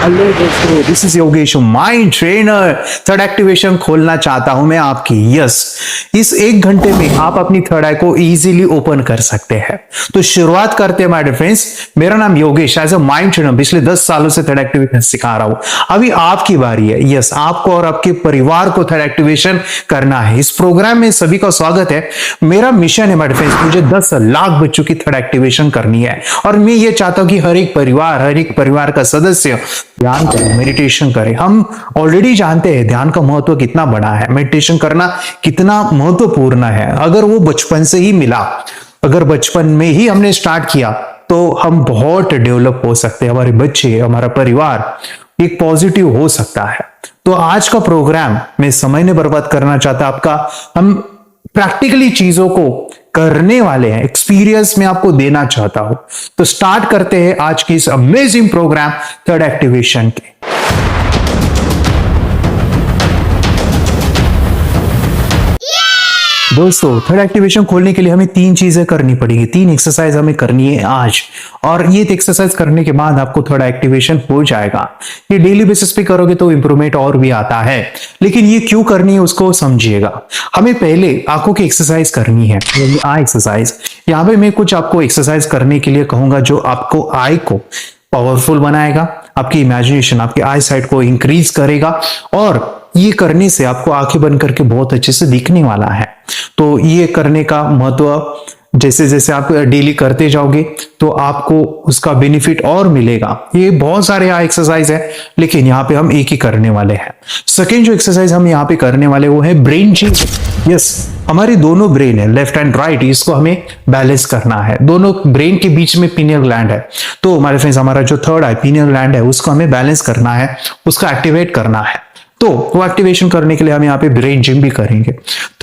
Hello दोस्तों, this is Yogesh, mind trainer. Third activation खोलना चाहता हूं मैं आपकी। यस, इस 1 घंटे में आप अपनी थर्ड आई को इजीली ओपन कर सकते हैं। तो शुरुआत करते हैं माय डियर फ्रेंड्स। मेरा नाम Yogesh, as a mind trainer पिछले 10 सालों से थर्ड एक्टिवेशन सिखा रहा हूं। अभी आपकी बारी है। यस, आपको और आपके परिवार को थर्ड एक्टिवेशन करना है। इस प्रोग्राम में सभी का स्वागत है। मेरा मिशन है माय डियर फ्रेंड्स, मुझे 10 लाख बच्चों की थर्ड एक्टिवेशन करनी है और मैं ये चाहता हूं कि हर एक परिवार का सदस्य ध्यान करें, मेडिटेशन करें। हम ऑलरेडी जानते हैं ध्यान का महत्व कितना बड़ा है, मेडिटेशन करना कितना महत्वपूर्ण है। अगर वो बचपन से ही मिला, अगर बचपन में ही हमने स्टार्ट किया तो हम बहुत डेवलप हो सकते हैं। हमारे बच्चे, हमारा परिवार एक पॉजिटिव हो सकता है। तो आज का प्रोग्राम मैं समय नहीं बर्बाद करना चाहता आपका। हम प्रैक्टिकली चीजों को करने वाले हैं, एक्सपीरियंस में आपको देना चाहता हूं। तो स्टार्ट करते हैं आज की इस अमेजिंग प्रोग्राम थर्ड एक्टिवेशन के। दोस्तों, थर्ड एक्टिवेशन खोलने के लिए हमें 3 चीजें करनी पड़ेगी, 3 एक्सरसाइज हमें करनी है आज। और ये एक्सरसाइज करने के बाद आपको थर्ड एक्टिवेशन हो जाएगा। ये डेली बेसिस पे करोगे तो इंप्रूवमेंट और भी आता है, लेकिन ये क्यों करनी है उसको समझिएगा। हमें पहले आंखों की एक्सरसाइज करनी है, आई एक्सरसाइज। यहाँ पे मैं कुछ आपको एक्सरसाइज करने के लिए कहूंगा जो आपको आई को पावरफुल बनाएगा, आपकी इमेजिनेशन, आपकी आई साइट को इंक्रीज करेगा और ये करने से आपको आंखें बंद करके बहुत अच्छे से दिखने वाला है। तो ये करने का महत्व जैसे जैसे आप डेली करते जाओगे तो आपको उसका बेनिफिट और मिलेगा। ये बहुत सारे एक्सरसाइज है, लेकिन यहाँ पे हम एक ही करने वाले हैं। सेकेंड जो एक्सरसाइज हम यहाँ पे करने वाले वो है ब्रेन जिम। यस, हमारी दोनों ब्रेन है, लेफ्ट एंड राइट, इसको हमें बैलेंस करना है। दोनों ब्रेन के बीच में पीनियल ग्लैंड है। तो हमारे फ्रेंड्स, हमारा जो थर्ड आई पीनियल ग्लैंड है उसको हमें बैलेंस करना है, उसका एक्टिवेट करना है। तो वो एक्टिवेशन करने के लिए हम यहाँ पे ब्रेन जिम भी करेंगे।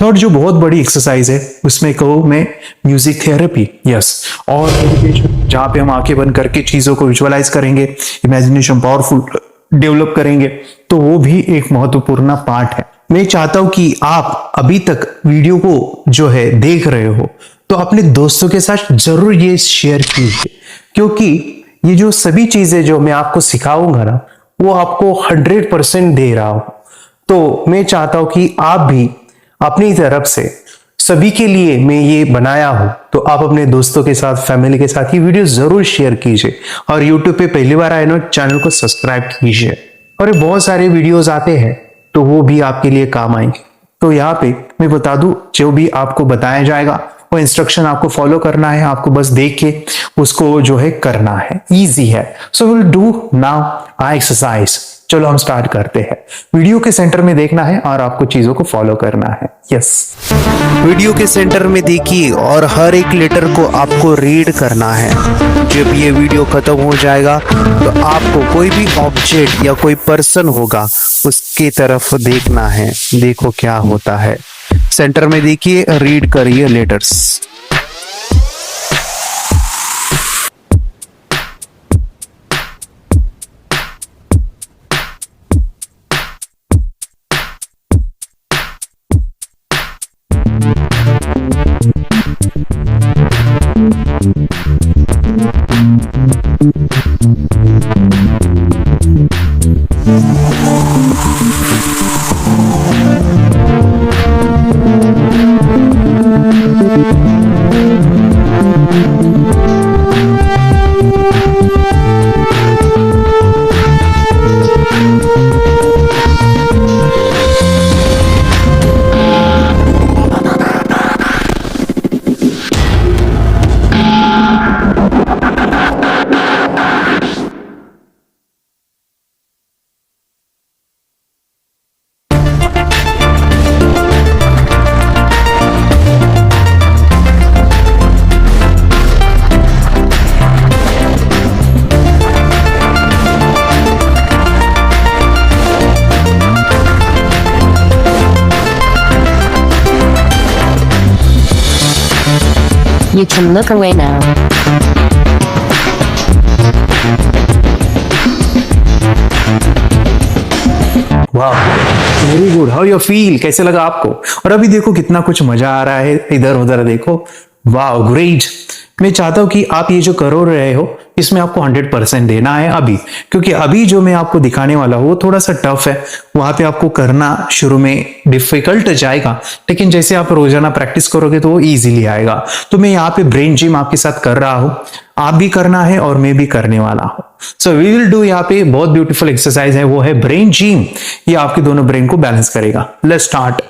थर्ड जो बहुत बड़ी एक्सरसाइज है उसमें कहूँ मैं म्यूजिक थेरेपी। यस, और मेडिटेशन, जहाँ पे हम आंखें बंद करके चीजों को विजुअलाइज करेंगे, इमेजिनेशन पावरफुल डेवलप करेंगे। तो वो भी एक महत्वपूर्ण पार्ट है। मैं चाहता हूं कि आप अभी तक वीडियो को जो है देख रहे हो तो अपने दोस्तों के साथ जरूर ये शेयर कीजिए, क्योंकि ये जो सभी चीजें जो मैं आपको सिखाऊंगा ना वो आपको 100% दे रहा हूं। तो मैं चाहता हूं कि आप भी अपनी तरफ से सभी के लिए मैं ये बनाया हूं, तो आप अपने दोस्तों के साथ, फैमिली के साथ ये वीडियो जरूर शेयर कीजिए। और YouTube पे पहली बार आए ना, चैनल को सब्सक्राइब कीजिए। और ये बहुत सारे वीडियोस आते हैं तो वो भी आपके लिए काम आएंगे। तो यहाँ पे मैं बता दूं, जो भी आपको बताया जाएगा वो इंस्ट्रक्शन आपको फॉलो करना है। आपको बस देख के उसको जो है करना है, इजी है। So will do now I exercise. चलो हम स्टार्ट करते हैं। वीडियो के सेंटर में देखना है और आपको चीजों को फॉलो करना है। यस, वीडियो के सेंटर में देखिए और हर एक लेटर को आपको रीड करना है। जब ये वीडियो खत्म हो जाएगा तो आपको कोई भी ऑब्जेक्ट या कोई पर्सन होगा उसकी तरफ देखना है। देखो क्या होता है। सेंटर में देखिए, रीड करिए letters. You can look away now. वाह, very good. How you feel, कैसे लगा आपको? और अभी देखो कितना कुछ मजा आ रहा है, इधर उधर देखो। वाह, ग्रेट। मैं चाहता हूं कि आप ये जो कर रहे हो इसमें आपको 100% देना है अभी, क्योंकि अभी जो मैं आपको दिखाने वाला हूँ वो थोड़ा सा टफ है। वहां पे आपको करना शुरू में डिफिकल्ट जाएगा, लेकिन जैसे आप रोजाना प्रैक्टिस करोगे तो वो इजीली आएगा। तो मैं यहाँ पे ब्रेन जिम आपके साथ कर रहा हूँ, आप भी करना है और मैं भी करने वाला हूँ। सो वी विल डू, यहाँ पे बहुत ब्यूटीफुल एक्सरसाइज है, वो है ब्रेन जिम। ये आपके दोनों ब्रेन को बैलेंस करेगा। Let's start.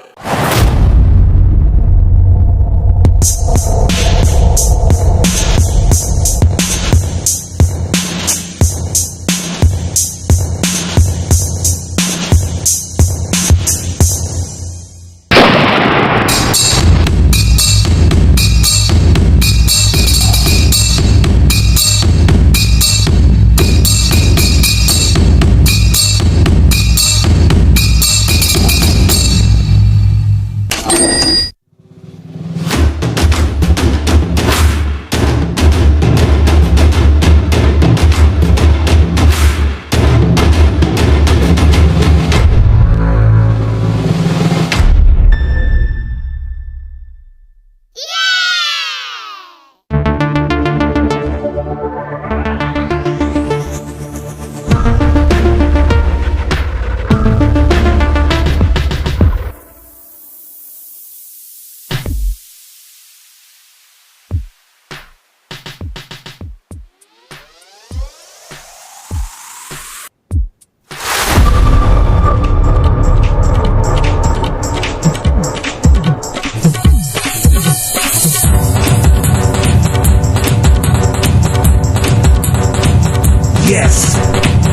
Yes,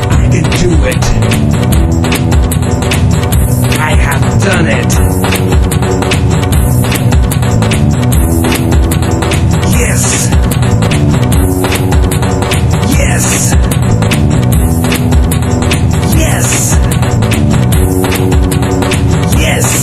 I can do it. I have done it. Yes. Yes. Yes. Yes. Yes.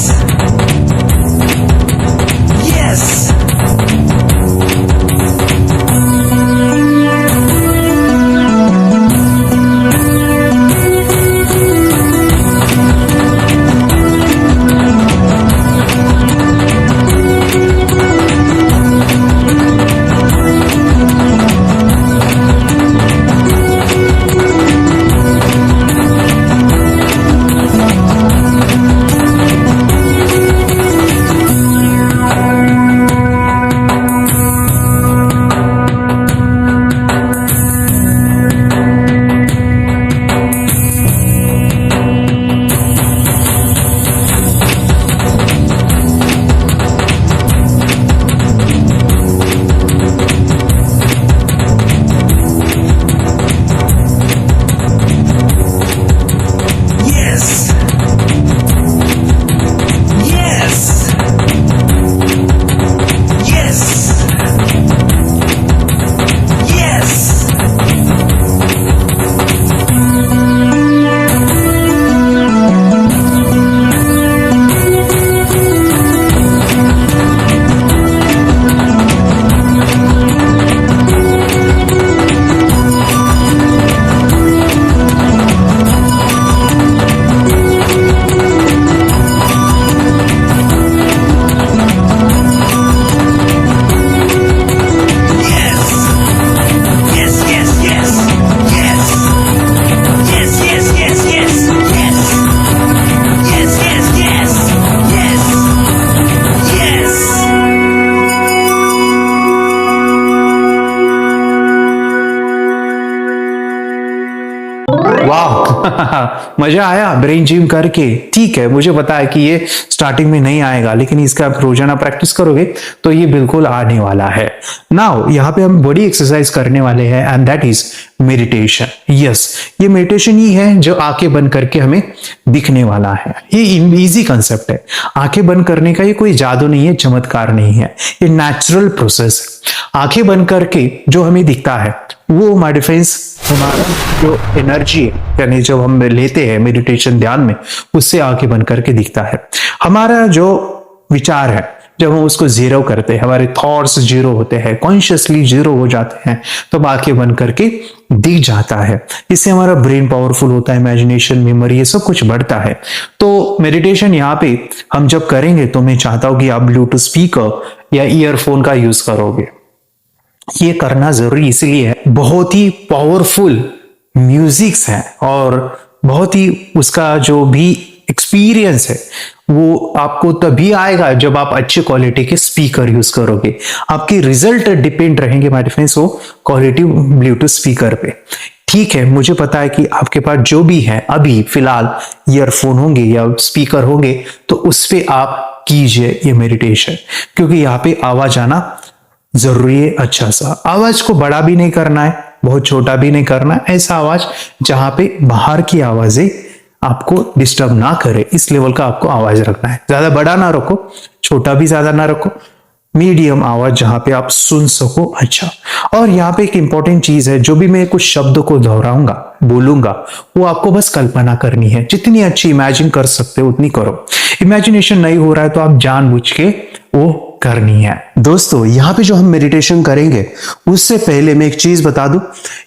वाह मजा आया ब्रेन जिम करके। ठीक है, मुझे पता है कि ये स्टार्टिंग में नहीं आएगा, लेकिन इसका आप रोजाना प्रैक्टिस करोगे तो ये बिल्कुल आने वाला है। नाउ यहाँ पे हम बड़ी एक्सरसाइज करने वाले हैं and that is meditation. Yes, ये मेडिटेशन ही है जो आंखें बंद करके हमें दिखने वाला है। ये इजी कंसेप्ट है। आंखें बंद करने का ये कोई जादू नहीं है, चमत्कार नहीं है, ये नेचुरल प्रोसेस। आंखें बंद करके जो हमें दिखता है वो माय डिफेंस हमारा जो एनर्जी है, यानी जब हम लेते हैं मेडिटेशन ध्यान में, उससे आंखें बंद करके दिखता है। हमारा जो विचार है, जब हम उसको जीरो करते हैं, हमारे थॉट्स जीरो होते हैं, कॉन्शियसली जीरो हो जाते हैं, तो आंखें बंद करके दिख जाता है। इससे हमारा ब्रेन पावरफुल होता है, इमेजिनेशन, मेमोरी, ये सब कुछ बढ़ता है। तो मेडिटेशन यहाँ पे हम जब करेंगे तो मैं चाहता हूं कि आप ब्लूटूथ स्पीकर या ईयरफोन का यूज करोगे। ये करना जरूरी इसलिए है, बहुत ही पावरफुल म्यूजिक्स है और बहुत ही उसका जो भी एक्सपीरियंस है वो आपको तभी आएगा जब आप अच्छी क्वालिटी के स्पीकर यूज करोगे। आपके रिजल्ट डिपेंड रहेंगे माय फ्रेंड्स वो क्वालिटी ब्लूटूथ स्पीकर पे। ठीक है, मुझे पता है कि आपके पास जो भी है अभी फिलहाल ईयरफोन होंगे या स्पीकर होंगे, तो उस पे आप कीजिए ये मेडिटेशन, क्योंकि यहाँ पे आवाज आना जरूरी है। अच्छा सा आवाज को बड़ा भी नहीं करना है, बहुत छोटा भी नहीं करना है, ऐसा आवाज जहां पे बाहर की आवाजें आपको डिस्टर्ब ना करे, इस लेवल का आपको आवाज रखना है। ज्यादा बड़ा ना रखो, छोटा भी ज्यादा ना रखो, मीडियम आवाज जहां पे आप सुन सको। अच्छा, और यहाँ पे एक इंपॉर्टेंट चीज है, जो भी मैं कुछ शब्द को दोहराऊंगा बोलूंगा वो आपको बस कल्पना करनी है। जितनी अच्छी इमेजिन कर सकते हो उतनी करो। इमेजिनेशन नहीं हो रहा है तो आप जानबूझ के वो करनी है। दोस्तों, यहाँ पे जो हम मेडिटेशन करेंगे उससे पहले मैं एक चीज बता दूं,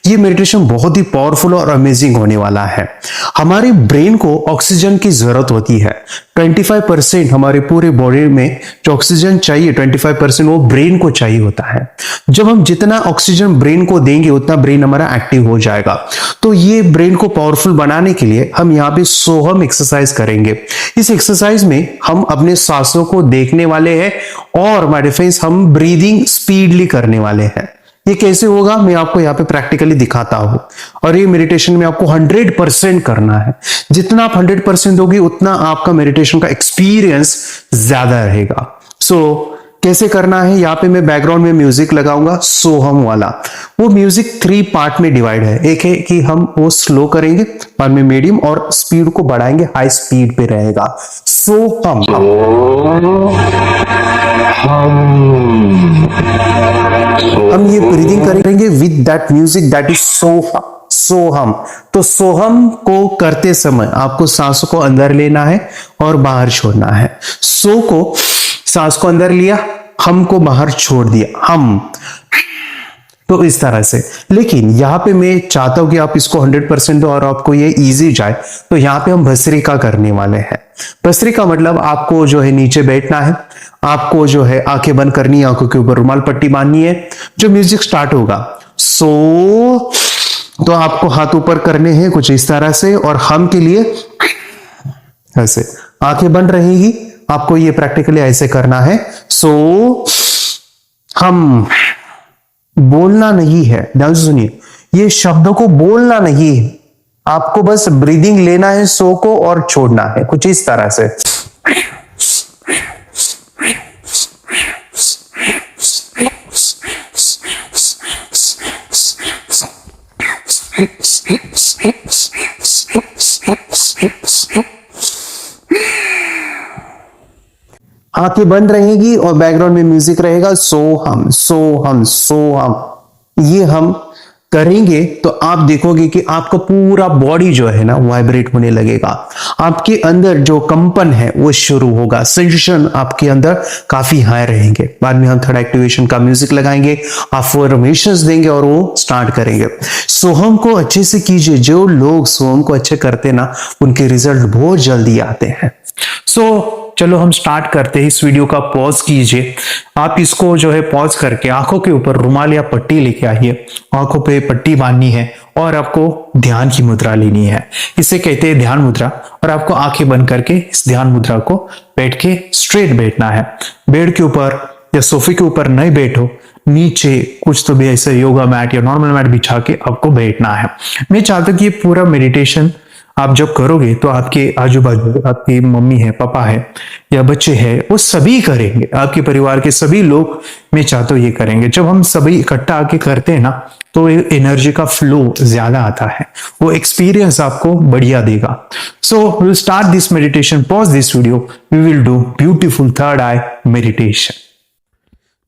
ये मेडिटेशन बहुत ही पावरफुल और अमेजिंग होने वाला है। हमारे ब्रेन को ऑक्सीजन की जरूरत होती है। 25% हमारे पूरे बॉडी में जो ऑक्सीजन चाहिए 25% वो ब्रेन को चाहिए होता है। जब हम जितना ऑक्सीजन ब्रेन को देंगे उतना ब्रेन हमारा एक्टिव हो जाएगा। तो ये ब्रेन को पावरफुल बनाने के लिए हम यहाँ पे सोहम एक्सरसाइज करेंगे। इस एक्सरसाइज में हम अपने सांसों को देखने वाले हैं और माय फ्रेंड्स हम ब्रीदिंग स्पीडली करने वाले हैं। ये कैसे होगा मैं आपको यहाँ पे प्रैक्टिकली दिखाता हूं। और ये मेडिटेशन में आपको 100% करना है। जितना आप 100% दोगे उतना आपका मेडिटेशन का एक्सपीरियंस ज्यादा रहेगा। सो कैसे करना है, यहाँ पे मैं बैकग्राउंड में म्यूजिक लगाऊंगा सोहम वाला। वो म्यूजिक 3 पार्ट में डिवाइड है। एक है कि हम वो स्लो करेंगे, बाद में मीडियम और स्पीड को बढ़ाएंगे, हाई स्पीड पे रहेगा। सोहम हम ये ब्रीदिंग करेंगे with that music that is Soham. तो सोहम को करते समय आपको सांसों को अंदर लेना है और बाहर छोड़ना है। सो को सांस को अंदर लिया, हम को बाहर छोड़ दिया, हम। तो इस तरह से। लेकिन यहां पे मैं चाहता हूं कि आप इसको 100% दो और आपको ये इजी जाए। तो यहां पे हम भस्त्रिका करने वाले हैं। भस्त्रिका मतलब आपको जो है नीचे बैठना है, आपको जो है आंखें बंद करनी है, आंखों के ऊपर रुमाल पट्टी बांधनी है। जो म्यूजिक स्टार्ट होगा तो आपको हाथ ऊपर करने हैं कुछ इस तरह से, और हम के लिए ऐसे आंखें बंद रहेगी। आपको ये प्रैक्टिकली ऐसे करना है। हम बोलना नहीं है, ध्यान से सुनिए, ये शब्दों को बोलना नहीं है, आपको बस ब्रीदिंग लेना है सो को और छोड़ना है कुछ इस तरह से। आंखें बंद रहेगी और बैकग्राउंड में म्यूजिक रहेगा सोहम सोहम सोहम। ये हम करेंगे तो आप देखोगे कि आपका पूरा बॉडी जो है ना वाइब्रेट होने लगेगा। आपके अंदर जो कंपन है वो शुरू होगा, सेंसेशन आपके अंदर काफी हाई रहेंगे। बाद में हम थोड़ा एक्टिवेशन का म्यूजिक लगाएंगे, अफर्मेशंस देंगे और वो स्टार्ट करेंगे। सोहम को अच्छे से कीजिए। जो लोग सोहम को अच्छे करते ना उनके रिजल्ट बहुत जल्दी आते हैं। चलो हम स्टार्ट करते हैं। इस वीडियो का पॉज कीजिए। आप इसको जो है पॉज करके आंखों के ऊपर रुमाल या पट्टी लेके आइए, आंखों पे पट्टी बांधनी है और आपको ध्यान की मुद्रा लेनी है। इसे कहते हैं ध्यान मुद्रा। और आपको आंखें बंद करके इस ध्यान मुद्रा को बैठ के स्ट्रेट बैठना है। बेड के ऊपर या सोफे के ऊपर नहीं बैठो, नीचे कुछ तो भी ऐसे योगा मैट या नॉर्मल मैट बिछा के आपको बैठना है। मैं चाहता हूं कि ये पूरा मेडिटेशन आप जब करोगे तो आपके आजू बाजू आपकी मम्मी है, पापा है या बच्चे हैं, वो सभी करेंगे। आपके परिवार के सभी लोग मैं चाहता हूं ये करेंगे। जब हम सभी इकट्ठा आके करते हैं ना तो एनर्जी का फ्लो ज्यादा आता है, वो एक्सपीरियंस आपको बढ़िया देगा। So we will start this meditation. Pause this video, we will do beautiful third eye meditation.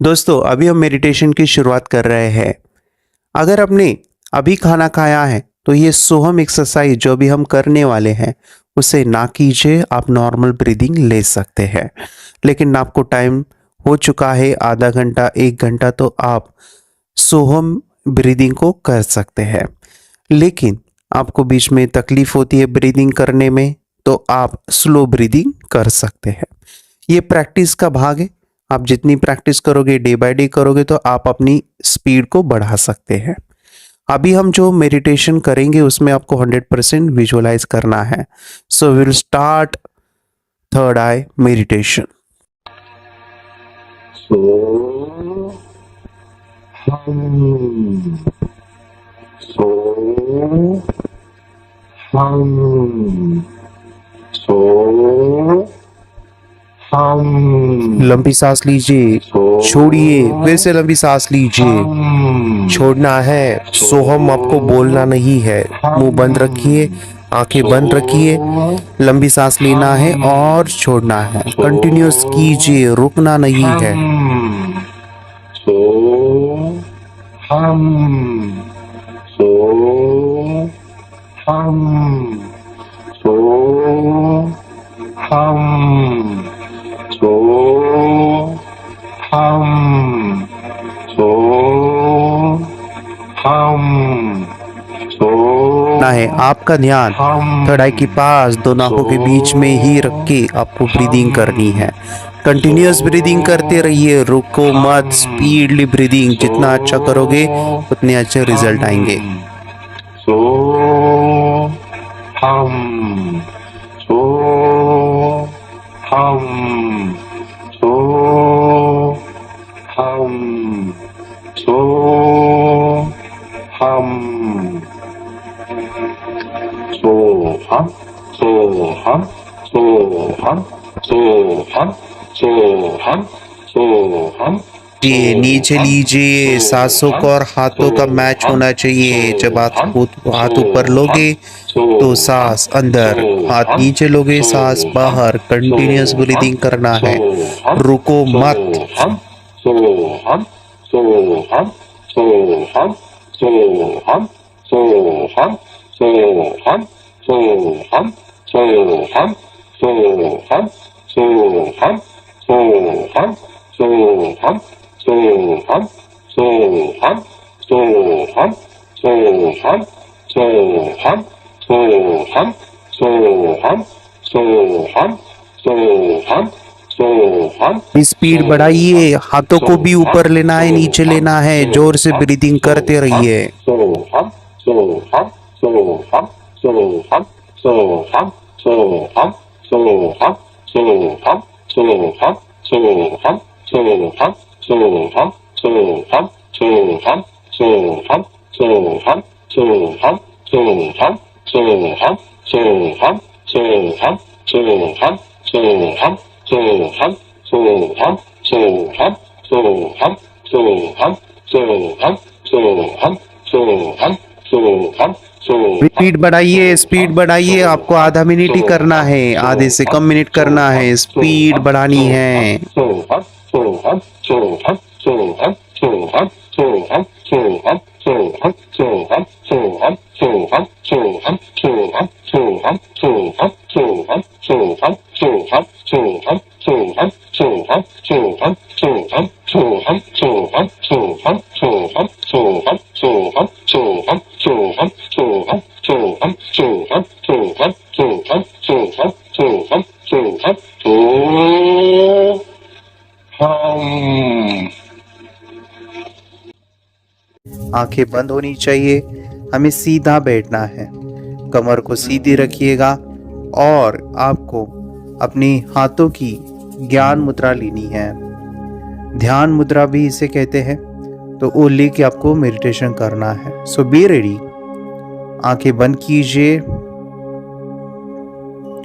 दोस्तों, अभी हम मेडिटेशन की शुरुआत कर रहे हैं। अगर आपने अभी खाना खाया है तो ये सोहम एक्सरसाइज जो भी हम करने वाले हैं उसे ना कीजिए। आप नॉर्मल ब्रीदिंग ले सकते हैं, लेकिन आपको टाइम हो चुका है आधा घंटा 1 घंटा, तो आप सोहम ब्रीदिंग को कर सकते हैं। लेकिन आपको बीच में तकलीफ होती है ब्रीदिंग करने में तो आप स्लो ब्रीदिंग कर सकते हैं। ये प्रैक्टिस का भाग है। आप जितनी प्रैक्टिस करोगे, डे बाय डे करोगे, तो आप अपनी स्पीड को बढ़ा सकते हैं। अभी हम जो मेडिटेशन करेंगे उसमें आपको 100% विजुअलाइज करना है। So will start third eye meditation. लंबी सांस लीजिए, छोड़िए, फिर से लंबी सांस लीजिए, छोड़ना है। सोहम आपको बोलना नहीं है। मुंह बंद रखिए, आंखें बंद रखिए, लंबी सांस लेना है और छोड़ना है। कंटिन्यूअस कीजिए, रुकना नहीं है। ना है आपका ध्यान थर्ड आई के पास दोनों आंखों के बीच में ही रख के आपको ब्रीदिंग करनी है। कंटिन्यूअस ब्रीदिंग करते रहिए, रुको मत। स्पीडली ब्रीदिंग जितना अच्छा करोगे उतने अच्छे रिजल्ट आएंगे। ये नीचे लीजिए, सांसों का और हाथों का मैच होना चाहिए। जब आप हाथ ऊपर लोगे तो सांस अंदर, हाथ नीचे लोगे सांस बाहर। कंटिन्यूअस ब्रीदिंग करना है, रुको मत। स्पीड बढ़ाइए, हाथों को भी ऊपर लेना है, नीचे लेना है। जोर से ब्रीदिंग करते रहिए। स्पीड बढ़ाइए, स्पीड बढ़ाइए। आपको आधा मिनट ही करना है, आधे से कम मिनट करना है। स्पीड बढ़ानी है। आंखें बंद होनी चाहिए। हमें सीधा बैठना है, कमर को सीधी रखिएगा और आपको अपने हाथों की ज्ञान मुद्रा लेनी है। ध्यान मुद्रा भी इसे कहते हैं। तो वो लेके आपको मेडिटेशन करना है। सो बी रेडी। आंखें बंद कीजिए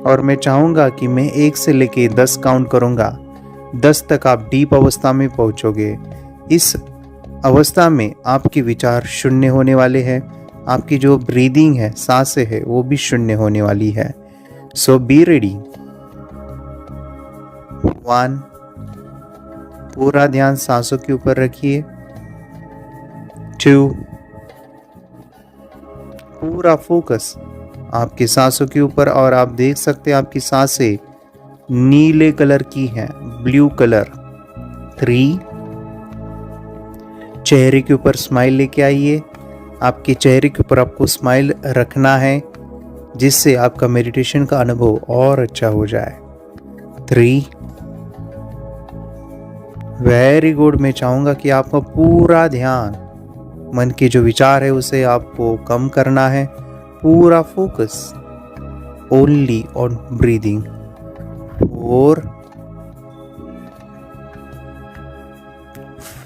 और मैं चाहूंगा कि मैं 1 से लेके 10 काउंट करूंगा। 10 तक आप डीप अवस्था में पहुंचोगे। इस अवस्था में आपके विचार शून्य होने वाले हैं। आपकी जो ब्रीदिंग है, सांसें है, वो भी शून्य होने वाली है। सो बी रेडी। 1, पूरा ध्यान सांसों के ऊपर रखिए। 2, पूरा फोकस आपकी सांसों के ऊपर, और आप देख सकते हैं आपकी सांसें नीले कलर की हैं, ब्लू कलर। 3, चेहरे के ऊपर स्माइल लेके आइए। आपके चेहरे के ऊपर आपको स्माइल रखना है, जिससे आपका मेडिटेशन का अनुभव और अच्छा हो जाए। 3, वेरी गुड। मैं चाहूँगा कि आपका पूरा ध्यान मन के जो विचार है उसे आपको कम करना है। पूरा फोकस ओनली ऑन ब्रीदिंग। 4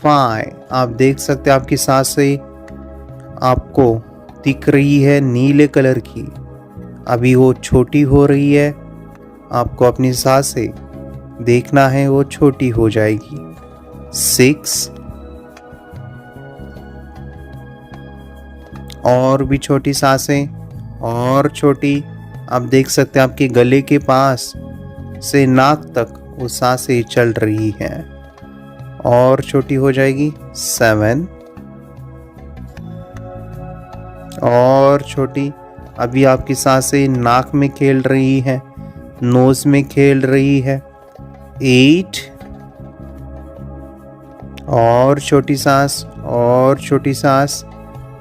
5। आप देख सकते हैं आपकी सांसें आपको दिख रही है नीले कलर की, अभी वो छोटी हो रही है। आपको अपनी सांसें देखना है वो छोटी हो जाएगी। 6 और भी छोटी सांसें और छोटी। आप देख सकते हैं आपके गले के पास से नाक तक वो सांसें चल रही हैं और छोटी हो जाएगी। 7 और छोटी। अभी आपकी सांसें नाक में खेल रही है, नोज में खेल रही है। 8 और छोटी सांस और छोटी सांस।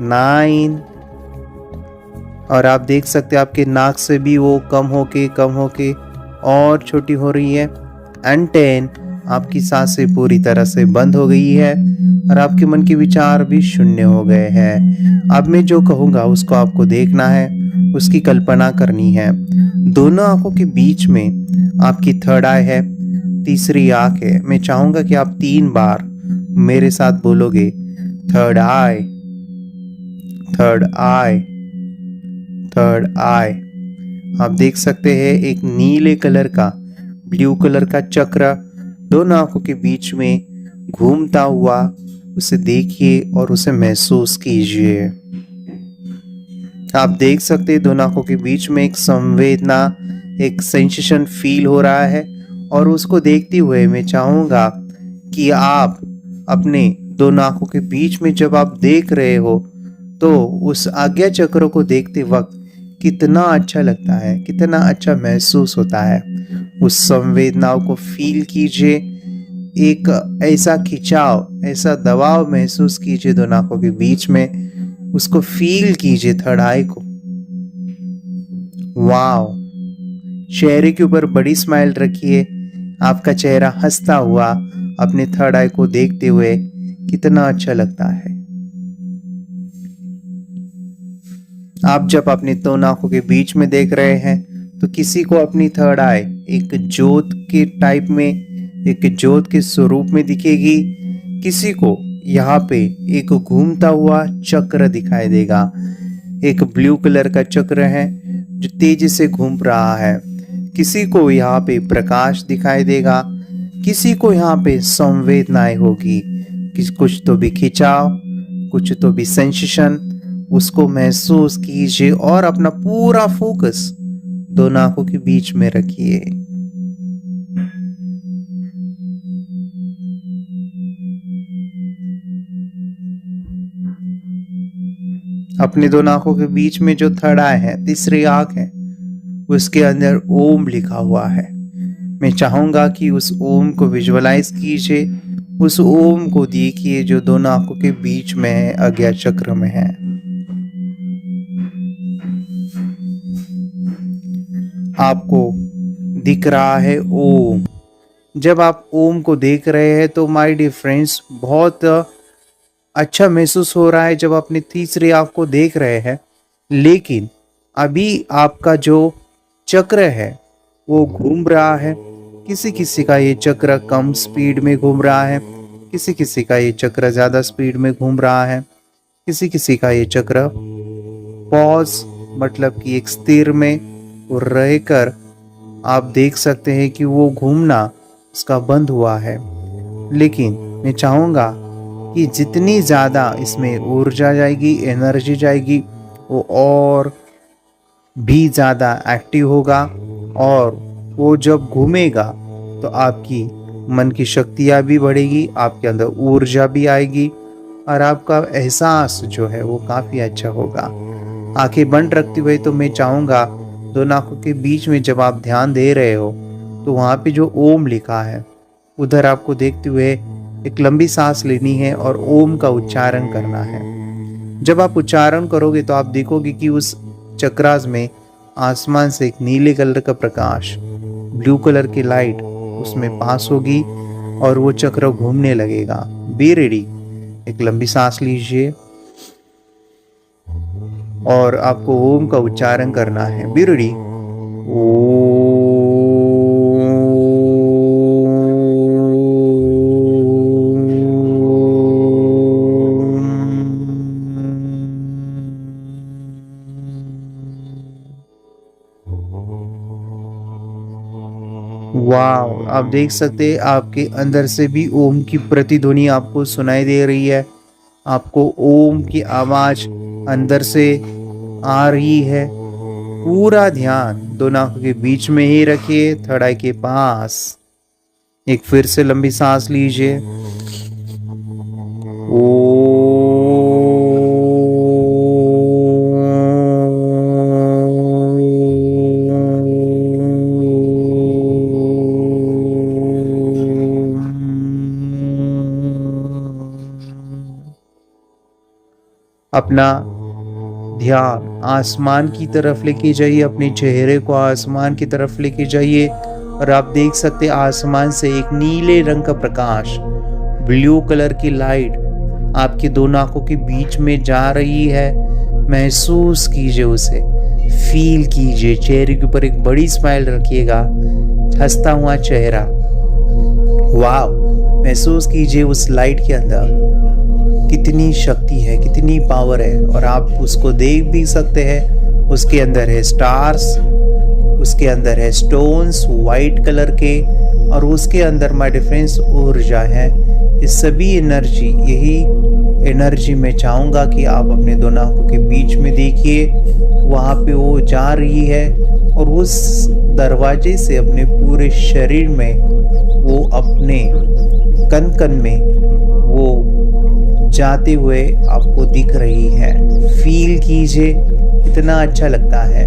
9 और आप देख सकते हैं आपके नाक से भी वो कम होके और छोटी हो रही है। एंड 10 आपकी सांसें पूरी तरह से बंद हो गई है और आपके मन के विचार भी शून्य हो गए हैं। अब मैं जो कहूँगा उसको आपको देखना है, उसकी कल्पना करनी है। दोनों आंखों के बीच में आपकी थर्ड आई है, तीसरी आंख है। मैं चाहूँगा कि आप 3 बार मेरे साथ बोलोगे, third eye, third eye, third आई। आप देख सकते हैं एक नीले कलर का, ब्लू कलर का चक्र दोनों आंखों के बीच में घूमता हुआ, उसे देखिए और उसे महसूस कीजिए। आप देख सकते हैं दोनों आंखों के बीच में एक संवेदना, एक सेंसेशन फील हो रहा है। और उसको देखते हुए मैं चाहूँगा कि आप अपने दोनों आंखों के बीच में जब आप देख रहे हो तो उस आज्ञा चक्र को देखते वक्त कितना अच्छा लगता है, कितना अच्छा महसूस होता है। उस संवेदनाओं को फील कीजिए, एक ऐसा खिंचाव, ऐसा दबाव महसूस कीजिए दोनों आंखों के बीच में, उसको फील कीजिए थर्ड आई को। वाओ। चेहरे के ऊपर बड़ी स्माइल रखिए, आपका चेहरा हंसता हुआ अपने थर्ड आई को देखते हुए कितना अच्छा लगता है। आप जब अपनी दोनों आंखों के बीच में देख रहे हैं तो किसी को अपनी थर्ड आई एक ज्योत के टाइप में, एक ज्योत के स्वरूप में दिखेगी। किसी को यहाँ पे एक घूमता हुआ चक्र दिखाई देगा, एक ब्लू कलर का चक्र है जो तेजी से घूम रहा है। किसी को यहाँ पे प्रकाश दिखाई देगा, किसी को यहाँ पे संवेदनाएं होगी, कुछ तो भी खिंचाव, कुछ तो भी सेंसेशन। उसको महसूस कीजिए और अपना पूरा फोकस दोनों आंखों के बीच में रखिए। अपनी दोनों आंखों के बीच में जो थर्ड आई है, तीसरी आंख है, उसके अंदर ओम लिखा हुआ है। मैं चाहूंगा कि उस ओम को विजुअलाइज कीजिए, उस ओम को देखिए जो दोनों आंखों के बीच में है, आज्ञा चक्र में है। आपको दिख रहा है ओम। जब आप ओम को देख रहे हैं तो माय डियर फ्रेंड्स बहुत अच्छा महसूस हो रहा है जब अपनी तीसरी आंख को देख रहे हैं। लेकिन अभी आपका जो चक्र है वो घूम रहा है। किसी किसी का ये चक्र कम स्पीड में घूम रहा है, किसी किसी का ये चक्र ज़्यादा स्पीड में घूम रहा है, किसी किसी का ये चक्र पॉज मतलब कि एक स्थिर में रहकर आप देख सकते हैं कि वो घूमना उसका बंद हुआ है। लेकिन मैं चाहूँगा कि जितनी ज़्यादा इसमें ऊर्जा जाएगी, एनर्जी जाएगी, वो और भी ज़्यादा एक्टिव होगा और वो जब घूमेगा तो आपकी मन की शक्तियाँ भी बढ़ेगी, आपके अंदर ऊर्जा भी आएगी और आपका एहसास जो है वो काफ़ी अच्छा होगा। आंखें बंद रखते हुए तो मैं चाहूँगा दोनों आंखों के बीच में जब आप ध्यान दे रहे हो तो वहाँ पे जो ओम लिखा है उधर आपको देखते हुए एक लंबी सांस लेनी है और ओम का उच्चारण करना है। जब आप उच्चारण करोगे तो आप देखोगे कि उस चक्रास में आसमान से एक नीले कलर का प्रकाश, ब्लू कलर की लाइट उसमें पास होगी और वो चक्र घूमने लगेगा। Be ready. एक लंबी सांस लीजिए और आपको ओम का उच्चारण करना है। Be ready. वाह, आप देख सकते हैं आपके अंदर से भी ओम की प्रतिध्वनि आपको सुनाई दे रही है। आपको ओम की आवाज अंदर से आ रही है। पूरा ध्यान दोनों आंखों के बीच में ही रखिए, थर्ड आई के पास। एक फिर से लंबी सांस लीजिए। अपना ध्यान आसमान की तरफ लेके जाइए, अपने चेहरे को आसमान की तरफ लेके जाइए और आप देख सकते हैं आसमान से एक नीले रंग का प्रकाश, ब्लू कलर की लाइट आपकी दोनों आंखों के बीच में जा रही है। महसूस कीजिए उसे, फील कीजिए। चेहरे के ऊपर एक बड़ी स्माइल रखिएगा, हंसता हुआ चेहरा। वाह, महसूस कीजिए उस लाइट के अंदर कितनी शक्ति है, कितनी पावर है। और आप उसको देख भी सकते हैं। उसके अंदर है स्टार्स, उसके अंदर है स्टोन्स वाइट कलर के, और उसके अंदर माय डिफरेंस ऊर्जा है। ये सभी एनर्जी, यही एनर्जी मैं चाहूंगा कि आप अपने दोनों आंखों के बीच में देखिए। वहां पे वो जा रही है और उस दरवाजे से अपने पूरे शरीर में, वो अपने कन कन में वो जाते हुए आपको दिख रही है। फील कीजिए, इतना अच्छा लगता है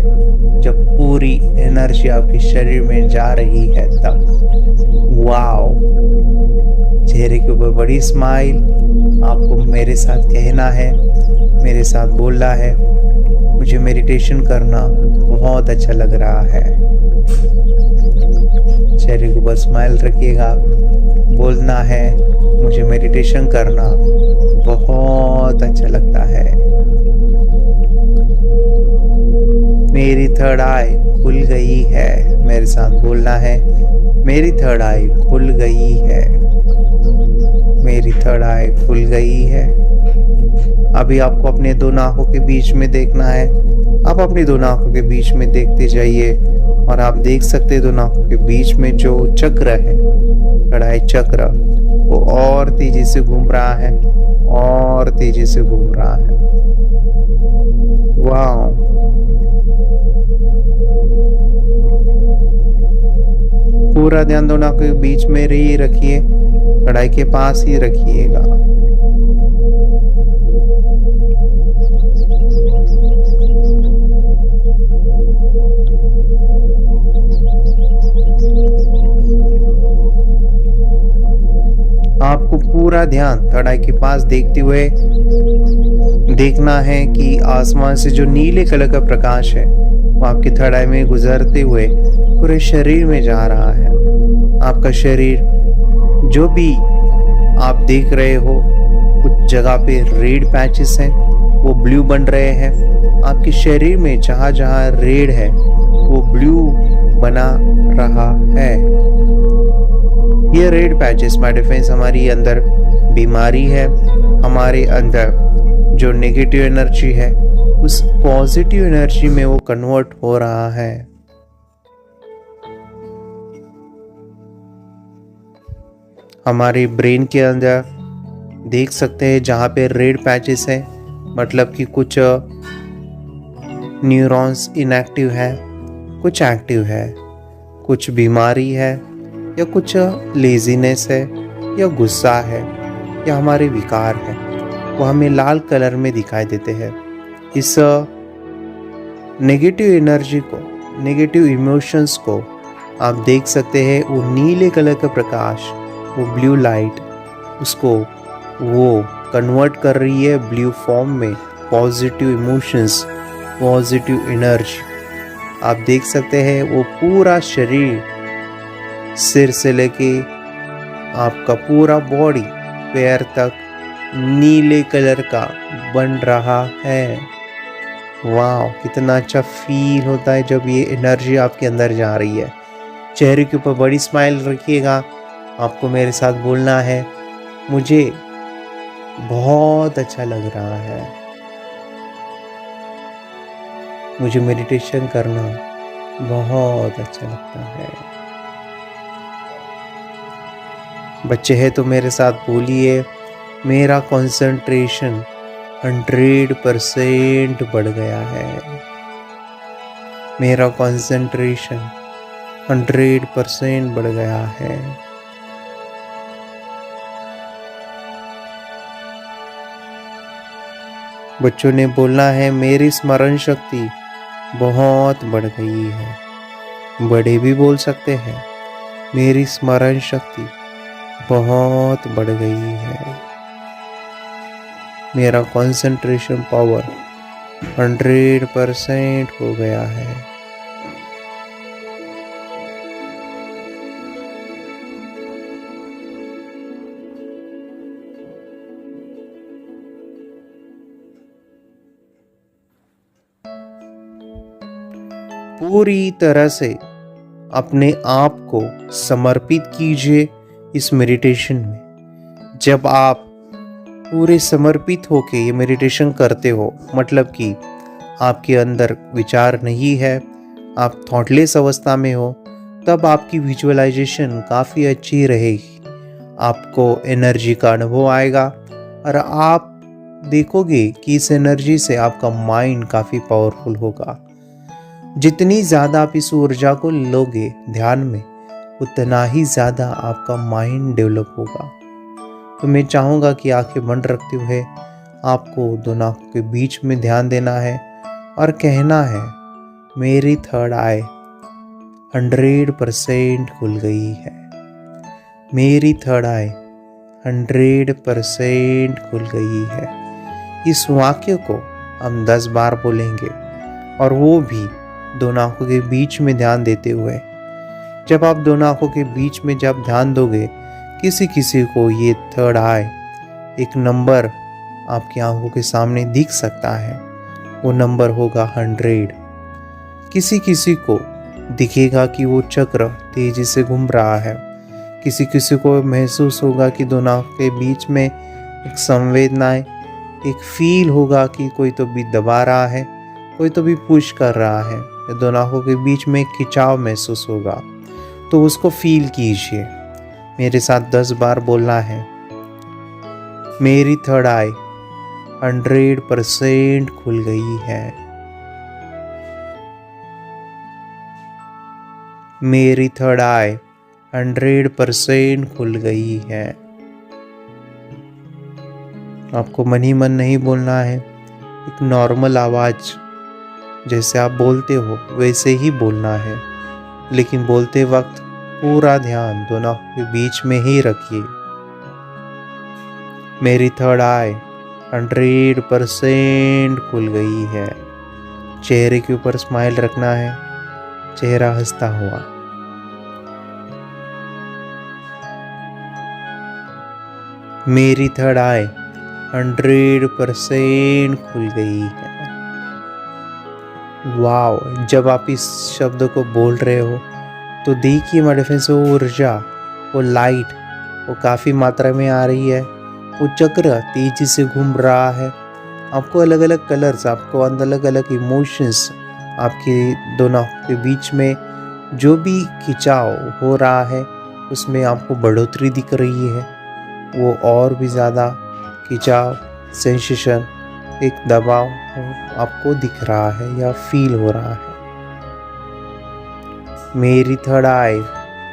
जब पूरी एनर्जी आपके शरीर में जा रही है तब। वाओ, चेहरे के ऊपर बड़ी स्माइल। आपको मेरे साथ कहना है, मेरे साथ बोलना है, मुझे मेडिटेशन करना बहुत अच्छा लग रहा है। चेहरे के ऊपर स्माइल रखिएगा, बोलना है मुझे मेडिटेशन करना बहुत अच्छा लगता है। मेरी थर्ड आई खुल गई है। मेरे साथ बोलना है, मेरी थर्ड आई खुल गई है, मेरी थर्ड आई खुल गई है। अभी आपको अपने दोनों आंखों के बीच में देखना है। आप अपनी दोनों आंखों के बीच में देखते जाइए और आप देख सकते हैं दोनों आंखों के बीच में जो चक्र है, थर्ड आई चक्र, वो और तेजी से घूम रहा है, और तेजी से घूम रहा है। वाह, पूरा ध्यान दोनों के बीच में ही रखिए, कढ़ाई के पास ही रखिएगा। आपको पूरा ध्यान थर्ड आई के पास देखते हुए देखना है कि आसमान से जो नीले कलर का प्रकाश है वो आपकी थर्ड आई में गुजरते हुए पूरे शरीर में जा रहा है। आपका शरीर जो भी आप देख रहे हो, कुछ जगह पे रेड पैचेस हैं, वो ब्लू बन रहे हैं। आपके शरीर में जहाँ जहाँ रेड है वो ब्लू बना रहा है। ये रेड पैचेस माय डिफेंस हमारी अंदर बीमारी है, हमारे अंदर जो नेगेटिव एनर्जी है उस पॉजिटिव एनर्जी में वो कन्वर्ट हो रहा है। हमारे ब्रेन के अंदर देख सकते हैं जहाँ पे रेड पैचेस है, मतलब कि कुछ न्यूरॉन्स इनएक्टिव है, कुछ एक्टिव है, कुछ बीमारी है, या कुछ लेजीनेस है, या गुस्सा है, या हमारे विकार है, वो हमें लाल कलर में दिखाई देते हैं। इस नेगेटिव एनर्जी को, नेगेटिव इमोशंस को आप देख सकते हैं। वो नीले कलर का प्रकाश, वो ब्लू लाइट, उसको वो कन्वर्ट कर रही है ब्लू फॉर्म में पॉजिटिव इमोशंस, पॉजिटिव एनर्जी। आप देख सकते हैं वो पूरा शरीर, सिर से लेके आपका पूरा बॉडी पैर तक नीले कलर का बन रहा है। वाह, कितना अच्छा फील होता है जब ये एनर्जी आपके अंदर जा रही है। चेहरे के ऊपर बड़ी स्माइल रखिएगा। आपको मेरे साथ बोलना है, मुझे बहुत अच्छा लग रहा है, मुझे मेडिटेशन करना बहुत अच्छा लगता है। बच्चे हैं तो मेरे साथ बोलिए, मेरा कंसंट्रेशन 100% बढ़ गया है। मेरा कंसंट्रेशन 100% बढ़ गया है। बच्चों ने बोलना है, मेरी स्मरण शक्ति बहुत बढ़ गई है। बड़े भी बोल सकते हैं, मेरी स्मरण शक्ति बहुत बढ़ गई है। मेरा कंसंट्रेशन पावर 100% हो गया है। पूरी तरह से अपने आप को समर्पित कीजिए इस मेडिटेशन में। जब आप पूरे समर्पित होके ये मेडिटेशन करते हो, मतलब कि आपके अंदर विचार नहीं है, आप थॉटलेस अवस्था में हो, तब आपकी विजुअलाइजेशन काफ़ी अच्छी रहेगी। आपको एनर्जी का अनुभव आएगा और आप देखोगे कि इस एनर्जी से आपका माइंड काफ़ी पावरफुल होगा। जितनी ज़्यादा आप इस ऊर्जा को लोगे ध्यान में, उतना ही ज़्यादा आपका माइंड डेवलप होगा। तो मैं चाहूँगा कि आंखें बंद रखते हुए आपको दोनों आंखों के बीच में ध्यान देना है और कहना है, मेरी थर्ड आई 100% खुल गई है। मेरी थर्ड आई 100% खुल गई है। इस वाक्य को हम 10 बार बोलेंगे और वो भी दोनों आंखों के बीच में ध्यान देते हुए। जब आप दोनों आंखों के बीच में जब ध्यान दोगे, किसी किसी को ये थर्ड आई एक नंबर आपकी आंखों के सामने दिख सकता है, वो नंबर होगा 100। किसी किसी को दिखेगा कि वो चक्र तेजी से घूम रहा है। किसी किसी को महसूस होगा कि दोनों आंखों के बीच में एक संवेदनाएं, एक फील होगा कि कोई तो भी दबा रहा है, कोई तो भी पुश कर रहा है। दोनों आंखों के बीच में एक खिंचाव महसूस होगा, तो उसको फील कीजिए। मेरे साथ 10 बार बोलना है, मेरी थर्ड आई 100% खुल गई है। मेरी थर्ड आई 100% खुल गई है। आपको मन ही मन नहीं बोलना है, एक नॉर्मल आवाज जैसे आप बोलते हो वैसे ही बोलना है, लेकिन बोलते वक्त पूरा ध्यान दोनों के बीच में ही रखिए। मेरी थर्ड आई 100% खुल गई है। चेहरे के ऊपर स्माइल रखना है, चेहरा हंसता हुआ। मेरी थर्ड आई 100% खुल गई है। वाव, जब आप इस शब्द को बोल रहे हो तो देखिए मेडिटेशन से वो ऊर्जा, वो लाइट, वो काफ़ी मात्रा में आ रही है। वो चक्र तेजी से घूम रहा है। आपको अलग अलग कलर्स, आपको अलग अलग इमोशंस, आपके दोनों के बीच में जो भी खिंचाव हो रहा है उसमें आपको बढ़ोतरी दिख रही है। वो और भी ज़्यादा खिंचाव, सेंसेशन, एक दबाव आपको दिख रहा है या फील हो रहा है। मेरी थर्ड आई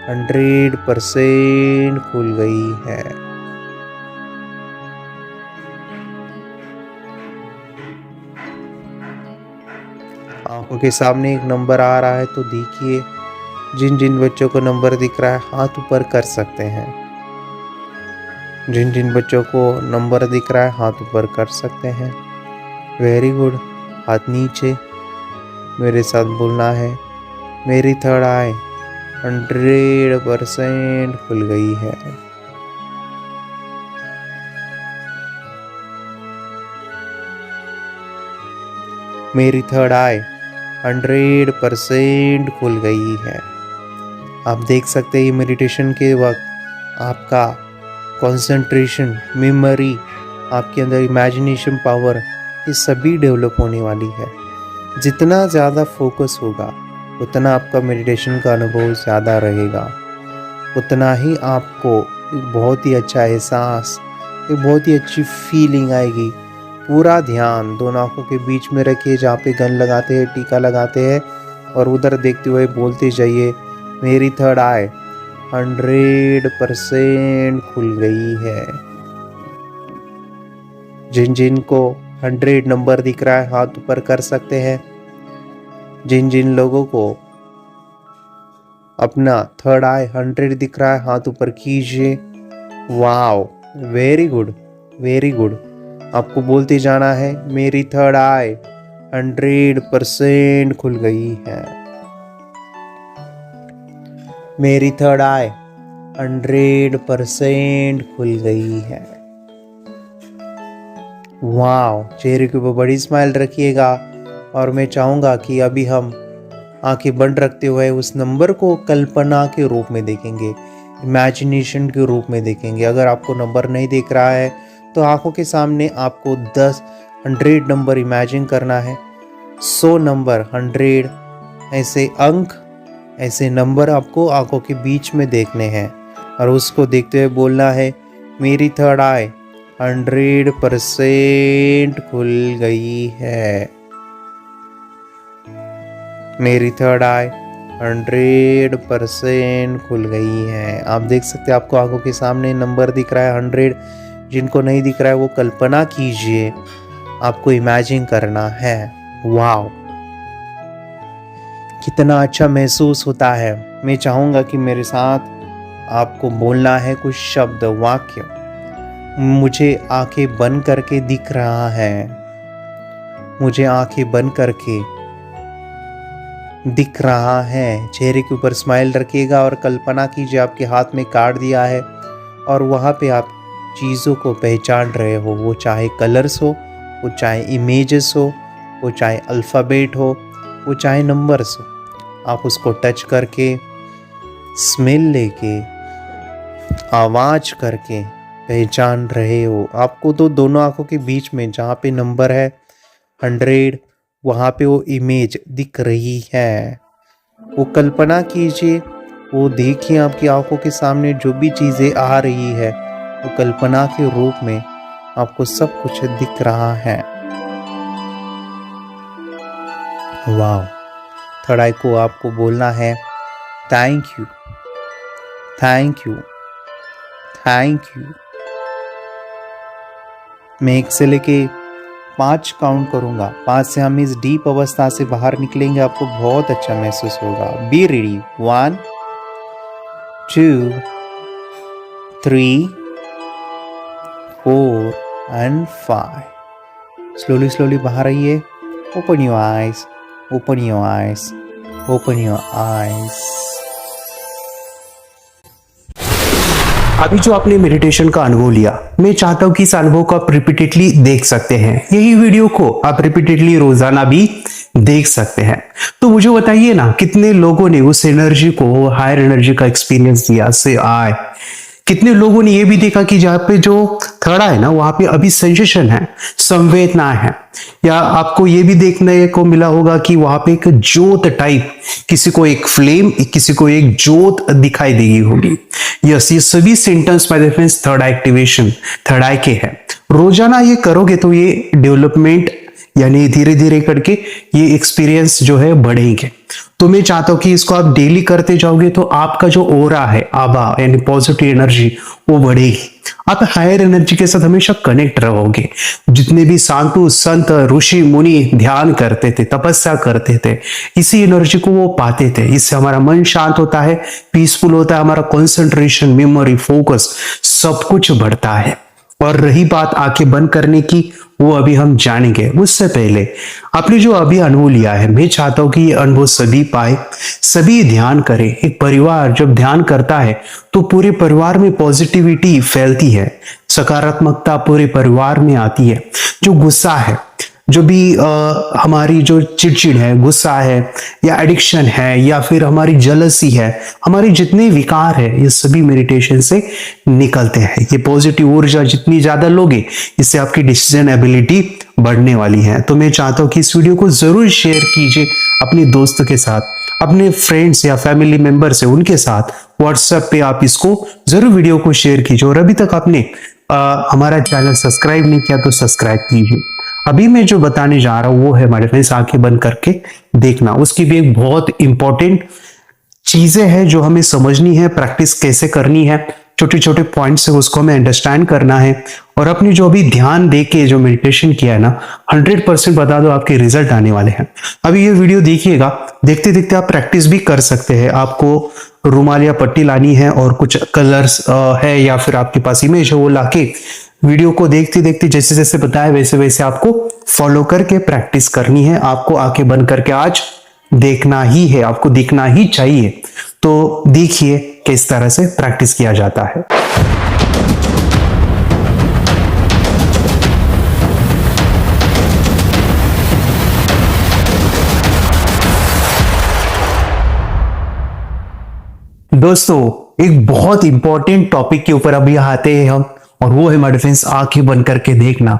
100% खुल गई है। आंखों के सामने एक नंबर आ रहा है तो देखिए, जिन जिन बच्चों को नंबर दिख रहा है हाथ ऊपर कर सकते हैं। जिन जिन बच्चों को नंबर दिख रहा है हाथ ऊपर कर सकते हैं। वेरी गुड, हाथ नीचे। मेरे साथ बोलना है, मेरी थर्ड आई 100% खुल गई है। मेरी थर्ड आई 100% खुल गई है। आप देख सकते हैं ये मेडिटेशन के वक्त आपका कंसंट्रेशन, मेमोरी, आपके अंदर इमेजिनेशन पावर, ये सभी डेवलप होने वाली है। जितना ज़्यादा फोकस होगा उतना आपका मेडिटेशन का अनुभव ज़्यादा रहेगा, उतना ही आपको एक बहुत ही अच्छा एहसास, एक बहुत ही अच्छी फीलिंग आएगी। पूरा ध्यान दोनों आंखों के बीच में रखिए, जहाँ पे गन लगाते हैं, टीका लगाते हैं, और उधर देखते हुए बोलते जाइए मेरी थर्ड आई 100% खुल गई है। जिन जिन को 100 नंबर दिख रहा है हाथ ऊपर कर सकते हैं। जिन जिन लोगों को अपना थर्ड आई 100 दिख रहा है हाथ ऊपर कीजिए। Wow, very good, very good. आपको बोलते जाना है मेरी थर्ड आई 100% खुल गई है। मेरी थर्ड आई 100% खुल गई है। वाओ, चेहरे के ऊपर बड़ी स्माइल रखिएगा, और मैं चाहूँगा कि अभी हम आंखें बंद रखते हुए उस नंबर को कल्पना के रूप में देखेंगे, इमेजिनेशन के रूप में देखेंगे। अगर आपको नंबर नहीं दिख रहा है तो आंखों के सामने आपको 100 नंबर इमेजिन करना है। 100 नंबर, 100 ऐसे अंक, ऐसे नंबर आपको आंखों के बीच में देखने हैं, और उसको देखते हुए बोलना है मेरी थर्ड आई 100% खुल गई है। मेरी थर्ड आई 100% खुल गई है। आप देख सकते हैं आपको आंखों के सामने नंबर दिख रहा है 100। जिनको नहीं दिख रहा है वो कल्पना कीजिए, आपको इमेजिन करना है। वाओ, कितना अच्छा महसूस होता है। मैं चाहूँगा कि मेरे साथ आपको बोलना है कुछ शब्द, वाक्य। मुझे आंखें बंद करके दिख रहा है, मुझे आंखें बंद करके दिख रहा है। चेहरे के ऊपर स्माइल रखिएगा और कल्पना कीजिए आपके हाथ में कार्ड दिया है, और वहाँ पे आप चीज़ों को पहचान रहे हो। वो चाहे कलर्स हो, वो चाहे इमेजेस हो, वो चाहे अल्फ़ाबेट हो, वो चाहे नंबर्स हो। आप उसको टच करके, स्मेल लेके, आवाज़ करके पहचान रहे हो। आपको तो दोनों आंखों के बीच में जहाँ पे नंबर है 100, वहाँ पे वो इमेज दिख रही है। वो कल्पना कीजिए, वो देखिए आपकी आंखों के सामने जो भी चीज़ें आ रही है, वो कल्पना के रूप में आपको सब कुछ दिख रहा है। वाह, थर्ड आई को आपको बोलना है thank you, thank you, thank you. मैं 1 से लेके 5 काउंट करूंगा। 5 से हम इस डीप अवस्था से बाहर निकलेंगे, आपको बहुत अच्छा महसूस होगा। Be ready. 1 2 3 4 and 5। Slowly slowly बाहर आइए। Open your eyes, open your eyes, open your eyes. अभी जो आपने मेडिटेशन का अनुभव लिया, मैं चाहता हूं कि इस अनुभव को आप रिपीटेडली देख सकते हैं। यही वीडियो को आप रिपीटेडली रोजाना भी देख सकते हैं। तो मुझे बताइए ना, कितने लोगों ने उस एनर्जी को, हायर एनर्जी का एक्सपीरियंस दिया से आए। कितने लोगों ने ये भी देखा कि जहाँ पे जो खड़ा है ना, वहां पे अभी सेंसेशन है, संवेदना है। या आपको ये भी देखने को मिला होगा कि वहां पे एक ज्योत टाइप, किसी को एक फ्लेम, किसी को एक ज्योत दिखाई देगी होगी। यस, ये सभी symptoms my friends third eye activation, third eye के हैं। रोजाना ये करोगे तो ये डेवलपमेंट, यानी धीरे धीरे करके ये एक्सपीरियंस जो है बढ़ेंगे। तो मैं चाहता हूं कि इसको आप डेली करते जाओगे तो आपका जो ओरा है, आभा यानी पॉजिटिव एनर्जी, वो बढ़ेगी। आप हायर एनर्जी के साथ हमेशा कनेक्ट रहोगे। जितने भी साधु संत ऋषि मुनि ध्यान करते थे, तपस्या करते थे, इसी एनर्जी को वो पाते थे। इससे हमारा मन शांत होता है, पीसफुल होता है, हमारा कंसंट्रेशन, मेमोरी, फोकस सब कुछ बढ़ता है। और रही बात आंखें बंद करने की, वो अभी हम जानेंगे। उससे पहले आपने जो अभी अनुभव लिया है, मैं चाहता हूं कि ये अनुभव सभी पाए, सभी ध्यान करें। एक परिवार जब ध्यान करता है तो पूरे परिवार में पॉजिटिविटी फैलती है, सकारात्मकता पूरे परिवार में आती है। जो गुस्सा है, जो भी हमारी जो चिड़चिड़ है, गुस्सा है या एडिक्शन है या फिर हमारी जलसी है, हमारे जितने विकार है, ये सभी मेडिटेशन से निकलते हैं। ये पॉजिटिव ऊर्जा जितनी ज्यादा लोगे, इससे आपकी डिसीजन एबिलिटी बढ़ने वाली है। तो मैं चाहता हूं कि इस वीडियो को जरूर शेयर कीजिए अपने दोस्त के साथ, अपने फ्रेंड्स या फैमिली मेंबर से, उनके साथ व्हाट्सएप पे आप इसको जरूर वीडियो को शेयर कीजिए। और अभी तक आपने हमारा चैनल सब्सक्राइब नहीं किया तो सब्सक्राइब कीजिए। अभी मैं जो बताने जा रहा हूं वो है हमारे फ्रेंड्स आंखें बंद करके देखना। उसकी भी एक बहुत इंपॉर्टेंट चीजें हैं जो हमें समझनी है, प्रैक्टिस कैसे करनी है, छोटे छोटे पॉइंट्स है उसको हमें अंडरस्टैंड करना है। और अपनी जो भी ध्यान दे के जो मेडिटेशन किया है ना, 100% बता दो आपके रिजल्ट आने वाले हैं। अभी ये वीडियो देखिएगा, देखते देखते आप प्रैक्टिस भी कर सकते हैं। आपको रुमाल या पट्टी लानी है और कुछ कलर्स है या फिर आपके पास इमेज है, वो लाके वीडियो को देखते देखते जैसे जैसे बताया वैसे वैसे आपको फॉलो करके प्रैक्टिस करनी है। आपको आंखें बंद करके आज देखना ही है, आपको दिखना ही चाहिए। तो देखिए किस तरह से प्रैक्टिस किया जाता है। दोस्तों एक बहुत इंपॉर्टेंट टॉपिक के ऊपर अभी आते हैं हम, और वो है हमारे फ्रेंड्स आंखें बंद करके देखना।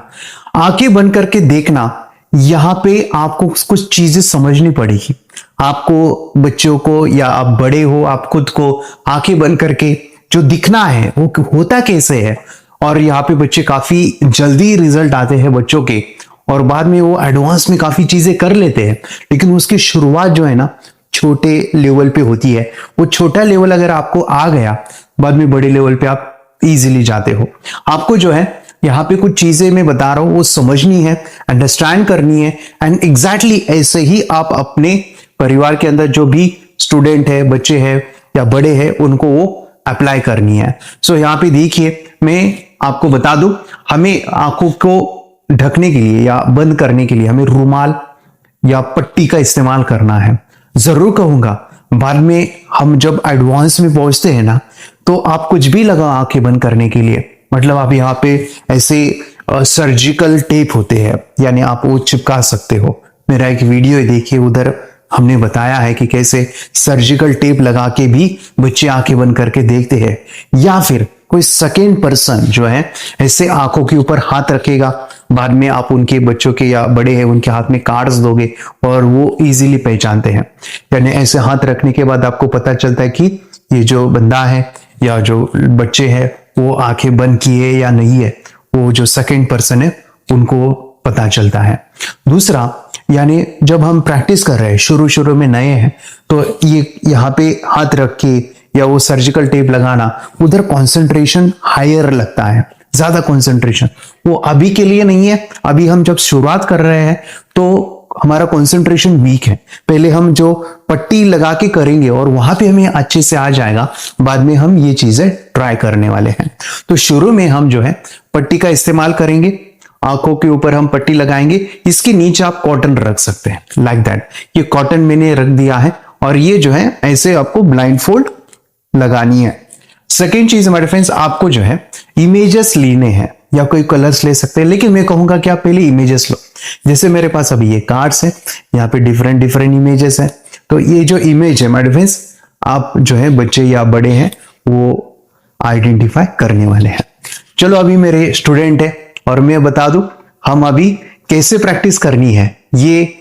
आंखें बंद करके देखना, यहां पे आपको कुछ चीजें समझनी पड़ेगी। आपको, बच्चों को या आप बड़े हो, आप खुद को आंखें बंद करके जो दिखना है वो होता कैसे है। और यहाँ पे बच्चे काफी जल्दी रिजल्ट आते हैं बच्चों के, और बाद में वो एडवांस में काफी चीजें कर लेते हैं, लेकिन उसकी शुरुआत जो है ना छोटे लेवल पे होती है। वो छोटा लेवल अगर आपको आ गया, बाद में बड़े लेवल पे आप इजीली जाते हो। आपको जो है यहाँ पे कुछ चीजें मैं बता रहा हूं वो समझनी है, अंडरस्टैंड करनी है, एंड एग्जैक्टली ऐसे ही आप अपने परिवार के अंदर जो भी स्टूडेंट है, बच्चे हैं या बड़े हैं, उनको वो अप्लाई करनी है। सो यहाँ पे देखिए, मैं आपको बता दूं, हमें आंखों को ढकने के लिए या बंद करने के लिए हमें रुमाल या पट्टी का इस्तेमाल करना है। जरूर कहूंगा बाद में हम जब एडवांस में पहुंचते हैं ना, तो आप कुछ भी लगा आंखें बंद करने के लिए, मतलब आप यहाँ पे ऐसे सर्जिकल टेप होते हैं, यानी आप वो चिपका सकते हो। मेरा एक वीडियो देखिए, उधर हमने बताया है कि कैसे सर्जिकल टेप लगा के भी बच्चे आंखें बंद करके देखते हैं। या फिर कोई सेकेंड पर्सन जो है ऐसे आंखों के ऊपर हाथ रखेगा, बाद में आप उनके बच्चों के या बड़े हैं उनके हाथ में कार्ड्स दोगे और वो इजीली पहचानते हैं। यानी ऐसे हाथ रखने के बाद आपको पता चलता है कि ये जो बंदा है या जो बच्चे हैं वो आंखें बंद किए या नहीं है। वो जो सेकेंड पर्सन है उनको पता चलता है। दूसरा, यानी जब हम प्रैक्टिस कर रहे हैं, शुरू शुरू में नए हैं, तो ये यहाँ पे हाथ रख के या वो सर्जिकल टेप लगाना, उधर कंसंट्रेशन हायर लगता है, ज्यादा कंसंट्रेशन। वो अभी के लिए नहीं है, अभी हम जब शुरुआत कर रहे हैं तो हमारा कंसंट्रेशन वीक है। पहले हम जो पट्टी लगा के करेंगे और वहां पे हमें अच्छे से आ जाएगा, बाद में हम ये चीजें ट्राई करने वाले हैं। तो शुरू में हम जो है पट्टी का इस्तेमाल करेंगे, आंखों के ऊपर हम पट्टी लगाएंगे, इसके नीचे आप कॉटन रख सकते हैं, लाइक दैट। ये कॉटन मैंने रख दिया है और ये जो है ऐसे आपको ब्लाइंड फोल्ड लगानी है। सेकेंड चीज हमारे फ्रेंड्स, आपको जो है इमेजेस लेने हैं या कोई कलर्स ले सकते हैं, लेकिन मैं कहूंगा कि आप पहले इमेजेस लो। जैसे मेरे पास अभी ये कार्ड्स है, यहाँ पे डिफरेंट डिफरेंट इमेजेस है। तो ये जो इमेज है हमारे फ्रेंड्स, आप जो है बच्चे या बड़े हैं वो आइडेंटिफाई करने वाले हैं। चलो अभी मेरे स्टूडेंट है और मैं बता दूं हम अभी कैसे प्रैक्टिस करनी है, ये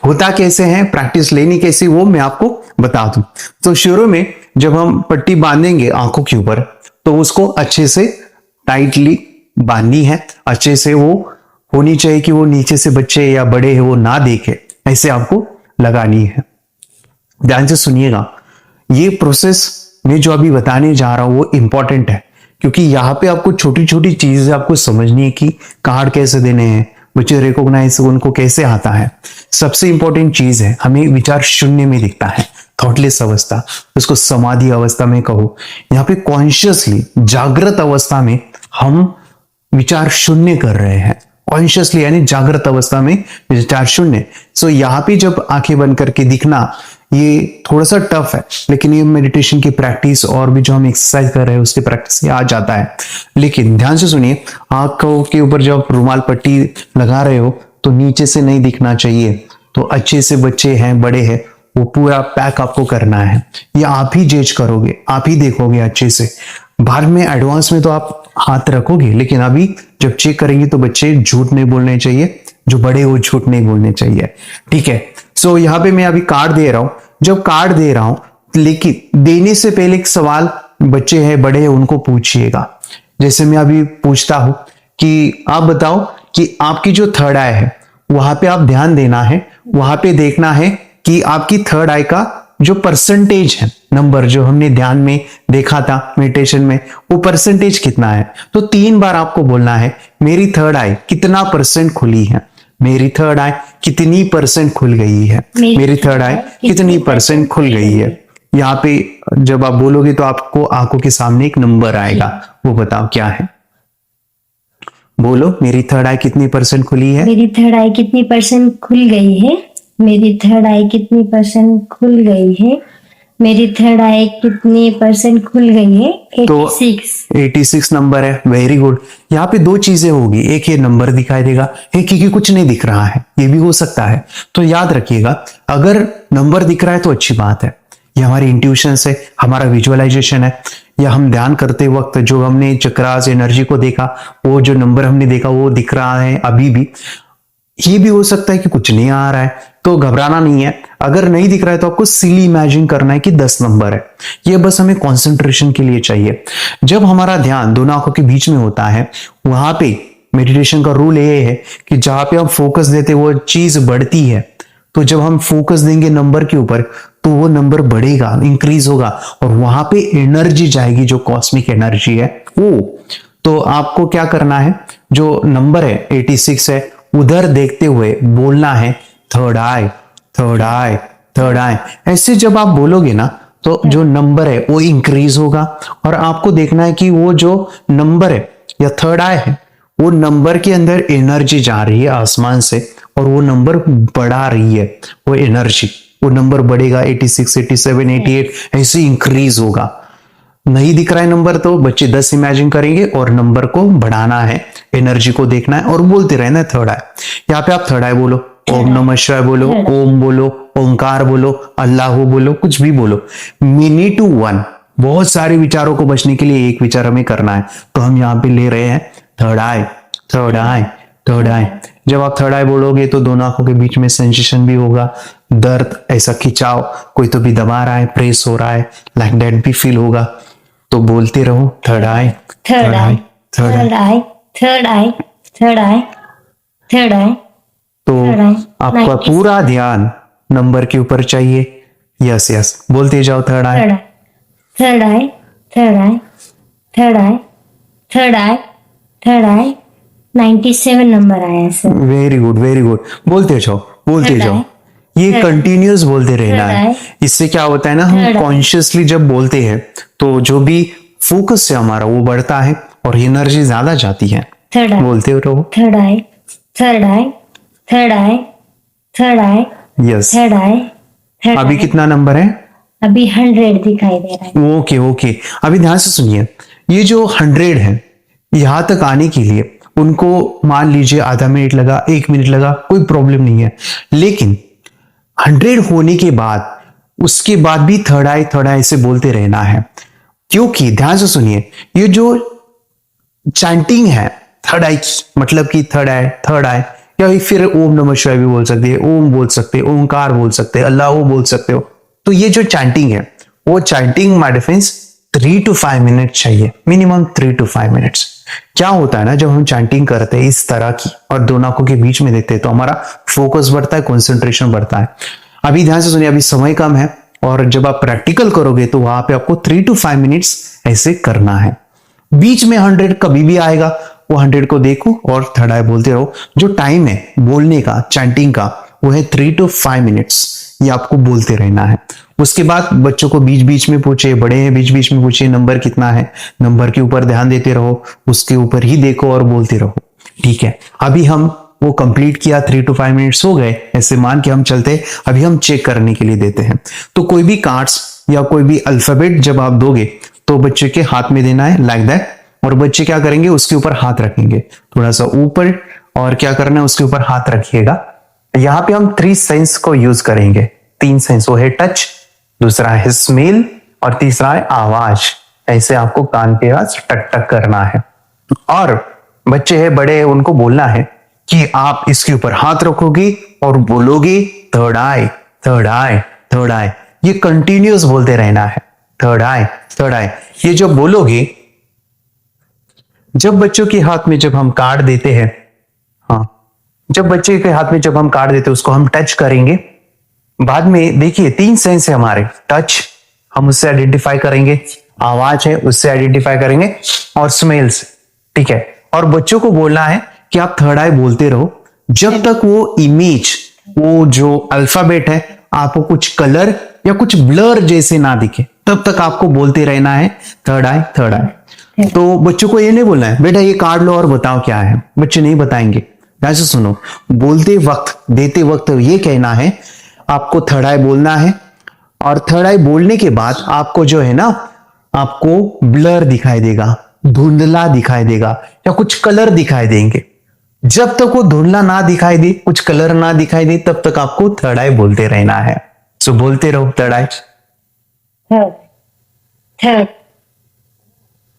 होता कैसे है, प्रैक्टिस लेनी कैसी, वो मैं आपको बता दूं। तो शुरू में जब हम पट्टी बांधेंगे आंखों के ऊपर, तो उसको अच्छे से टाइटली बांधनी है। अच्छे से वो होनी चाहिए कि वो नीचे से बच्चे या बड़े हैं वो ना देखे, ऐसे आपको लगानी है। ध्यान से सुनिएगा, ये प्रोसेस मैं जो अभी बताने जा रहा हूं वो इंपॉर्टेंट है, क्योंकि यहाँ पे आपको छोटी छोटी चीजें आपको समझनी है कि कार्ड कैसे देने हैं, बच्चे रिकॉग्नाइज उनको कैसे आता है। सबसे इंपॉर्टेंट चीज है, हमें विचार शून्य में दिखता है, थॉटलेस अवस्था, उसको समाधि अवस्था में कहो। यहाँ पे कॉन्शियसली जागृत अवस्था में हम विचार शून्य कर रहे हैं, कॉन्शियसली यानी जागृत अवस्था में विचार शून्य। सो यहाँ पे जब आंखें बंद करके दिखना ये थोड़ा सा टफ है, लेकिन ये मेडिटेशन की प्रैक्टिस और भी जो हम एक्सरसाइज कर रहे हैं उसकी प्रैक्टिस से आ जाता है। लेकिन ध्यान से सुनिए, आंखों के ऊपर जब रुमाल पट्टी लगा रहे हो तो नीचे से नहीं दिखना चाहिए। तो अच्छे से बच्चे हैं, बड़े हैं, वो पूरा पैक आपको करना है। ये आप ही जज करोगे, आप ही देखोगे अच्छे से। बाद में एडवांस में तो आप हाथ रखोगे, लेकिन अभी जब चेक करेंगे तो बच्चे झूठ नहीं बोलने चाहिए, जो बड़े हो झूठ नहीं बोलने चाहिए, ठीक है। सो यहाँ पे मैं अभी कार्ड दे रहा हूं। जब कार्ड दे रहा हूं, लेकिन देने से पहले एक सवाल बच्चे हैं, बड़े हैं, उनको पूछिएगा। जैसे मैं अभी पूछता हूं कि आप बताओ कि आपकी जो थर्ड आई है, वहां पे आप ध्यान देना है, वहां पे देखना है कि आपकी थर्ड आई का जो परसेंटेज है, नंबर जो हमने ध्यान में देखा था मेडिटेशन में, वो परसेंटेज कितना है। तो 3 बार आपको बोलना है, मेरी थर्ड आई कितना परसेंट खुली है, मेरी थर्ड आई कितनी परसेंट खुल गई है, मेरी थर्ड आई कितनी परसेंट खुल गई है। यहाँ पे जब आप बोलोगे तो आपको आंखों के सामने एक नंबर आएगा, वो बताओ क्या है। बोलो, मेरी थर्ड आई कितनी परसेंट खुली है। मेरी थर्ड आई कितनी परसेंट खुल गई है, मेरी थर्ड आई कितनी परसेंट खुल गई है, मेरी थर्ड आई कितनी परसेंट खुल गई है। तो 86 86 नंबर है, वेरी गुड। यहाँ पे 2 चीजें होगी, एक ये नंबर दिखाई देगा, एक क्योंकि कुछ नहीं दिख रहा है, ये भी हो सकता है। तो याद रखिएगा, अगर नंबर दिख रहा है तो अच्छी बात है, ये हमारी इंट्यूशन है, हमारा विजुअलाइजेशन है, या हम ध्यान करते वक्त जो हमने चक्रास एनर्जी को देखा, वो जो नंबर हमने देखा वो दिख रहा है अभी भी। ये भी हो सकता है कि कुछ नहीं आ रहा है, तो घबराना नहीं है। अगर नहीं दिख रहा है तो आपको सिली इमेजिन करना है कि 10 नंबर है। ये बस हमें कंसंट्रेशन के लिए चाहिए। जब हमारा ध्यान दोनों आंखों के बीच में होता है, वहां पे मेडिटेशन का रूल ये है कि जहां पे हम फोकस देते वो चीज बढ़ती है। तो जब हम फोकस देंगे नंबर के ऊपर, तो वो नंबर बढ़ेगा, इंक्रीज होगा, और वहां पे एनर्जी जाएगी, जो कॉस्मिक एनर्जी है वो। तो आपको क्या करना है, जो नंबर है 86 है, उधर देखते हुए बोलना है third eye, third eye, third आई। ऐसे जब आप बोलोगे ना, तो जो नंबर है वो इंक्रीज होगा, और आपको देखना है कि वो जो नंबर है या थर्ड आई है, वो नंबर के अंदर एनर्जी जा रही है आसमान से, और वो नंबर बढ़ा रही है वो एनर्जी। वो नंबर बढ़ेगा, 86, 87, 88 ऐसे इंक्रीज होगा। नहीं दिख रहा है नंबर तो बच्चे 10 इमेजिन करेंगे और नंबर को बढ़ाना है, एनर्जी को देखना है और बोलते रहना है थर्ड आई। यहाँ पे आप थर्ड आई बोलो, ओम नमः शिवाय बोलो, ओम बोलो, ओंकार बोलो, अल्लाह बोलो, कुछ भी बोलो। मिनी टू 1, बहुत सारे विचारों को बचने के लिए एक विचार हमें करना है, तो हम यहाँ पे ले रहे हैं third eye, third eye, third आई। जब आप थर्ड आई बोलोगे तो दोनों आंखों के बीच में सेंसेशन भी होगा, दर्द, ऐसा खिंचाव, कोई तो भी दबा रहा है, प्रेस हो रहा है, लाइक दैट भी फील होगा। तो बोलते रहो third eye, third eye, third eye, third eye, third eye, third आई। तो थर्ड आई, आपका 96 पूरा ध्यान नंबर के ऊपर चाहिए। यस यस, बोलते जाओ third eye, third eye, third eye, third eye, third eye, third आई। 97 नंबर आया sir. Very good, very good. बोलते जाओ, बोलते थर्ड जाओ, आई, ये कंटिन्यूअस बोलते रहना थर्ड है। आई, इससे क्या होता है ना, हम थर्ड आई। कॉन्शियसली जब बोलते हैं तो जो भी फोकस है हमारा वो बढ़ता है और एनर्जी ज्यादा जाती है। थर्ड आई, बोलते रहो। Third eye, third eye, third eye, third आई, यस। थर्ड आई, थर्ड अभी आई। कितना नंबर है? अभी 100 दिखाई दे रहा है। ओके ओके, अभी ध्यान से सुनिए। ये जो 100 है, यहां तक आने के लिए उनको मान लीजिए आधा मिनट लगा, 1 मिनट लगा, कोई प्रॉब्लम नहीं है। लेकिन 100 होने के बाद, उसके बाद भी थर्ड आई से बोलते रहना है। क्योंकि ध्यान से सुनिए, ये जो चैंटिंग है थर्ड आई, मतलब कि थर्ड आई, या फिर ओम नमः शिवाय भी बोल सकते हैं, ओम बोल सकते हैं, ओंकार बोल सकते हैं, अल्लाह बोल सकते हो। तो ये जो चैंटिंग है, वो chanting my difference 3 to 5 minute चाहिए, मिनिमम 3 to 5 मिनट्स। क्या होता है ना, जब हम चैंटिंग करते हैं इस तरह की और दोनों आंखों के बीच में देखते हैं, तो हमारा फोकस बढ़ता है, कंसंट्रेशन बढ़ता है। अभी ध्यान से सुनिए, अभी समय कम है, और जब आप प्रैक्टिकल करोगे तो वहां पे आपको 3 to 5 मिनट्स ऐसे करना है। बीच में 100 कभी भी आएगा, वो 100 को देखो और थर्ड आई बोलते रहो। जो टाइम है बोलने का, चैंटिंग का, वो है 3 to 5 मिनट्स। ये आपको बोलते रहना है। उसके बाद बच्चों को बीच बीच में पूछे, बड़े हैं बीच बीच में पूछे नंबर कितना है, नंबर के ऊपर ध्यान देते रहो, उसके ऊपर ही देखो और बोलते रहो। ठीक है, अभी हम वो कंप्लीट किया, 3 to 5 मिनट्स हो गए, ऐसे मान के हम चलते। अभी हम चेक करने के लिए देते हैं। तो कोई भी कार्ड्स या कोई भी अल्फाबेट जब आप दोगे तो बच्चे के हाथ में देना है, लाइक दैट। और बच्चे क्या करेंगे, उसके ऊपर हाथ रखेंगे, थोड़ा सा ऊपर और क्या करना है, उसके ऊपर हाथ रखिएगा। यहाँ पे हम 3 सेंस को यूज करेंगे। 3 सेंस, वो है टच, दूसरा है स्मेल और तीसरा है आवाज। ऐसे आपको कान के पास टक टक करना है। और बच्चे हैं, बड़े हैं, उनको बोलना है कि आप इसके ऊपर हाथ रखोगे और बोलोगे third eye, third eye, third आई। ये कंटिन्यूअस बोलते रहना है, थर्ड आई, थर्ड आई। ये जब बोलोगे, जब बच्चों के हाथ में जब हम कार्ड देते हैं, हाँ, जब बच्चे के हाथ में जब हम कार्ड देते हैं उसको हम टच करेंगे। बाद में देखिए 3 सेंस है हमारे, टच हम उससे आइडेंटिफाई करेंगे, आवाज है उससे आइडेंटिफाई करेंगे, और स्मेल्स, ठीक है। और बच्चों को बोलना है कि आप थर्ड आई बोलते रहो जब तक वो इमेज, वो जो अल्फाबेट है आपको कुछ कलर या कुछ ब्लर जैसे ना दिखे, तब तक आपको बोलते रहना है थर्ड आई, थर्ड आई। तो बच्चों को ये नहीं बोलना है बेटा ये कार्ड लो और बताओ क्या है, बच्चे नहीं बताएंगे। ऐसे सुनो, बोलते वक्त, देते वक्त ये कहना है आपको थर्ड आई बोलना है, और थर्ड आई बोलने के बाद आपको जो है ना, आपको ब्लर दिखाई देगा, धुंधला दिखाई देगा या कुछ कलर दिखाई देंगे। जब तक वो धुंधला ना दिखाई दे, कुछ कलर ना दिखाई दे, तब तक आपको थर्ड आई बोलते रहना है। सो बोलते रहो थर्ड आई। Third, third.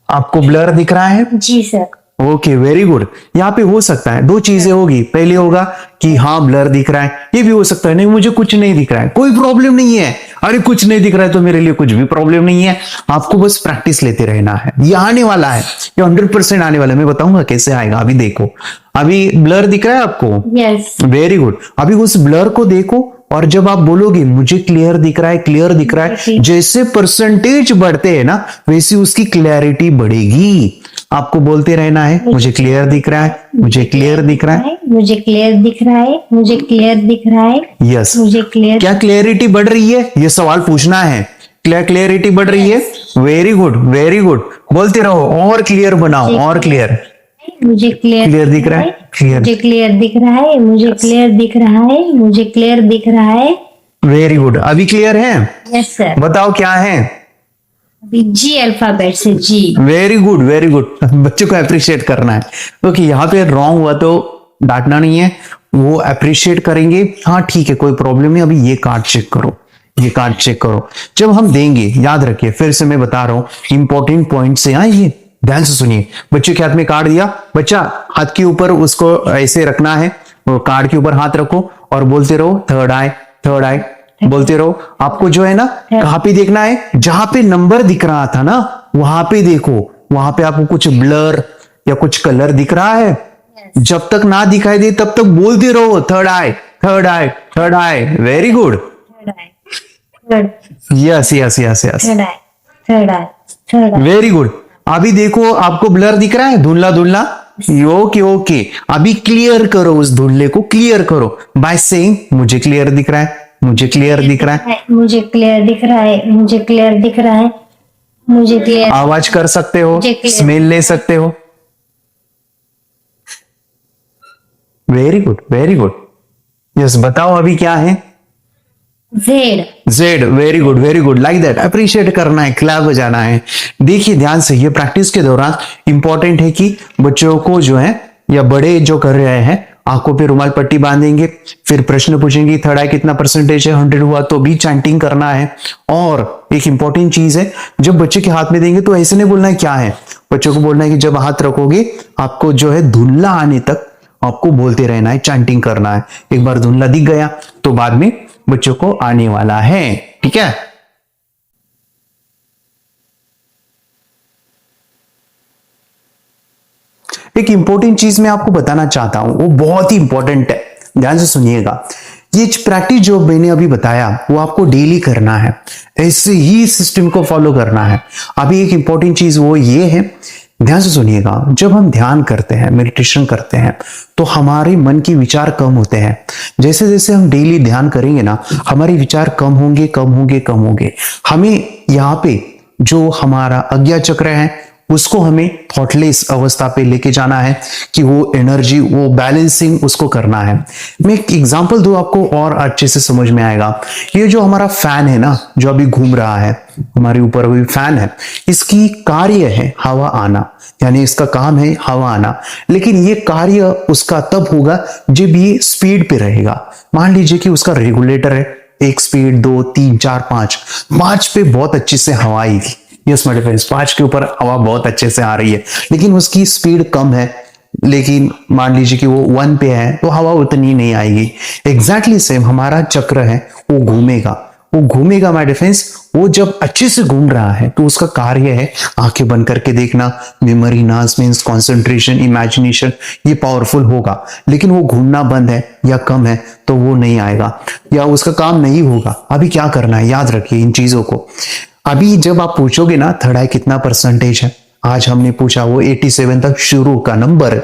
आपको ब्लर दिख रहा है? जी सर। Okay, very good. यहाँ पे हो सकता है 2 चीजें होगी। पहले होगा कि हाँ ब्लर दिख रहा है, ये भी हो सकता है नहीं मुझे कुछ नहीं दिख रहा है, कोई प्रॉब्लम नहीं है। अरे कुछ नहीं दिख रहा है तो मेरे लिए कुछ भी प्रॉब्लम नहीं है। आपको बस प्रैक्टिस लेते रहना है, ये आने वाला है, ये 100% आने वाला है। मैं बताऊंगा कैसे आएगा, अभी देखो। अभी ब्लर दिख रहा है आपको? यस। Very good. अभी उस ब्लर को देखो और जब आप बोलोगे मुझे क्लियर दिख रहा है, क्लियर दिख रहा है, जैसे परसेंटेज बढ़ते हैं ना वैसे उसकी क्लैरिटी बढ़ेगी। आपको बोलते रहना है मुझे क्लियर दिख रहा है, मुझे क्लियर दिख रहा है, मुझे क्लियर दिख रहा है, मुझे क्लियर दिख रहा है। यस। मुझे क्लियर। क्या क्लैरिटी बढ़ रही है, ये सवाल पूछना है। क्या क्लैरिटी बढ़ रही है? Very good, very good. बोलते रहो और क्लियर बनाओ, और क्लियर। मुझे क्लियर दिख रहा है, क्लियर। मुझे क्लियर दिख रहा है, मुझे क्लियर दिख रहा है, मुझे क्लियर दिख रहा है। Very good. अभी क्लियर है? Yes sir. बताओ क्या है? अभी जी अल्फाबेट से G. Very good, very good. बच्चों को अप्रिशिएट करना है, क्योंकि यहाँ पे रॉन्ग हुआ तो डांटना नहीं है, वो अप्रिशिएट करेंगे। हाँ ठीक है, कोई प्रॉब्लम नहीं। अभी ये कार्ड चेक करो, ये कार्ड चेक करो। जब हम देंगे, याद रखिए, फिर से मैं बता रहा हूँ इंपॉर्टेंट पॉइंट से। हाँ, ये ध्यान से सुनिए। बच्चे के हाथ में कार्ड दिया, बच्चा हाथ के ऊपर उसको ऐसे रखना है, कार्ड के ऊपर हाथ रखो और बोलते रहो थर्ड आई, थर्ड आई, बोलते रहो। आपको जो है ना कहां पे देखना है, जहां पे नंबर दिख रहा था ना वहां पे देखो, वहां पे आपको कुछ ब्लर या कुछ कलर दिख रहा है। जब तक ना दिखाई दे तब तक बोलते रहो third eye, third eye, third eye. Very good. Third, yes yes yes yes, third eye, third eye, third eye. Very good. अभी देखो आपको ब्लर दिख रहा है, धुंधला धुंधला। ओके ओके, अभी क्लियर करो, उस धुंधले को क्लियर करो बाय सेइंग मुझे क्लियर दिख रहा है, मुझे क्लियर दिख रहा है, मुझे क्लियर दिख रहा है, मुझे क्लियर दिख रहा है, मुझे क्लियर। आवाज कर सकते हो, मुझे clear- स्मेल ले सकते हो। Very good, very good. Yes, बताओ अभी क्या है? Z. Z. Very good, very good. Like that, appreciate करना है, क्लैप बजाना है। देखिए ध्यान से, ये प्रैक्टिस के दौरान इंपॉर्टेंट है कि बच्चों को जो है या बड़े जो कर रहे हैं आंखों पे रुमाल पट्टी बांधेंगे, फिर प्रश्न पूछेंगे थर्ड आई कितना परसेंटेज है, 100 हुआ तो भी चैंटिंग करना है। और एक इंपॉर्टेंट चीज है, जब बच्चे के हाथ में देंगे तो ऐसे नहीं बोलना है क्या है, बच्चों को बोलना है कि जब हाथ रखोगे आपको जो है धुंधला आने तक आपको बोलते रहना है, चैंटिंग करना है। एक बार धुंधला दिख गया तो बाद में बच्चों को आने वाला है, ठीक है। एक इंपॉर्टेंट चीज मैं आपको बताना चाहता हूं, वो बहुत ही इंपॉर्टेंट है, ध्यान से सुनिएगा। ये प्रैक्टिस जो मैंने अभी बताया वो आपको डेली करना है, ऐसे ही सिस्टम को फॉलो करना है। अभी एक इंपॉर्टेंट चीज वो ये है, ध्यान से सुनिएगा। जब हम ध्यान करते हैं, मेडिटेशन करते हैं, तो हमारे मन के विचार कम होते हैं। जैसे जैसे हम डेली ध्यान करेंगे ना, हमारे विचार कम होंगे, कम होंगे, कम होंगे। हमें यहाँ पे जो हमारा अज्ञा चक्र है उसको हमें थॉटलेस अवस्था पे लेके जाना है कि वो एनर्जी, वो बैलेंसिंग उसको करना है। मैं एक एग्जांपल दूं आपको और अच्छे से समझ में आएगा। ये जो हमारा फैन है ना, जो अभी घूम रहा है हमारे ऊपर, अभी फैन है, इसकी कार्य है हवा आना, यानी इसका काम है हवा आना। लेकिन ये कार्य उसका तब होगा जब ये स्पीड पे रहेगा। मान लीजिए कि उसका रेगुलेटर है, 1 स्पीड, 2, 3, 4, 5 पे बहुत अच्छे से हवा आएगी। यस माय फ्रेंड्स, 5 के ऊपर हवा बहुत अच्छे से आ रही है, लेकिन उसकी स्पीड कम है। लेकिन मान लीजिए कि वो 1 पे है तो हवा उतनी नहीं आएगी। एग्जैक्टली सेम हमारा चक्र है, वो घूमेगा माय डिफेंस। वो जब अच्छे से घूम रहा है तो उसका कार्य है आंखें बंद करके देखना, मेमोरी, नास मीन्स कंसंट्रेशन, इमेजिनेशन, ये पावरफुल होगा। लेकिन वो घूमना बंद है या कम है तो वो नहीं आएगा या उसका काम नहीं होगा। अभी क्या करना है, याद रखिए इन चीजों को। अभी जब आप पूछोगे ना थर्ड आई कितना परसेंटेज है, आज हमने पूछा, वो 87 तक शुरू का नंबर है।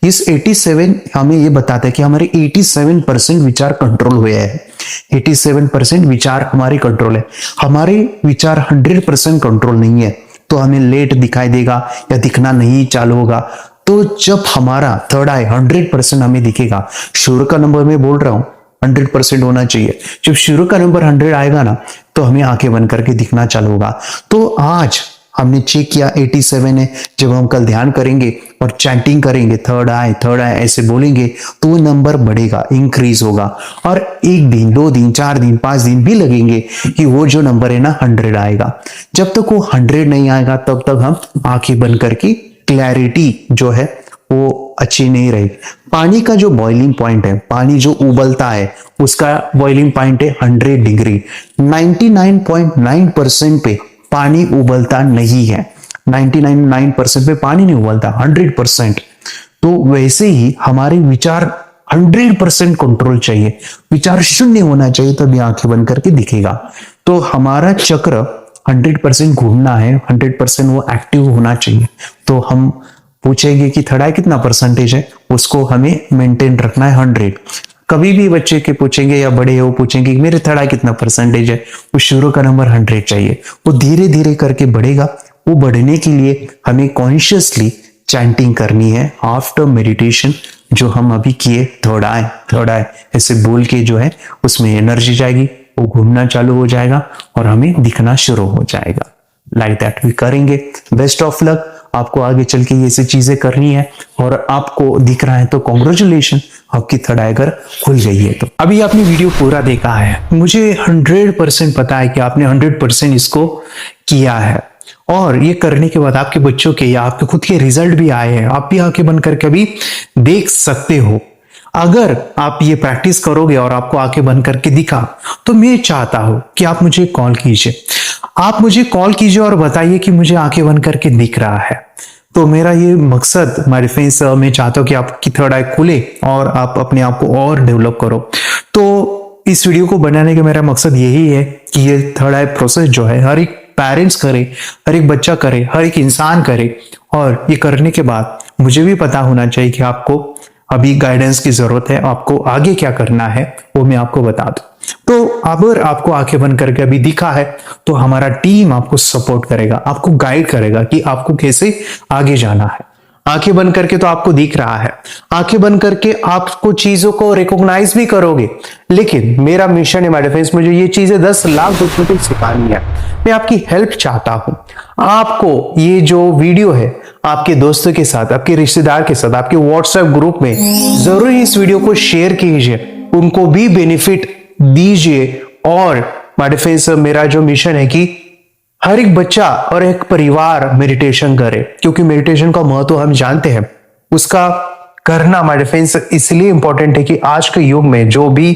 इस 87 हमें ये बताता है कि हमारे 87% विचार कंट्रोल हुए हैं। 87% विचार हमारे कंट्रोल है। हमारे विचार 100% कंट्रोल नहीं है तो हमें लेट दिखाई देगा या दिखना नहीं चालू होगा। तो जब हमारा थर्ड आई 100% हमें दिखेगा, शुरू का नंबर मैं बोल रहा हूं 100% होना चाहिए। जब शुरू का नंबर 100 आएगा ना तो हमें आंखें बंद करके दिखना चालू होगा। तो आज हमने चेक किया 87 है। जब हम कल ध्यान करेंगे और चैंटिंग करेंगे थर्ड आई ऐसे बोलेंगे तो वो नंबर बढ़ेगा, इंक्रीज होगा। और 1 दिन, 2 दिन, 4 दिन, 5 दिन भी लगेंगे कि वो जो नंबर है ना 100 आएगा। जब तक वो 100 नहीं आएगा तब तक हम आंखें बंद करके क्लैरिटी जो है वो अच्छी नहीं रहेगी। पानी का जो बॉइलिंग पॉइंट है, पानी जो उबलता है, उसका बॉइलिंग पॉइंट है 100 डिग्री। 99.9% पे पानी उबलता नहीं है। 99% पे पानी नहीं उबलता, 100%। तो वैसे ही हमारे विचार 100% कंट्रोल चाहिए, विचार शून्य होना चाहिए, तभी आंखें बंद करके दिखेगा। तो हमारा चक्र 100% घूमना है, 100% वो एक्टिव होना चाहिए। तो हम पूछेंगे कि थर्ड आई कितना परसेंटेज है, उसको हमें मेंटेन रखना है 100। कभी भी बच्चे के पूछेंगे या बड़े हो पूछेंगे कि मेरे थर्ड आई कितना परसेंटेज है, वो शुरू का नंबर 100 चाहिए। वो धीरे धीरे करके बढ़ेगा। वो बढ़ने के लिए हमें कॉन्शियसली चैंटिंग करनी है आफ्टर मेडिटेशन, जो हम अभी किए थर्ड आई ऐसे बोल के जो है उसमें एनर्जी जाएगी, वो घूमना चालू हो जाएगा और हमें दिखना शुरू हो जाएगा। लाइक दैट वी करेंगे। बेस्ट ऑफ लक, आपको आगे चल के ये सी चीजें करनी है और आपको दिख रहा है तो कॉन्ग्रेचुलेशन, आपकी थर्ड आई अगर खुल गई है तो। अभी आपने वीडियो पूरा देखा है, मुझे 100% पता है कि आपने 100% इसको किया है। और ये करने के बाद आपके बच्चों के या आपके खुद के रिजल्ट भी आए हैं। आप भी आंखें बंद करके अभी देख सकते हो। अगर आप ये प्रैक्टिस करोगे और आपको आंखें बंद करके दिखा तो मैं चाहता हूं कि आप मुझे कॉल कीजिए। आप मुझे कॉल कीजिए और बताइए कि मुझे आंखें बंद करके दिख रहा है। तो मेरा ये मकसद, मेरे फ्रेंड्स, मैं चाहता हूं कि आपकी थर्ड आई खुले और आप अपने आप को और डेवलप करो। तो इस वीडियो को बनाने का मेरा मकसद यही है कि ये थर्ड आई प्रोसेस जो है हर एक पेरेंट्स करे, हर एक बच्चा करे, हर एक इंसान करे। और ये करने के बाद मुझे भी पता होना चाहिए कि आपको अभी गाइडेंस की जरूरत है, आपको आगे क्या करना है वो मैं आपको बता दूं। तो अगर आपको आंखें बंद करके अभी दिखा है तो हमारा टीम आपको सपोर्ट करेगा, आपको गाइड करेगा कि आपको कैसे आगे जाना है। आंखें बंद करके तो आपको दिख रहा है, आंखें बंद करके आपको चीजों को रिकॉग्नाइज भी करोगे। लेकिन मेरा मिशन है माय फ्रेंड्स, मुझे ये चीजें 10 लाख बच्चों को सिखानी है। मैं आपकी हेल्प चाहता हूं। आपको ये जो वीडियो है आपके दोस्तों के साथ, आपके रिश्तेदार के साथ, आपके व्हाट्सएप ग्रुप में जरूर इस वीडियो को शेयर कीजिए, उनको भी बेनिफिट दीजिए। और माय फ्रेंड्स, मेरा जो मिशन है कि हर एक बच्चा और एक परिवार मेडिटेशन करे, क्योंकि मेडिटेशन का महत्व हम जानते हैं। उसका करना माय फ्रेंड्स इसलिए इंपॉर्टेंट है कि आज के युग में जो भी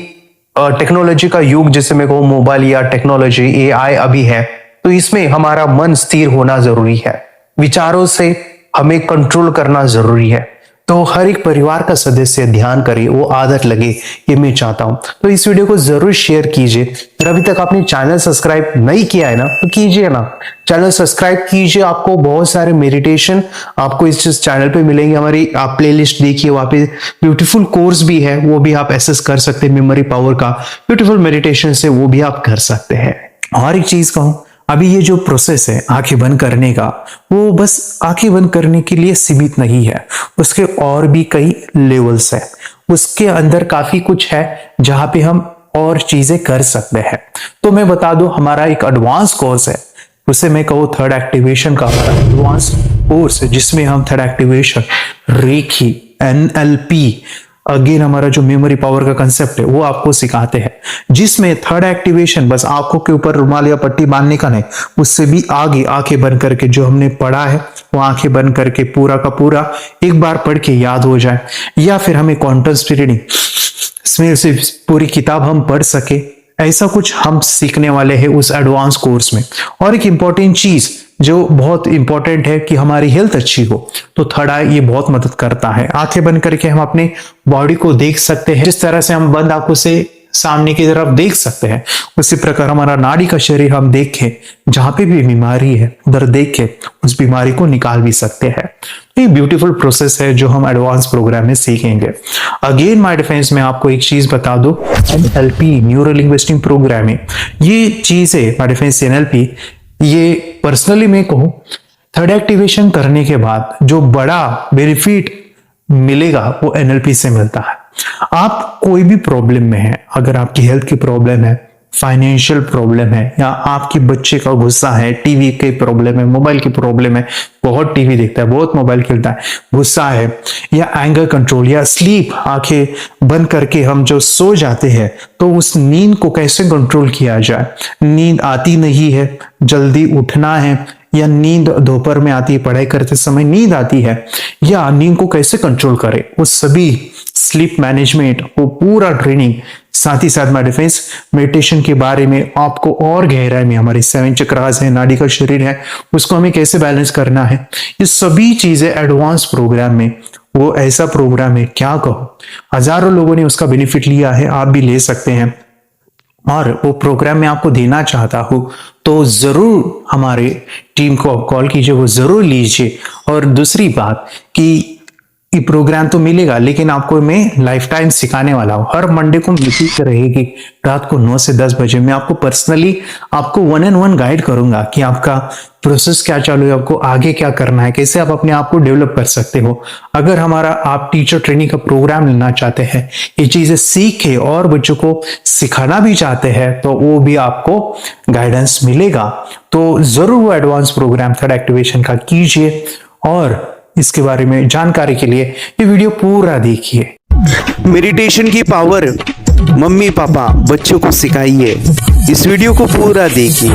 टेक्नोलॉजी का युग, जैसे मैं कहूँ मोबाइल या टेक्नोलॉजी AI अभी है, तो इसमें हमारा मन स्थिर होना जरूरी है, विचारों से हमें कंट्रोल करना जरूरी है। तो हर एक परिवार का सदस्य ध्यान करे, वो आदत लगे, ये मैं चाहता हूं। तो इस वीडियो को जरूर शेयर कीजिए। अगर अभी तक आपने चैनल सब्सक्राइब नहीं किया है ना तो कीजिए ना, चैनल सब्सक्राइब कीजिए। आपको बहुत सारे मेडिटेशन आपको इस चैनल पे मिलेंगे। हमारी आप प्लेलिस्ट देखिए, वहां पे ब्यूटीफुल कोर्स भी है, वो भी आप एक्सेस कर सकते हैं। मेमोरी पावर का ब्यूटीफुल मेडिटेशन से वो भी आप कर सकते हैं। और एक चीज कहूं, अभी ये जो प्रोसेस है आंखें बंद करने का, वो बस आंखें बंद करने के लिए सीमित नहीं है, उसके और भी कई लेवल्स है। उसके अंदर काफी कुछ है जहां पे हम और चीजें कर सकते हैं। तो मैं बता दूं, हमारा एक एडवांस कोर्स है, उसे मैं कहूँ थर्ड एक्टिवेशन का हमारा एडवांस कोर्स है, जिसमें हम थर्ड एक्टिवेशन, रेखी, NLP, अगेन हमारा जो मेमोरी पावर का कंसेप्ट है वो आपको सिखाते हैं। जिसमें थर्ड एक्टिवेशन बस आंखों के ऊपर रुमाल या पट्टी बांधने का नहीं, उससे भी आगे आंखें बंद करके जो हमने पढ़ा है वो आंखें बंद करके पूरा का पूरा एक बार पढ़ के याद हो जाए, या फिर हमें कॉन्टेक्स्ट रीडिंग इसमें से पूरी किताब हम पढ़ सके, ऐसा कुछ हम सीखने वाले हैं उस एडवांस कोर्स में। और एक इंपॉर्टेंट चीज जो बहुत इंपॉर्टेंट है कि हमारी हेल्थ अच्छी हो, तो थर्ड आई ये बहुत मदद करता है। आंखें बंद करके हम अपने बॉडी को देख सकते हैं, जिस तरह से हम बंद आंखों से सामने की तरफ देख सकते हैं, उसी प्रकार हमारा नाड़ी का शरीर हम देखें, जहां पे भी बीमारी है उधर देख के उस बीमारी को निकाल भी सकते हैं। ये ब्यूटीफुल प्रोसेस है जो हम एडवांस प्रोग्राम में सीखेंगे। अगेन माय डिफेंस में आपको एक चीज बता दो, NLP न्यूरो लिंग्विस्टिक प्रोग्रामिंग, ये चीज है माय डिफेंस NLP, ये पर्सनली मैं कहूं थर्ड एक्टिवेशन करने के बाद जो बड़ा बेनिफिट मिलेगा वो NLP से मिलता है। आप कोई भी प्रॉब्लम में है, अगर आपकी हेल्थ की प्रॉब्लम है, फाइनेंशियल प्रॉब्लम है, या आपके बच्चे का गुस्सा है, टीवी के प्रॉब्लम है, मोबाइल की प्रॉब्लम है, बहुत टीवी देखता है, बहुत मोबाइल खेलता है, गुस्सा है, या एंगर कंट्रोल, या स्लीप, आंखें बंद करके हम जो सो जाते हैं तो उस नींद को कैसे कंट्रोल किया जाए, नींद आती नहीं है, जल्दी उठना है, या नींद दोपहर में आती है, पढ़ाई करते समय नींद आती है, या नींद को कैसे कंट्रोल करें, वो सभी स्लीप मैनेजमेंट, वो पूरा ट्रेनिंग, साथ ही साथ माय डिफेंस मेडिटेशन के बारे में आपको और गहराई में, हमारे 7 चक्रास है, नाड़ी का शरीर है, उसको हमें कैसे बैलेंस करना है, ये सभी चीजें एडवांस प्रोग्राम में। वो ऐसा प्रोग्राम है क्या कहो, हजारों लोगों ने उसका बेनिफिट लिया है, आप भी ले सकते हैं। और वो प्रोग्राम मैं आपको देना चाहता हूं तो जरूर हमारे टीम को आप कॉल कीजिए, वो जरूर लीजिए। और दूसरी बात कि ये प्रोग्राम तो मिलेगा, लेकिन आपको मैं लाइफ टाइम सिखाने वाला हूं। हर मंडे को मीटिंग रहेगी रात को 9 से 10 बजे। मैं आपको पर्सनली आपको 1-on-1 गाइड करूंगा कि आपका प्रोसेस क्या चालू है, आपको आगे क्या करना है, कैसे आप अपने आप को डेवलप कर सकते हो। अगर हमारा आप टीचर ट्रेनिंग का प्रोग्राम लेना चाहते हैं, ये चीजें सीख के और बच्चों को सिखाना भी चाहते हैं, तो वो भी आपको गाइडेंस मिलेगा। तो जरूर वो एडवांस प्रोग्राम थर्ड एक्टिवेशन का कीजिए, और इसके बारे में जानकारी के लिए ये वीडियो पूरा देखिए। मेडिटेशन की पावर मम्मी पापा बच्चों को सिखाइए, इस वीडियो को पूरा देखिए।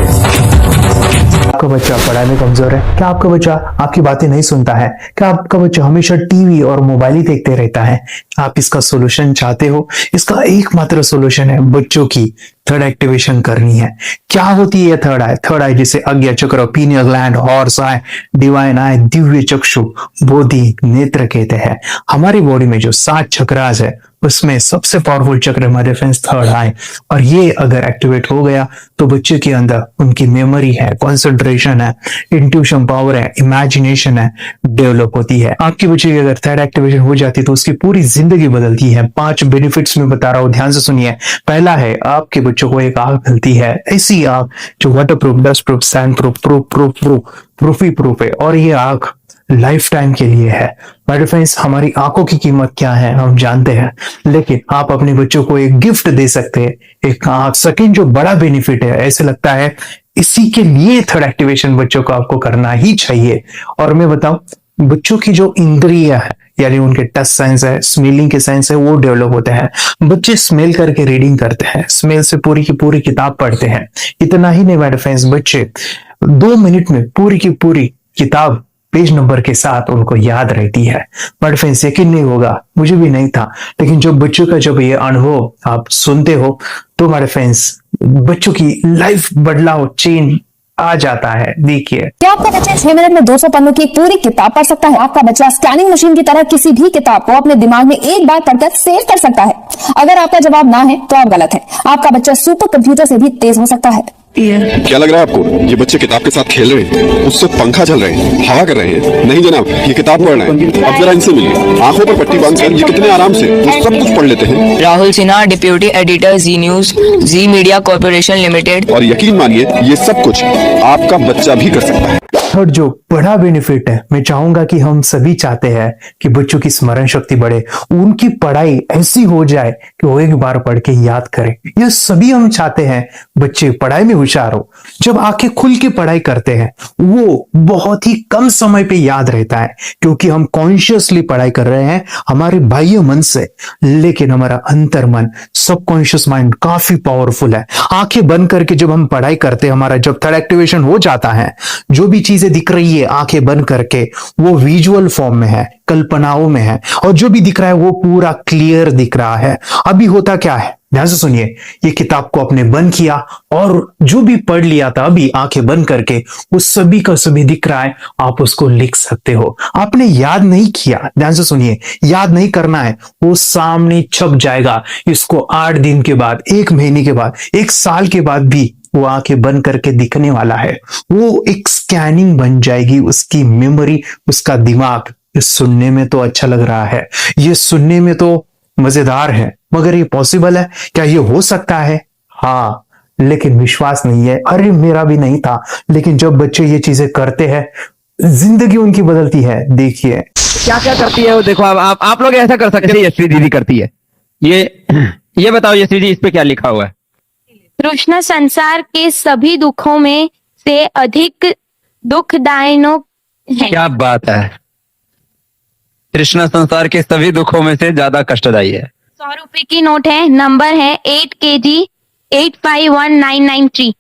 आपका बच्चा पढ़ाई में कमजोर है क्या? आपका बच्चा आपकी बातें नहीं सुनता है क्या? आपका बच्चा हमेशा टीवी और मोबाइल ही देखते रहता है? आप इसका सोल्यूशन चाहते हो? इसका एकमात्र सोल्यूशन है बच्चों की थर्ड एक्टिवेशन करनी है। क्या होती है थर्ड आई? थर्ड आई जिसे Ajna chakra, pineal gland, Horus eye, divine eye, दिव्य चक्षु, बोधि नेत्र कहते हैं। हमारी बॉडी में जो 7 चक्रास है उसमें सबसे पावरफुल चक्र हमारे फ्रेंड्स थर्ड आई, और ये अगर एक्टिवेट हो गया तो बच्चे के अंदर उनकी मेमोरी है, कंसंट्रेशन है, इंट्यूशन पावर है, इमेजिनेशन है, डेवलप होती है। आपकी बच्चे की अगर थर्ड एक्टिवेशन हो जाती है तो उसकी पूरी जिंदगी बदलती है। 5 बेनिफिट्स में बता रहा हूं, ध्यान से सुनिए। पहला है आपके बच्चों को एक आंख मिलती है, ऐसी आंख जो waterproof, dustproof, sandproof, प्रूफी प्रूफ है, और ये आंख लाइफ टाइम के लिए है। माय फ्रेंड्स, हमारी आंखों की कीमत क्या है हम जानते हैं, लेकिन आप अपने बच्चों को एक गिफ्ट दे सकते हैं, एक आंख। सेकंड जो बड़ा बेनिफिट है, ऐसे लगता है इसी के लिए थर्ड एक्टिवेशन बच्चों को आपको करना ही चाहिए। और मैं बताऊं, बच्चों की जो इंद्रियां है, यानी उनके टच सेंस है, स्मेलिंग के सेंस है, वो डेवलप होते हैं। बच्चे स्मेल करके रीडिंग करते हैं, स्मेल से पूरी की पूरी किताब पढ़ते हैं। इतना ही नहीं माय फ्रेंड्स, बच्चे 2 मिनट में पूरी की पूरी किताब पेज नंबर के साथ उनको याद रहती है। बट फ्रेंड्स, यकीन नहीं होगा, मुझे भी नहीं था, लेकिन जो बच्चों का जब ये अनुभव आप सुनते हो तो हमारे फ्रेंड्स बच्चों की लाइफ बदलाव, चेंज आ जाता है। देखिए, क्या आपका बच्चा 6 मिनट में 200 पन्नों की एक पूरी किताब पढ़ सकता है? आपका बच्चा स्कैनिंग मशीन की तरह किसी भी किताब को अपने दिमाग में एक बार पढ़कर सेव कर सकता है? अगर आपका जवाब ना है तो आप गलत हैं। आपका बच्चा सुपर कंप्यूटर से भी तेज हो सकता है। क्या लग रहा है आपको ये बच्चे किताब के साथ खेल रहे हैं, उससे पंखा चल रहे हैं, हवा कर रहे हैं? नहीं जनाब, ये किताब पढ़ रहे हैं। अब जरा इनसे मिलिए, आंखों पर पट्टी बांधकर ये कितने आराम से वो सब कुछ पढ़ लेते हैं। राहुल सिन्हा, डिप्यूटी एडिटर, जी न्यूज, जी मीडिया कॉर्पोरेशन लिमिटेड। और यकीन मानिए ये सब कुछ आपका बच्चा भी कर सकता है। थर्ड जो बड़ा बेनिफिट है, मैं चाहूंगा कि हम सभी चाहते हैं कि बच्चों की स्मरण शक्ति बढ़े, उनकी पढ़ाई ऐसी हो जाए कि वो एक बार पढ़ के याद करें। यह सभी हम चाहते हैं बच्चे पढ़ाई में होशियार हो। जब आंखें खुल के पढ़ाई करते हैं वो बहुत ही कम समय पे याद रहता है, क्योंकि हम कॉन्शियसली पढ़ाई कर रहे हैं हमारे बाह्य मन से, लेकिन हमारा अंतर मन, सबकॉन्शियस माइंड काफी पावरफुल है। आंखें बंद करके जब हम पढ़ाई करते हैं, हमारा जब थर्ड एक्टिवेशन हो जाता है, जो भी चीजें दिख रही है आंखें बंद करके वो विजुअल फॉर्म में है, कल्पनाओं में है, और जो भी दिख रहा है वो पूरा क्लियर दिख रहा है। अभी होता क्या है, ध्यान से सुनिए, ये किताब को आपने बंद किया और जो भी पढ़ लिया था अभी आंखें बंद करके वो सभी का सभी दिख रहा है, आप उसको लिख सकते हो। आपने याद नहीं किया, ध्यान से सुनिए, याद नहीं करना है, वो सामने छप जाएगा। इसको 8 दिन के बाद, 1 महीने के बाद, 1 साल के बाद भी वो आंखें बंद करके दिखने वाला है। वो एक स्कैनिंग बन जाएगी उसकी मेमोरी, उसका दिमाग। ये सुनने में तो अच्छा लग रहा है, ये सुनने में तो मजेदार है, मगर ये पॉसिबल है क्या? ये हो सकता है, हाँ, लेकिन विश्वास नहीं है। अरे मेरा भी नहीं था, लेकिन जब बच्चे ये चीजें करते हैं जिंदगी उनकी बदलती है। देखिए क्या क्या करती है वो, देखो आप लोग ऐसा कर सकते हैं, यशवी दीदी करती है। ये बताओ यशवी जी, इस पे क्या लिखा हुआ है? कृष्ण संसार के सभी दुखों में से अधिक दुखदायक है। क्या बात है, कृष्ण संसार के सभी दुखों में से ज्यादा कष्टदायी है। 100 रुपए की नोट है, नंबर है 8 kg 851993।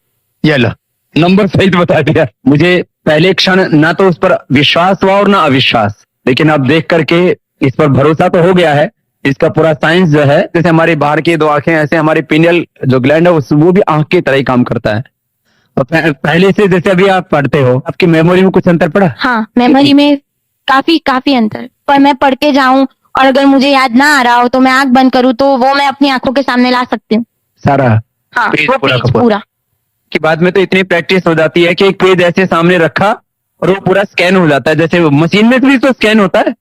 ये लो, नंबर सही तो बता दिया। मुझे पहले क्षण ना तो उस पर विश्वास हुआ और ना अविश्वास, लेकिन अब देख करके इस पर भरोसा तो हो गया है। इसका पूरा साइंस जो है, जैसे हमारी बाहर की 2 आंखें, ऐसे हमारी पिनियल जो ग्लैंड है वो भी आंख की तरह ही काम करता है। और पहले से जैसे अभी आप पढ़ते हो, आपकी मेमोरी में कुछ अंतर पड़ा? हाँ, मेमोरी में काफी अंतर। पर मैं पढ़ के जाऊं और अगर मुझे याद ना आ रहा हो तो मैं आंख बंद करूं तो वो मैं अपनी आंखों के सामने ला सकती हूँ सारा। हाँ, पेज वो पूरा पेज पूरा। कि बाद में तो इतनी प्रैक्टिस हो जाती है कि एक पेज ऐसे सामने रखा और वो पूरा स्कैन हो जाता है, जैसे मशीन में भी तो स्कैन होता है।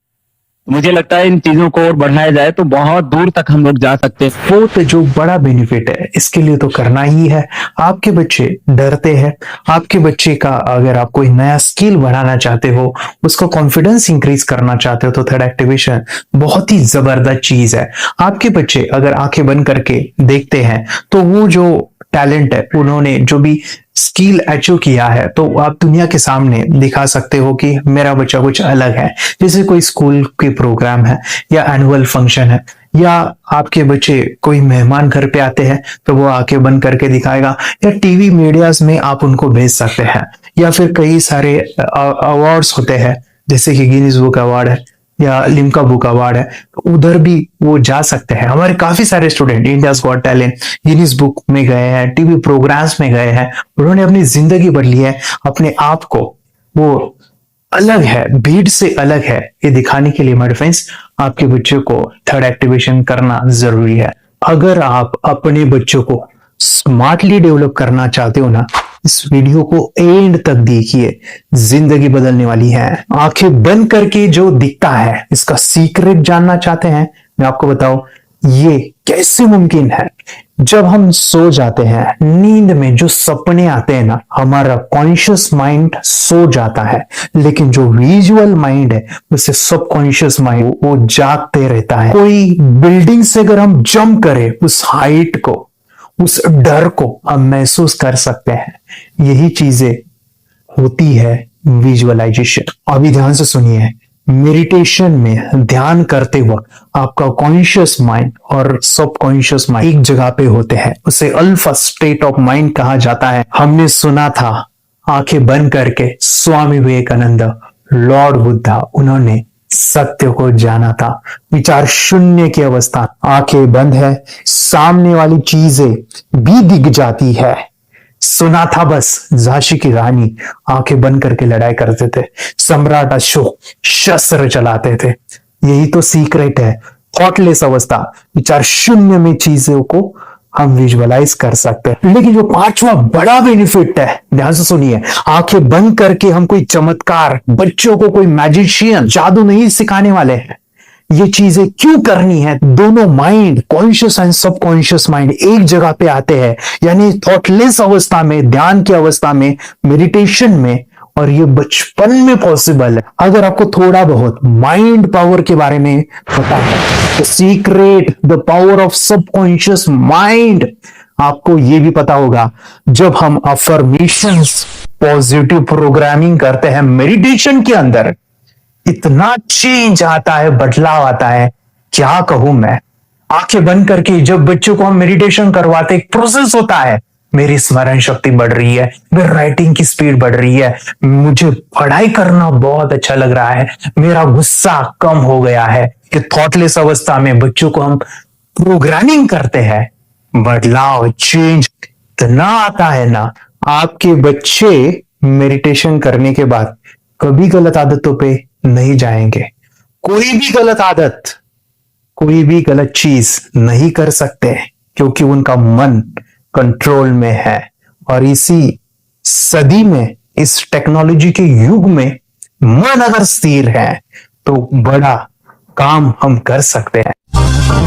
मुझे लगता है इन चीजों को और बढ़ाया जाए तो बहुत दूर तक हम लोग जा सकते हैं। फोर्थ जो बड़ा बेनिफिट है, इसके लिए तो करना ही है। आपके बच्चे डरते हैं, आपके बच्चे का अगर आप कोई नया स्किल बढ़ाना चाहते हो, उसको कॉन्फिडेंस इंक्रीज करना चाहते हो, तो थर्ड एक्टिवेशन बहुत ही जबरदस्त चीज है। आपके बच्चे अगर आंखें बंद करके देखते हैं तो वो जो टैलेंट है, उन्होंने जो भी स्किल अचीव किया है, तो आप दुनिया के सामने दिखा सकते हो कि मेरा बच्चा कुछ अलग है। जैसे कोई स्कूल के प्रोग्राम है या एनुअल फंक्शन है, या आपके बच्चे कोई मेहमान घर पे आते हैं तो वो आंखें बंद करके दिखाएगा, या टीवी मीडियाज में आप उनको भेज सकते हैं, या फिर कई सारे अवार्ड्स होते हैं जैसे कि गिनीज बुक अवार्ड है या लिम्का बुक अवार्ड है, तो उधर भी वो जा सकते हैं। हमारे काफी सारे student India's got talent, Guinness book में गए हैं, टीवी प्रोग्राम्स में गए हैं, उन्होंने अपनी जिंदगी बदली है, अपने आप को वो अलग है, भीड़ से अलग है, ये दिखाने के लिए मेरे फ्रेंड्स आपके बच्चों को थर्ड एक्टिवेशन करना जरूरी है। अगर आप अपने बच्चों को स्मार्टली डेवलप करना चाहते हो ना, इस वीडियो को एंड तक देखिए, जिंदगी बदलने वाली है। आंखें बंद करके जो दिखता है, इसका सीक्रेट जानना चाहते हैं, मैं आपको बताऊं ये कैसे मुमकिन है। जब हम सो जाते हैं, नींद में जो सपने आते हैं ना, हमारा कॉन्शियस माइंड सो जाता है, लेकिन जो विजुअल माइंड है, उसे सबकॉन्शियस माइंड वो जागते रहता है। कोई बिल्डिंग से अगर हम जंप करें, उस हाइट को, उस डर को हम महसूस कर सकते हैं। यही चीजें होती है विजुअलाइजेशन। अभी ध्यान से सुनिए, मेडिटेशन में ध्यान करते वक्त आपका कॉन्शियस माइंड और सबकॉन्शियस माइंड एक जगह पे होते हैं, उसे अल्फा स्टेट ऑफ माइंड कहा जाता है। हमने सुना था आंखें बंद करके स्वामी विवेकानंद, लॉर्ड बुद्धा, उन्होंने सत्य को जाना था। विचार शून्य की अवस्था, आंखें बंद है, सामने वाली चीजें भी दिख जाती है। सुना था बस, झांसी की रानी आंखें बंद करके लड़ाई करते थे, सम्राट अशोक शस्त्र चलाते थे। यही तो सीक्रेट है, थॉटलेस अवस्था, विचार शून्य में चीजों को हम विजुअलाइज कर सकते हैं। लेकिन जो पांचवा बड़ा बेनिफिट है, ध्यान से सुनिए, आंखें बंद करके हम कोई चमत्कार, बच्चों को कोई मैजिशियन जादू नहीं सिखाने वाले हैं। ये चीजें क्यों करनी है? दोनों mind, conscious and subconscious mind एक जगह पे आते हैं, यानी थॉटलेस अवस्था में, ध्यान की अवस्था में, मेडिटेशन में, और ये बचपन में पॉसिबल है। अगर आपको थोड़ा बहुत माइंड पावर के बारे में पता है, the secret, the power of subconscious mind, आपको ये भी पता होगा जब हम अफर्मेशंस, पॉजिटिव प्रोग्रामिंग करते हैं मेडिटेशन के अंदर, इतना चेंज आता है, बदलाव आता है, क्या कहूं मैं। आंखें बंद करके जब बच्चों को हम मेडिटेशन करवाते, एक प्रोसेस होता है, मेरी स्मरण शक्ति बढ़ रही है, मेरी राइटिंग की स्पीड बढ़ रही है, मुझे पढ़ाई करना बहुत अच्छा लग रहा है, मेरा गुस्सा कम हो गया है। कि थॉटलेस अवस्था में बच्चों को हम प्रोग्रामिंग करते हैं, बदलाव, चेंज इतना आता है ना। आपके बच्चे मेडिटेशन करने के बाद कभी गलत आदतों पे नहीं जाएंगे। कोई भी गलत आदत, कोई भी गलत चीज नहीं कर सकते, क्योंकि उनका मन कंट्रोल में है। और इसी सदी में, इस टेक्नोलॉजी के युग में, मन अगर स्थिर है तो बड़ा काम हम कर सकते हैं।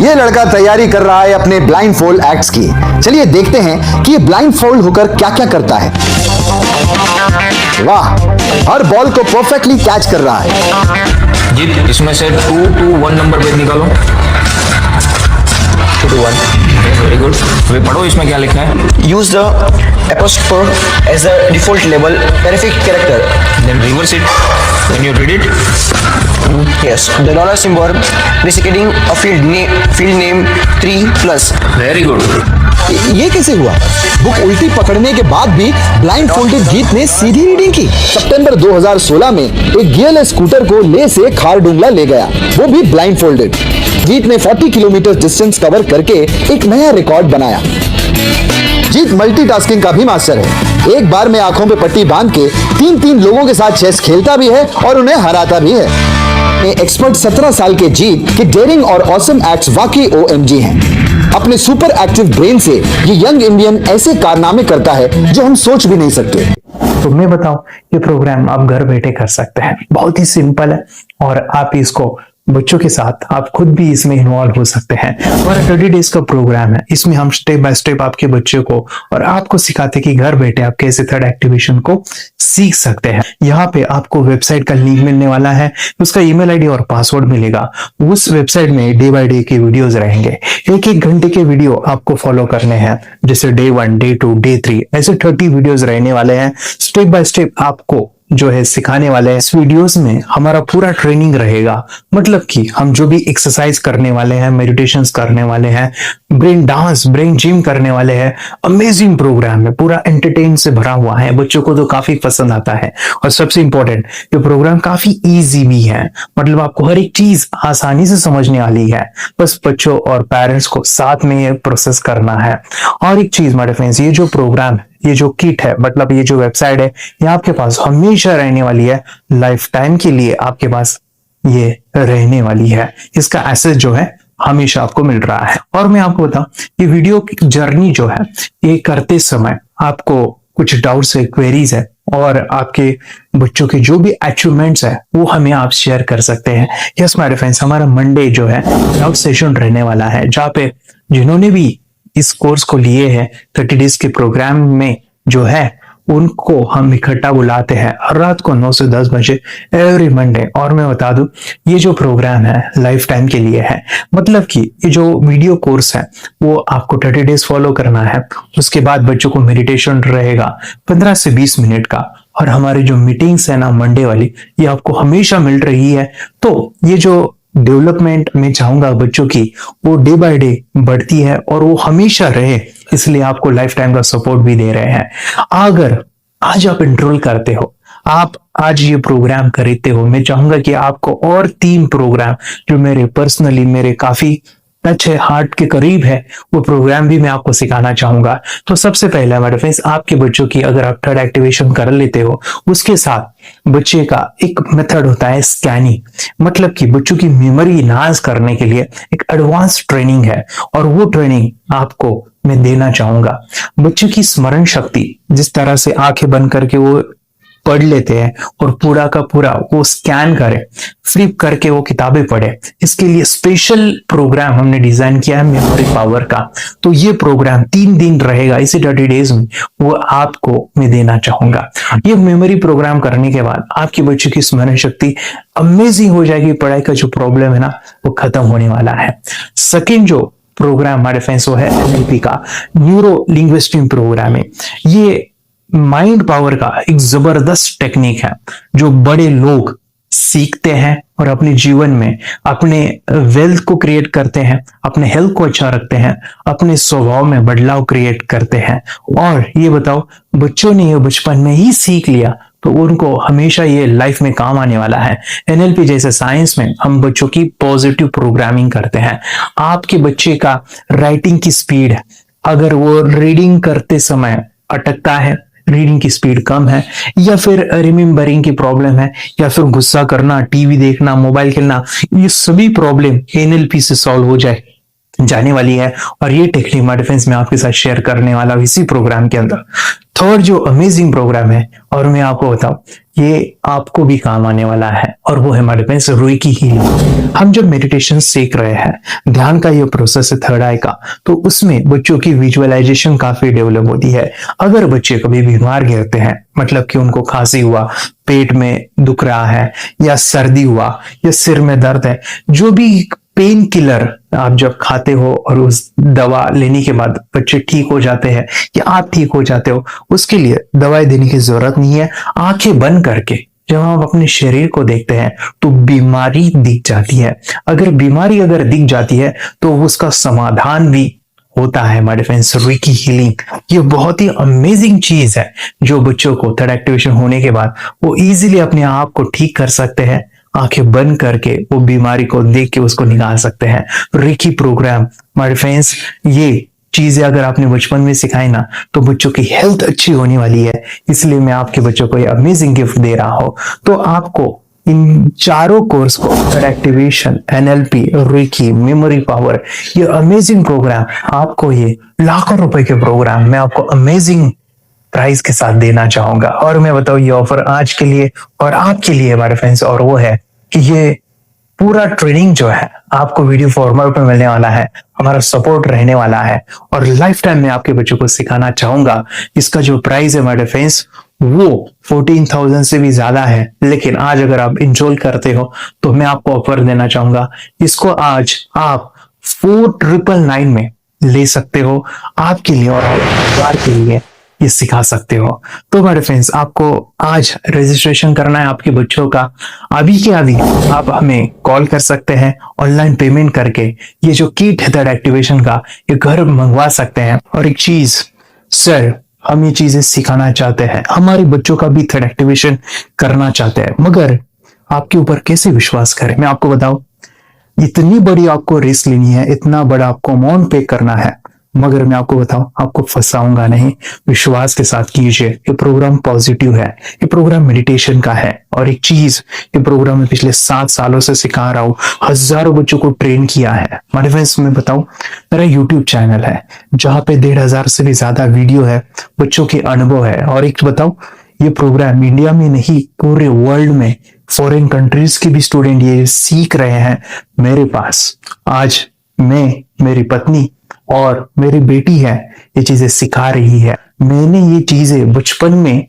ये लड़का तैयारी कर रहा है अपने ब्लाइंड फोल्ड एक्ट्स की। चलिए देखते हैं कि ये ब्लाइंड फोल्ड होकर क्या क्या करता है। वाह, हर बॉल को परफेक्टली कैच कर रहा है। जी, इसमें से 2 to 1 नंबर भेद निकालो। 2 to 1, वेरी गुड। वे पढ़ो, इसमें क्या लिखा है? Use the apostrophe as a default label perfect character. Then reverse it. Can you read it? Yes, the dollar symbol preceding a field name 3+. Very good. ये कैसे हुआ? बुक उल्टी पकड़ने के बाद भी ब्लाइंड फोल्डेड जीत ने सीधी रीडिंग की। सितंबर 2016 में एक गियरलेस स्कूटर को ले से खारडुंगला ले गया, वो भी ब्लाइंड फोल्डेड। जीत ने 40 किलोमीटर डिस्टेंस कवर करके एक नया रिकॉर्ड बनाया। जीत मल्टीटास्किंग का भी मास्टर है। एक बार में आंखों पे पट्टी बांध के 3-3 लोगों के साथ चेस खेलता भी है और उन्हें हराता भी है। एक्सपर्ट 17 साल के जीत के डेयरिंग और ऑसम एक्ट्स वाकई OMG हैं। अपने सुपर एक्टिव ब्रेन से ये यंग इंडियन ऐसे कारनामे करता है जो हम सोच भी नहीं सकते। तो मैं बताऊं, ये प्रोग्राम आप घर बैठे कर सकते हैं, बहुत ही सिंपल है, और आप इसको बच्चों के साथ आप खुद भी इसमें इन्वॉल्व हो सकते हैं। और 30 डेज का प्रोग्राम है, इसमें हम स्टेप बाय स्टेप आपके बच्चे को और आपको सिखाते कि घर बैठे आप कैसे थर्ड एक्टिवेशन को सीख सकते हैं। यहाँ पे आपको वेबसाइट का लिंक मिलने वाला है, उसका ईमेल आईडी और पासवर्ड मिलेगा। उस वेबसाइट में डे बाय डे के वीडियोस रहेंगे, 1-1 घंटे के वीडियो आपको फॉलो करने हैं, जैसे डे 1, डे 2, डे 3, ऐसे 30 वीडियोस रहने वाले हैं। स्टेप बाय स्टेप आपको जो है सिखाने वाले हैं। इस वीडियोस में हमारा पूरा ट्रेनिंग रहेगा, मतलब कि हम जो भी एक्सरसाइज करने वाले हैं, मेडिटेशंस करने वाले हैं, ब्रेन डांस, ब्रेन जिम करने वाले हैं। अमेजिंग प्रोग्राम है, पूरा एंटरटेन से भरा हुआ है, बच्चों को तो काफी पसंद आता है। और सबसे इंपॉर्टेंट, ये प्रोग्राम काफी इजी भी है, मतलब आपको हर एक चीज आसानी से समझने वाली है, बस बच्चों और पेरेंट्स को साथ में ये प्रोसेस करना है। और एक चीज मेरे फ्रेंड्स, ये जो प्रोग्राम है, ये जो किट है, मतलब ये जो वेबसाइट है, ये आपके पास हमेशा रहने वाली है, लाइफ टाइम के लिए आपके पास ये रहने वाली है। इसका एक्सेस जो है हमेशा आपको मिल रहा है। और मैं आपको बताऊं, ये वीडियो की जर्नी जो है, ये करते समय आपको कुछ डाउट्स है, क्वेरीज है, और आपके बच्चों के जो भी अचीवमेंट्स है वो हमें आप शेयर कर सकते हैं। यस माय फ्रेंड्स, हमारा मंडे जो है डाउट सेशन रहने वाला है, जहाँ पे जिन्होंने भी इस कोर्स को लिए हैं 30 डेज के प्रोग्राम में जो है, उनको हम इकट्ठा बुलाते हैं रात को 9 से 10 बजे एवरी मंडे। और मैं बता दूं, ये जो प्रोग्राम है लाइफ टाइम के लिए है, मतलब कि ये जो वीडियो कोर्स है वो आपको 30 डेज फॉलो करना है। उसके बाद बच्चों को मेडिटेशन रहेगा 15 से 20 मिनट का, और हमारी जो मीटिंग्स है ना मंडे वाली, ये आपको हमेशा मिल रही है। तो ये जो डेवलपमेंट मैं चाहूंगा बच्चों की, वो डे बाय डे बढ़ती है और वो हमेशा रहे, इसलिए आपको लाइफ टाइम का सपोर्ट भी दे रहे हैं। अगर आज आप एनरोल करते हो, आप आज ये प्रोग्राम खरीदते हो, मैं चाहूंगा कि आपको और 3 प्रोग्राम जो मेरे पर्सनली मेरे काफी टच है, हार्ट के करीब है, वो प्रोग्राम भी मैं आपको सिखाना चाहूंगा। तो सबसे पहला मेरे फ्रेंड्स, आपके बच्चों की अगर आप थर्ड एक्टिवेशन कर लेते हो, उसके साथ बच्चे का एक मेथड होता है स्कैनिंग, मतलब कि बच्चों की मेमोरी इनहांस करने के लिए एक एडवांस ट्रेनिंग है, और वो ट्रेनिंग आपको मैं देना चाहूंगा। बच्चों की स्मरण शक्ति, जिस तरह से आंखें बंद करके वो पढ़ लेते हैं और पूरा का पूरा वो स्कैन करे, फ्लिप करके वो किताबें पढ़े, इसके लिए स्पेशल प्रोग्राम हमने डिजाइन किया है मेमोरी पावर का। तो ये प्रोग्राम 3 दिन रहेगा, इसी 30 डेज में वो आपको मैं देना चाहूंगा। ये मेमोरी प्रोग्राम करने के बाद आपके बच्चों की स्मरण शक्ति अमेजिंग हो जाएगी। पढ़ाई का जो प्रॉब्लम है ना वो खत्म होने वाला है। सेकेंड जो प्रोग्राम हमारे फ्रेंड्स वो है NLP का, न्यूरो लिंग्विस्टिक प्रोग्राम है। ये माइंड पावर का एक जबरदस्त टेक्निक है जो बड़े लोग सीखते हैं और अपने जीवन में अपने वेल्थ को क्रिएट करते हैं, अपने हेल्थ को अच्छा रखते हैं, अपने स्वभाव में बदलाव क्रिएट करते हैं। और ये बताओ, बच्चों ने ये बचपन में ही सीख लिया तो उनको हमेशा ये लाइफ में काम आने वाला है। NLP जैसे साइंस में हम बच्चों की पॉजिटिव प्रोग्रामिंग करते हैं। आपके बच्चे का राइटिंग की स्पीड, अगर वो रीडिंग करते समय अटकता है, रीडिंग की स्पीड कम है, या फिर रिमेम्बरिंग की प्रॉब्लम है, या फिर गुस्सा करना, टीवी देखना, मोबाइल खेलना, ये सभी प्रॉब्लम NLP से सॉल्व हो जाने वाली है। और ये टेक्निक हमारे फ्रेंड्स में आपके साथ शेयर करने वाला हूं इसी प्रोग्राम के अंदर। थर्ड जो अमेजिंग प्रोग्राम है, और मैं आपको बताऊं ये आपको भी काम आने वाला है, और वो है हमारे फ्रेंड्स रेकी हीलिंग। हम जब मेडिटेशन सीख रहे हैं, ध्यान का ये प्रोसेस है थर्ड आई का, तो उसमें बच्चों की विजुअलाइजेशन काफी डेवलप होती है। अगर बच्चे कभी बीमार गिरते हैं, मतलब कि उनको खांसी हुआ, पेट में दुख रहा है, या सर्दी हुआ, या सिर में दर्द है, जो भी पेन किलर आप जब खाते हो और उस दवा लेने के बाद बच्चे ठीक हो जाते हैं या आप ठीक हो जाते हो, उसके लिए दवाई देने की जरूरत नहीं है। आंखें बंद करके जब हम अपने शरीर को देखते हैं तो बीमारी दिख जाती है। अगर बीमारी दिख जाती है तो उसका समाधान भी होता है हमारे फ्रेंड्स रेकी हीलिंग। ये बहुत ही अमेजिंग चीज है जो बच्चों को थर्ड एक्टिवेशन होने के बाद वो इजीली अपने आप को ठीक कर सकते हैं। आंखें बंद करके वो बीमारी को देख के उसको निकाल सकते हैं। रेकी प्रोग्राम हमारे फ्रेंड्स, ये चीजें अगर आपने बचपन में सिखाई ना तो बच्चों की हेल्थ अच्छी होने वाली है। इसलिए मैं आपके बच्चों को ये अमेजिंग गिफ्ट दे रहा हूं। तो आपको इन चारों कोर्स को, third activation, NLP, reiki, memory power, ये अमेजिंग प्रोग्राम, आपको ये लाखों रुपए के प्रोग्राम मैं आपको अमेजिंग प्राइस के साथ देना चाहूंगा। और मैं बताऊं ये ऑफर आज के लिए और आपके लिए हमारे फ्रेंड्स, और वो है कि ये पूरा ट्रेनिंग जो है आपको वीडियो फॉर्मेट में मिलने वाला है, हमारा सपोर्ट रहने वाला है, और लाइफ टाइम में आपके बच्चों को सिखाना चाहूंगा। इसका जो प्राइस है हमारे फ्रेंड्स वो 14,000 से भी ज्यादा है, लेकिन आज अगर आप इंजॉय करते हो तो मैं आपको ऑफर देना चाहूंगा। इसको आज आप 4,999 में ले सकते हो, आपके लिए और परिवार के लिए ये सिखा सकते हो। तो हमारे फ्रेंड्स, आपको आज रजिस्ट्रेशन करना है आपके बच्चों का। अभी के अभी आप हमें कॉल कर सकते हैं, ऑनलाइन पेमेंट करके ये जो किट है थर्ड एक्टिवेशन का, ये घर मंगवा सकते हैं। और एक चीज सर, हम ये चीजें सिखाना चाहते हैं, हमारे बच्चों का भी थर्ड एक्टिवेशन करना चाहते हैं, मगर आपके ऊपर कैसे विश्वास करें? मैं आपको बताऊं, इतनी बड़ी आपको रिस्क लेनी है, इतना बड़ा आपको अमाउंट पे करना है, मगर मैं आपको बताऊं आपको फंसाऊंगा नहीं। विश्वास के साथ कीजिए। ये प्रोग्राम पॉजिटिव है, ये प्रोग्राम मेडिटेशन का है। और एक चीज, ये प्रोग्राम मैं पिछले 7 सालों से सिखा रहा हूं, हजारों बच्चों को ट्रेन किया है। हमारे फ्रेंड्स, मैं बताऊं, मेरा यूट्यूब चैनल है जहां पे 1,500 से भी ज्यादा वीडियो है, बच्चों के अनुभव है। और एक बताऊं, ये प्रोग्राम इंडिया में नहीं पूरे वर्ल्ड में, फॉरेन कंट्रीज के भी स्टूडेंट ये सीख रहे हैं मेरे पास। आज मैं, मेरी पत्नी और मेरी बेटी है ये चीजें सिखा रही है। मैंने ये चीजें बचपन में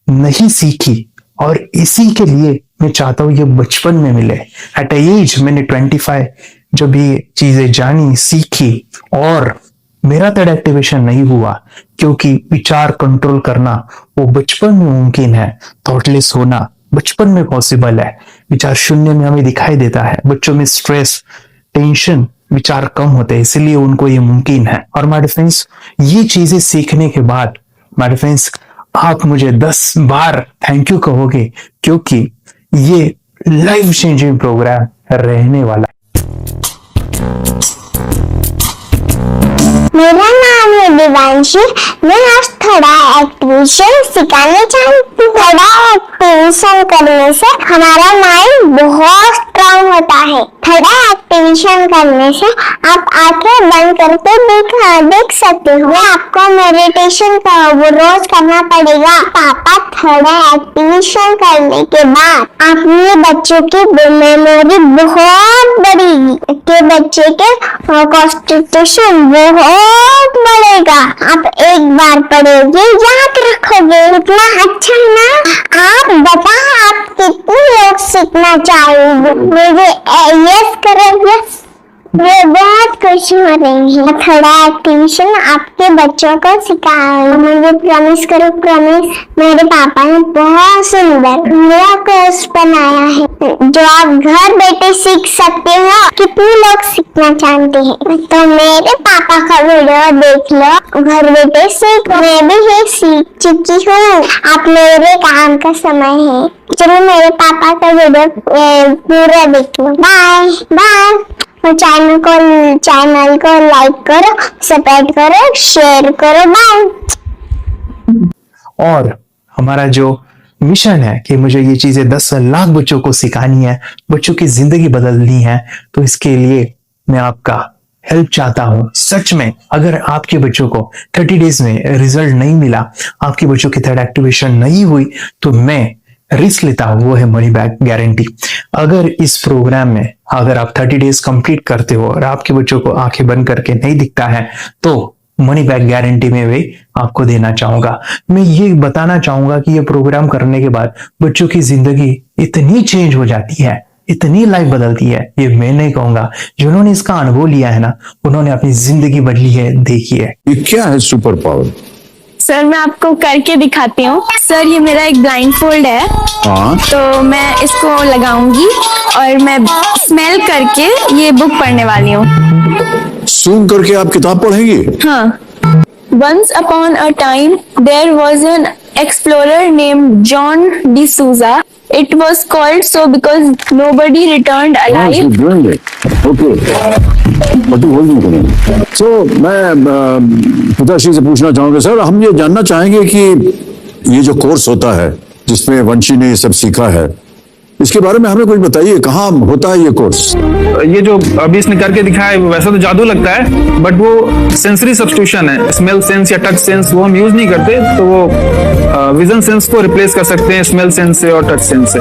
नहीं सीखी और इसी के लिए मैं चाहता हूं ये बचपन में मिले। एट एज मैंने 25 जब ये चीजें जानी, सीखी, और मेरा थर्ड एक्टिवेशन नहीं हुआ क्योंकि विचार कंट्रोल करना वो बचपन में मुमकिन है। थॉटलेस होना बचपन में पॉसिबल है। विचार शून्य में हमें दिखाई देता है। बच्चों में स्ट्रेस, टेंशन, विचार कम होते हैं, इसलिए उनको ये मुमकिन है। और हमारे फ्रेंड्स, ये चीजें सीखने के बाद हमारे फ्रेंड्स, आप मुझे 10 बार थैंक यू कहोगे, क्योंकि ये लाइफ चेंजिंग प्रोग्राम रहने वाला है। मेरा नाम है दिवांशी। मैं आज थोड़ा एक्टिवेशन सिखाने चाहती हूँ। थोड़ा एक्टिवेशन करने से हमारा माइंड बहुत स्ट्रांग होता है। थोड़ा एक्टिवेशन करने से आप आंखें बंद करके देख सकते हो। आपको मेडिटेशन का वो रोज करना पड़ेगा। पापा थोड़ा एक्टिवेशन करने के बाद अपने बच्चों की मेमोरी बहुत बढ़ेगी, के बच्चे के कॉन्सेंट्रेशन बहुत बढ़ेगा। आप एक बार पढ़ोगे याद रखोगे, इतना अच्छा है ना। आप बताओ आप कितने लोग सीखना चाहोगे? मुझे यस करो, यस। वे बहुत खुश हो रही है। थोड़ा एक्टिवेशन आपके बच्चों को सिखाओ। मुझे प्रॉमिस करो, प्रॉमिस। मेरे पापा ने बहुत सुंदर मेरा कोर्स बनाया है जो आप घर बैठे सीख सकते हो। कितने लोग सीखना चाहते हैं तो मेरे पापा का वीडियो देख लो, घर बैठे सीख। मैं भी ये सीख चुकी हूँ। आप मेरे काम का समय है। चलो मेरे पापा का वीडियो पूरा देख लो। Bye bye. चैनल को लाइक करो, सब्सक्राइब करो, शेयर करो। बाय। और हमारा जो मिशन है कि मुझे ये चीजें 10 लाख बच्चों को सिखानी है, बच्चों की जिंदगी बदलनी है, तो इसके लिए मैं आपका हेल्प चाहता हूं। सच में अगर आपके बच्चों को 30 डेज में रिजल्ट नहीं मिला, आपके बच्चों की थर्ड एक्टिवेशन नहीं हुई, तो मैं रिस्क लेता हूं, वो है मनी बैक गारंटी। अगर इस प्रोग्राम में अगर आप 30 डेज कंप्लीट करते हो और आपके बच्चों को आंखें बंद करके नहीं दिखता है, तो मनी बैक गारंटी में भी आपको देना चाहूंगा। मैं ये बताना चाहूंगा कि ये प्रोग्राम करने के बाद बच्चों की जिंदगी इतनी चेंज हो जाती है, इतनी लाइफ बदलती है, ये मैं नहीं कहूंगा। जिन्होंने इसका अनुभव लिया है ना, उन्होंने अपनी जिंदगी बदली है। देखिए ये क्या है सुपर पावर? सर मैं आपको करके दिखाती हूँ। सर ये मेरा एक ब्लाइंड फोल्ड है। हाँ। तो मैं इसको लगाऊंगी और मैं स्मेल करके ये बुक पढ़ने वाली हूँ। सूंघ करके आप किताब पढ़ेंगी? हाँ। Once upon a time, there was an explorer named John D'Souza. It was called so because nobody returned alive. तो मैं पिताश्री से पूछना चाहूंगा, सर हम ये जानना चाहेंगे कि ये जो कोर्स होता है जिसमें वंशी ने ये सब सीखा है, इसके बारे में हमें कुछ बताइए। कहाँ होता है ये कोर्स? ये जो अभी इसने करके दिखाया है वैसा तो जादू लगता है, बट वो सेंसरी सब्स्टिट्यूशन है। स्मेल सेंस या टच सेंस वो हम यूज नहीं करते, तो वो विजन सेंस को रिप्लेस कर सकते हैं स्मेल सेंस से और टच सेंस से।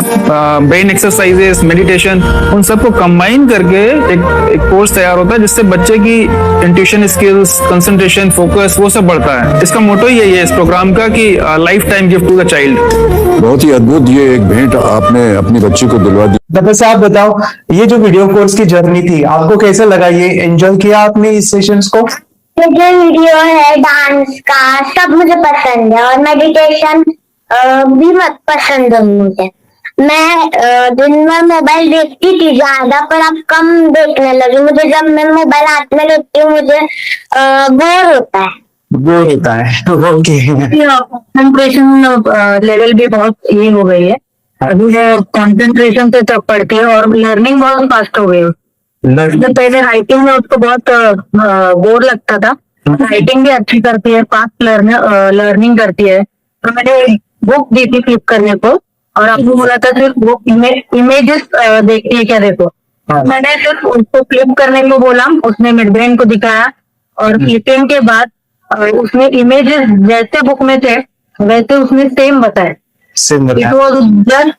ब्रेन एक्सरसाइजेस, मेडिटेशन, उन सबको कंबाइन करके एक कोर्स तैयार होता है जिससे बच्चे की इंट्यूशन स्किल्स, कंसंट्रेशन, फोकस वो सब बढ़ता है। इसका मोटो यही है इस प्रोग्राम का कि life time gift to the child. बहुत ही अद्भुत ये एक भेंट आपने अपनी बच्ची को दिलवा दी। बस आप बताओ, ये जो वीडियो कोर्स की जर्नी थी आपको कैसे लगा? ये एंजॉय किया आपने इस सेशंस को? ये जो वीडियो है डांस का सब मुझे पसंद है और मेडिटेशन भी पसंद है मुझे। मैं दिन में मोबाइल देखती थी ज्यादा, पर अब कम देखने लगी। मुझे जब मैं मोबाइल हाथ में लेती हूँ मुझे बोर होता है। कंसंट्रेशन लेवल भी बहुत ये हो गई है। अभी कंसंट्रेशन से तब पढ़ती है और लर्निंग बहुत फास्ट हो गई है। तो पहले राइटिंग में उसको बहुत बोर लगता था। राइटिंग भी अच्छी करती है, फास्ट लर्निंग करती है। तो मैंने बुक दी थी फ्लिप करने को और आपको बोला था सिर्फ वो इमेजेस देखती है क्या, देखो। मैंने सिर्फ उसको फ्लिप करने को बोला, उसने मिड ब्रेन को दिखाया और फ्लिपिंग के बाद उसने इमेजेस जैसे बुक में थे वैसे उसने सेम बताया। इट वॉज जस्ट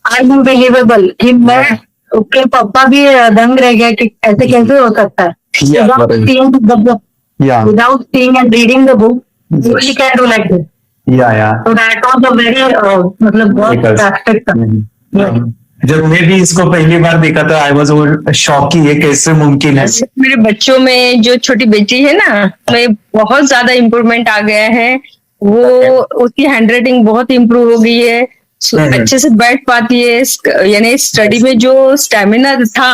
अनबिलीवेबल कि मैं उसके पापा भी दंग रह गया कि ऐसे कैसे हो सकता है। Without seeing and reading the book we can do like this. So that was a very मतलब बहुत ड्रास्टिक था। जब मैं भी इसको पहली बार देखा था आई वाज शॉक कि ये कैसे मुमकिन है। मेरे बच्चों में जो छोटी बेटी है ना, में बहुत ज्यादा इम्प्रूवमेंट आ गया है। वो उसकी हैंडराइटिंग बहुत इम्प्रूव हो गई है, अच्छे से बैठ पाती है। यानी स्टडी में जो स्टेमिना था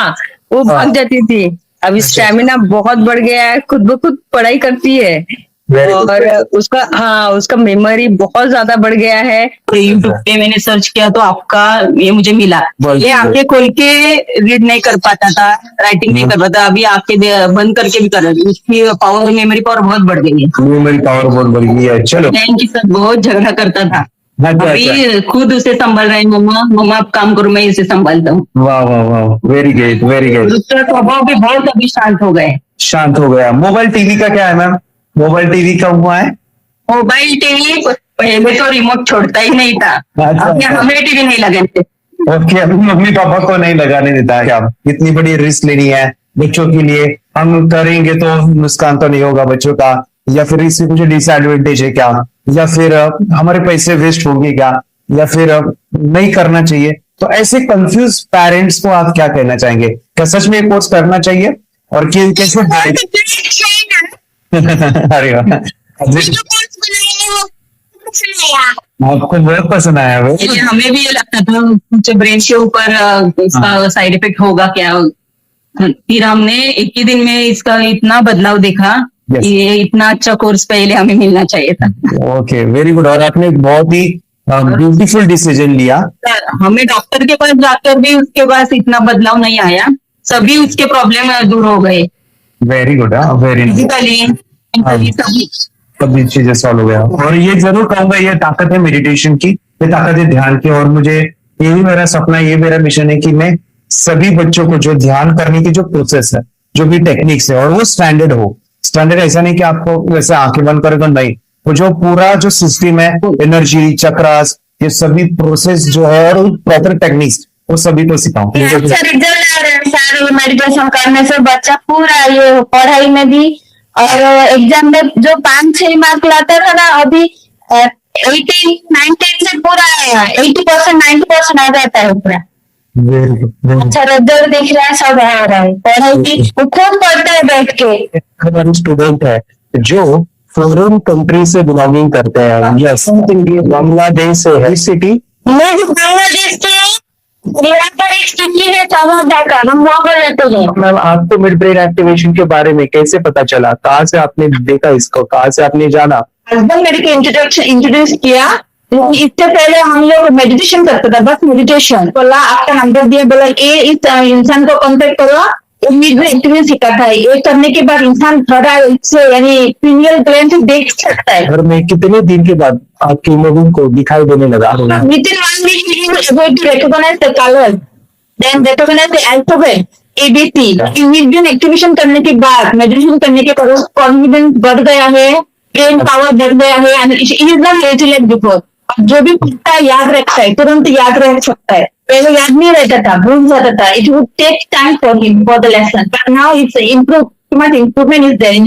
वो भाग जाती थी, अभी स्टेमिना बहुत बढ़ गया है, खुद ब खुद पढ़ाई करती है और उसका मेमोरी बहुत ज्यादा बढ़ गया है। यूट्यूब पे मैंने सर्च किया तो आपका ये मुझे मिला। ये आंखें खोल के रीड नहीं कर पाता था, राइटिंग नहीं कर पाता, अभी आंखें बंद करके भी कर रही है। उसकी पावर, मेमोरी पावर बहुत बढ़ गई है। मेमोरी पावर बहुत बढ़ गई है। चलो थैंक यू सर। बहुत झगड़ा करता था, अभी खुद उसे संभाल रहे हैं। मम्मा मम्मा आप काम करो, मैं इसे संभालता हूँ। वाह वाह वाह, वेरी गुड वेरी गुड। उसका स्वभाव भी बहुत अभी शांत हो गए। शांत हो गया। मोबाइल टीवी का क्या है मैम? मोबाइल टीवी का हुआ है? मोबाइल टीवी पहले तो रिमोट छोड़ता ही नहीं था। अब यहाँ हमें टीवी नहीं लगाते। ओके, अभी मम्मी पापा को नहीं लगाने देता है। क्या इतनी बड़ी रिस्क लेनी है बच्चों के लिए? हम करेंगे तो नुकसान तो नहीं होगा बच्चों का, या फिर इससे कुछ डिसएडवांटेज है क्या, या फिर हमारे पैसे वेस्ट होंगे क्या, या फिर नहीं करना चाहिए? तो ऐसे कंफ्यूज पेरेंट्स को आप क्या कहना चाहेंगे? क्या सच में कोर्स करना चाहिए और कैसे? अरे वाह, आपको बहुत पसंद आया वो। हमें भी ये लगता था कुछ ब्रेन के ऊपर इसका साइड इफेक्ट होगा क्या। फिर हमने एक ही दिन में इसका इतना बदलाव देखा। ये इतना अच्छा कोर्स पहले हमें मिलना चाहिए था। Okay, very good. और आपने बहुत ही ब्यूटीफुल डिसीजन लिया। हमें डॉक्टर के पास जाकर भी उसके पास इतना बदलाव नहीं आया। सभी उसके प्रॉब्लम दूर हो गए। वेरी गुड, वेरी फिजिकली सभी चीजें सॉल्व हो गया। और ये जरूर कहूंगा, ये ताकत है मेडिटेशन की, ये ताकत है ध्यान की। और मुझे यही मेरा सपना, ये मेरा मिशन है कि मैं सभी बच्चों को जो ध्यान करने की जो प्रोसेस है, जो भी टेक्निक्स है, और वो स्टैंडर्ड हो। स्टैंडर्ड ऐसा नहीं कि आपको वैसे आंखें बंद करे तो नहीं, वो जो पूरा जो सिस्टम है, एनर्जी चक्रास, ये सभी प्रोसेस जो है और प्रॉपर टेक्निक्स, वो सभी को सिखाऊं। मेडिटेशन करने से बच्चा पूरा ये पढ़ाई में भी और एग्जाम में जो 5-6 मार्क लाता था ना, अभी 18-19 से पूरा 80% 90% आ जाता है पूरा। अच्छा रिजल्ट दिख रहा है, सब आ रहा है। पढ़ाई की वो खुद पढ़ता है बैठ के। हमारे स्टूडेंट है जो फॉरेन कंट्री से बिलोंगिंग करते हैं, यस, बांग्लादेश से है सिटी। मैं बांग्लादेश के यहाँ पर एक सिटी है चावड़ा, हम वहाँ पर रहते हैं। मैम, आपको मिड ब्रेन एक्टिवेशन के बारे में कैसे पता चला? कहाँ से आपने देखा इसको? कहाँ से आपने जाना? हस्बैंड मेरे को इंट्रोड्यूस किया। इससे पहले हम लोग मेडिटेशन करते थे, बस मेडिटेशन। बोला आपका नंबर दिया, बोला ये इस इंसान को कांटेक्ट करो, एक्टिवेशन सिखाता है। ये करने के बाद इंसान थोड़ा इससे यानी पिनियल ग्लैंड से देख सकता है। घर में कितने दिन के बाद आपके इमेजिंग को दिखाई देने लगा? Within 1 week you are able to recognize the colors, then recognize the alphabet ABC। Imaging activation करने के बाद, मेडिटेशन करने के बाद कॉन्फिडेंस बढ़ गया है, ब्रेन पावर बढ़ गया है, and it is not lazy like before. जो भी पढ़ता है याद रखता है, तुरंत याद रख सकता है। पहले याद नहीं रहता था, भूल जाता था। It would take time for him for the lesson, but now it's improvement is there in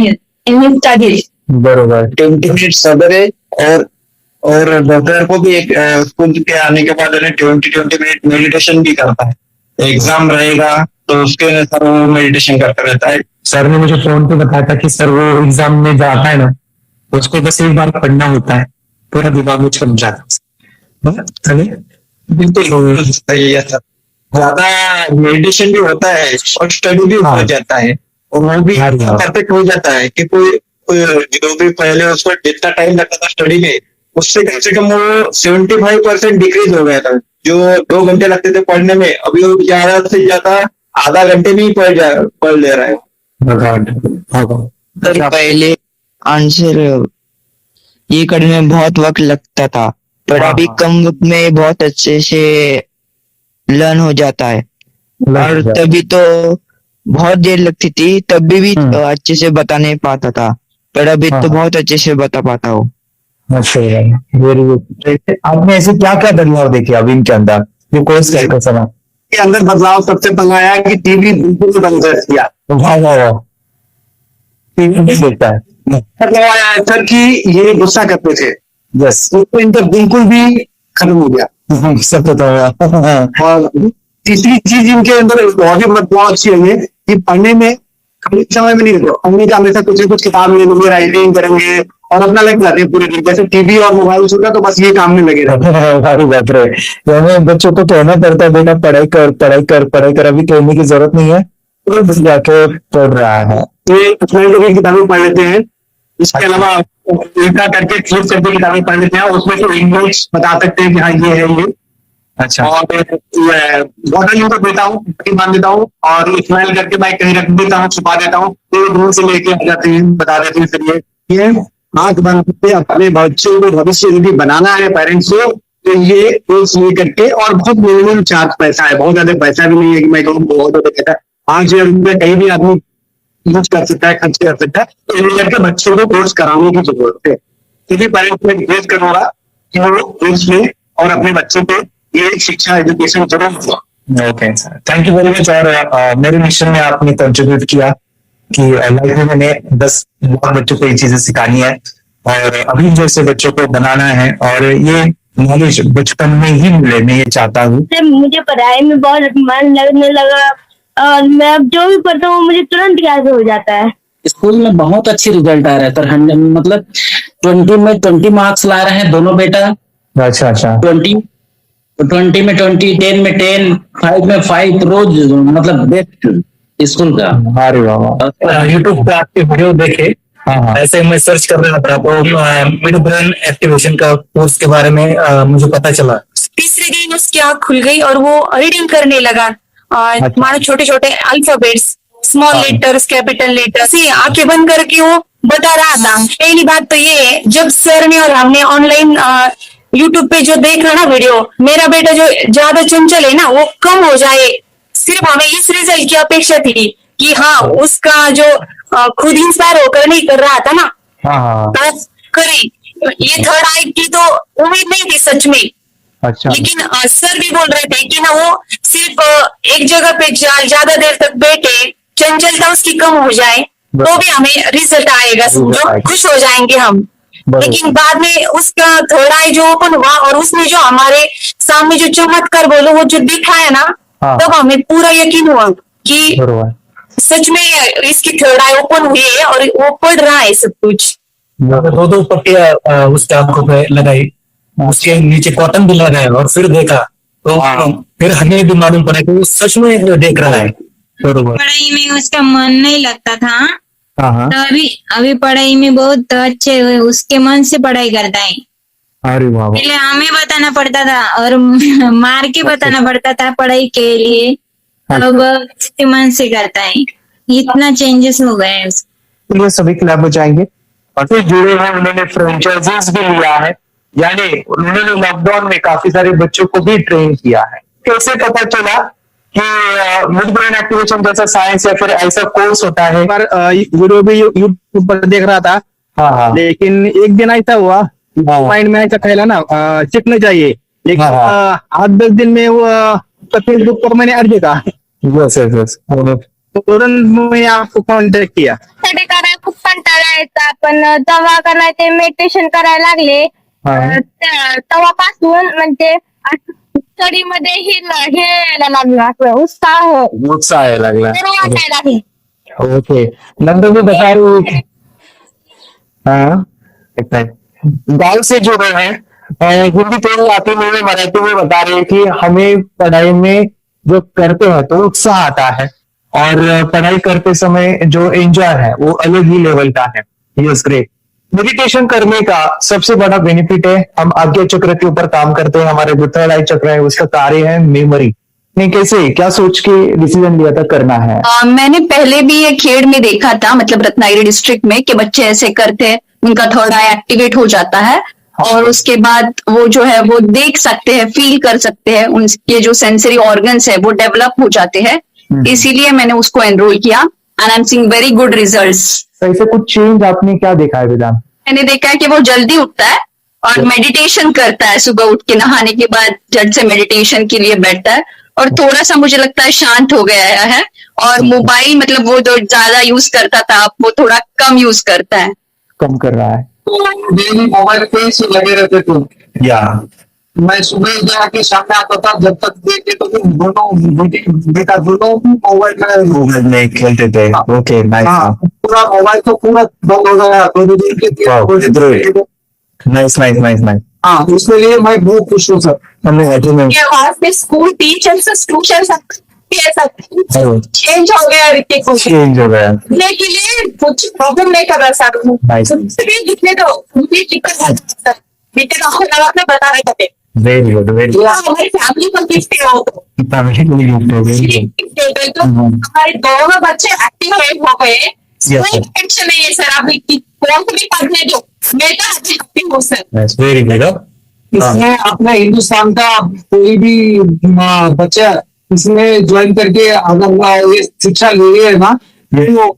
his studies. बरोबर। 20 मिनट सवेरे और दोपहर को भी एक स्कूल के आने के बाद 20 मिनट मेडिटेशन भी करता है। एग्जाम रहेगा तो उसके अनुसार वो मेडिटेशन करता रहता है। सर ने मुझे फोन पे बताया था कि सर वो एग्जाम में जाता है ना, उसको बस एक बार पढ़ना होता है, पूरा दिमाग में छप जाता है। बिल्कुल सही है सर। ज्यादा मेडिटेशन भी होता है और स्टडी भी हो जाता है, और वो भी परफेक्ट हो जाता है कि कोई जो भी पहले उसको जितना टाइम लगता था स्टडी में, उससे कम से कम वो 75% डिक्रीज हो गया था। जो 2 घंटे लगते थे पढ़ने में, अभी वो ज्यादा से ज्यादा आधा घंटे में ही पढ़ ले रहा है। सर पहले आंसर ये करने में बहुत वक्त लगता था, पर अभी कम वक्त में बहुत अच्छे से लर्न हो जाता है। और तभी तो बहुत देर लगती थी, तब भी अच्छे से बता नहीं पाता था, पर अभी तो बहुत अच्छे से बता पाता हूँ। अच्छा, वेरी गुड। आपने ऐसे क्या क्या बदलाव देखे अभी इनके अंदर जो कोर्स करते समय? के अंदर बदलाव सबसे पहले आया कि टीवी बिल्कुल बंद कर दिया। टीवी नहीं देखता है। सर कि ये गुस्सा करते थे, यस, उसको इनका बिल्कुल भी खत्म हो गया। सब बताया। और तीसरी चीज इनके अंदर बहुत ही बदलाव अच्छी है कि पढ़ने में खाली समय में नहीं देखो, पढ़ने का हमेशा कुछ न कुछ किताब ले लेंगे, राइटिंग करेंगे और अपना लग जाते हैं पूरे दिन। जैसे टीवी और मोबाइल छूटा तो बस ये काम में लगे रहते हैं। बच्चों को कहना पड़ता है बेटा पढ़ाई कर पढ़ाई कर पढ़ाई कर, अभी कहने की जरूरत नहीं है, तो बस जाके पढ़ रहा है। ये की किताबें पढ़ लेते हैं, इसके अलावा उल्टा करके फ्लिप करके किताबें पढ़ लेते हैं, उसमें तो इंग्लिश बता सकते हैं कि हाँ ये है ये। अच्छा। और बॉटल यूं कर देता हूँ, बांध देता हूँ और स्माइल करके मैं कहीं रख देता हूँ, छुपा देता हूँ, तो दूर से लेके आ जाते हैं, बता देते हैं। फिर ये आंख बंद करके अपने बच्चों को भविष्य यदि बनाना है पेरेंट्स को, तो ये कोर्स ये करके, और बहुत मिनिमम चार्ज पैसा है, बहुत ज्यादा पैसा भी नहीं है कि मैं कहूँ बहुत ज्यादा पैसा, 5,000 रुपये कहीं भी आदमी यूज कर सकता है, खर्च कर सकता है। तो ये करके बच्चों को कोर्स कराने की जरूरत है। सभी पेरेंट्स में रिक्वेस्ट करूंगा कि वो कोर्स लें और अपने बच्चों को ये शिक्षा एजुकेशन जरूर दें। Okay sir, thank you very much. और मेरे मिशन में आपने कंट्रीब्यूट किया कि लाइफ में मैंने 10 लाख बच्चों को ये चीजें सिखानी है और अभी जैसे बच्चों को बनाना है, और ये नॉलेज बचपन में ही मिले, मैं ये चाहता हूँ। मुझे पढ़ाई में बहुत मन लगने लगा और मैं अब जो भी पढ़ता हूँ मुझे तुरंत याद हो जाता है। स्कूल में बहुत अच्छी रिजल्ट आ रहा है सर, 100 मतलब 20 में 20 मार्क्स ला रहे हैं दोनों बेटा। अच्छा 20 में 20, 10 में 10, 5 में 5, रोज मतलब बेस्ट स्कूल का। अरे वाह, यूट्यूब पे आपके वीडियो देखे, ऐसे मैं सर्च कर रहा था तो मिड ब्रेन एक्टिवेशन का कोर्स के बारे में मुझे पता चला। तीसरे दिन उसकी आँख खुल गई और वो रीडिंग करने लगा, और मानो छोटे छोटे alphabets, small letters, capital letters, आंखें बंद करके वो बता रहा था। पहली बात तो ये, जब सर ने और हमने ऑनलाइन यूट्यूब पे जो देख रहा ना वीडियो, मेरा बेटा जो ज्यादा चंचल है ना वो कम हो जाए, सिर्फ हमें इस रिजल्ट की अपेक्षा थी कि हाँ उसका जो खुद इंस्पायर होकर नहीं कर रहा था ना, तो करी। ये थर्ड आई की तो उम्मीद नहीं थी सच में। अच्छा। लेकिन सर भी बोल रहे थे कि ना वो सिर्फ एक जगह पे ज्यादा देर तक बैठे, चंचलता उसकी कम हो जाए तो भी हमें रिजल्ट आएगा, समझो खुश हो जाएंगे हम। लेकिन बाद में उसका थर्ड आई जो ओपन हुआ और उसने जो हमारे सामने जो चमत्कार बोलो वो जो दिखाया ना, तब हमें पूरा यकीन हुआ कि सच में इसकी थर्ड आई ओपन हुई है और वो पढ़ रहा है सब कुछ। 2 पट्टियां उसके आंखों पे लगाई, उसके नीचे कॉटन भी लगाया और फिर देखा तो फिर हमें भी मालूम पड़ा कि वो सच में देख रहा है। पढ़ाई में उसका मन नहीं लगता था, तो अभी पढ़ाई में बहुत अच्छे उसके मन से पढ़ाई करता है। अरे वाह। पहले हमें बताना पड़ता था और मार के बताना पड़ता था पढ़ाई के लिए, अब उसके मन से करता है। इतना चेंजेस हो गए हैं। ये सभी क्लब हो जाएंगे और फिर जुड़े हैं, उन्होंने फ्रेंचाइजीज भी लिया है, यानी उन्होंने लॉकडाउन में काफी सारे बच्चों को भी ट्रेन किया है। कैसे पता चला कि मिड ब्रेन एक्टिवेशन जैसा साइंस या फिर ऐसा कोर्स होता है? पर वीडियो भी यूट्यूब पर देख रहा था, लेकिन एक दिन ऐसा हुआ माइंड में ऐसा ख्याल ना चिपना चाहिए, लेकिन 8-10 दिन में वो फेसबुक पर मैंने अर्ज देखा, तो तुरंत मैंने आपको कॉन्टॅक्ट किया। स्टडी करायला खूप कंटाळा यायचा, पण तेव्हा करायला ते मेडिटेशन करायला लागले, तेव्हापासून म्हणजे स्टडी मध्ये हे यायला लागलं, उत्साह यायला लागला। वाटायला लागले। ओके, नंतर भी बता रही हूँ, गाँव से जुड़े हैं, हिंदी तो आती में मराठी में बता रहे हैं कि हमें पढ़ाई में जो करते हैं तो उत्साह आता है और पढ़ाई करते समय जो एंजॉय है वो अलग ही लेवल का है। Yes, great. मेडिटेशन करने का सबसे बड़ा बेनिफिट है, हम आज्ञा चक्र के ऊपर काम करते हैं, हमारे जो थर्ड आई चक्र है उसका कार्य है मेमोरी। नहीं, कैसे क्या सोच के डिसीजन लिया था करना है? मैंने पहले भी ये खेड़ में देखा था, मतलब रत्नागिरी डिस्ट्रिक्ट में, कि बच्चे ऐसे करते हैं, उनका थर्ड आई एक्टिवेट हो जाता है और उसके बाद वो जो है वो देख सकते हैं, फील कर सकते हैं, उनके जो सेंसरी ऑर्गन्स है वो डेवलप हो जाते हैं। इसीलिए मैंने उसको एनरोल किया and I am seeing very good results. ऐसे कुछ चेंज आपने क्या देखा है वेदांत? मैंने देखा है कि वो जल्दी उठता है और मेडिटेशन करता है, सुबह उठ के नहाने के बाद झट से मेडिटेशन के लिए बैठता है और थोड़ा सा मुझे लगता है शांत हो गया है, और मोबाइल मतलब वो जो ज्यादा यूज करता था वो थोड़ा कम यूज करता है, कम कर रहा है। मोबाइल पे ही लगे रहते थे, या मैं सुबह जाके सामने आता था, जब तक देखे तो दोनों बेटा दोनों मोबाइल में खेलते थे। Okay, nice. पूरा मोबाइल तो पूरा बंद हो गया, नाइस नाइस नाइस नाइस। हाँ, उसके लिए मैं बहुत खुश हूँ सर। हमने स्कूल टीचर्स ट्यूशन चेंज हो गया, ऋतिक को चेंज हो गया के लिए कुछ प्रॉब्लम नहीं कर रहा सर, लिखने तो बता रहे थे। Very good, very good. हमारी फैमिली को लिखते हो तो हमारे दोनों बच्चे एक्टिव हो गए कोई टेंशन नहीं है सर, आप कौन सी भी पढ़ने दो, मैं तो अच्छी हैप्पी हूँ सर। Very good. इसमें अपना हिंदुस्तान का कोई भी बच्चा इसमें ज्वाइन करके अगर ये शिक्षा ले रही है ना, तो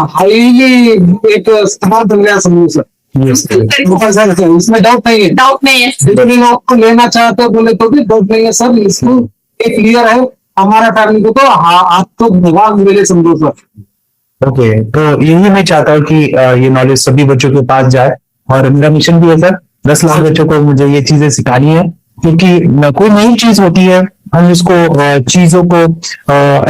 हाईली एक स्थान बन गया समूह सर। इसमें डाउट नहीं है, डाउट नहीं है। जितने लोग को लेना चाहते हो बोले तो भी डाउट नहीं है सर, इसमें एक क्लियर है हमारा फैमिली को, तो आप तो भगवान मिले समझो सर। ओके, तो यही मैं चाहता हूँ कि ये नॉलेज सभी बच्चों के पास जाए, और मेरा मिशन भी है सर 10 लाख बच्चों को मुझे ये चीजें सिखानी है, क्योंकि कोई नई चीज होती है हम इसको चीजों को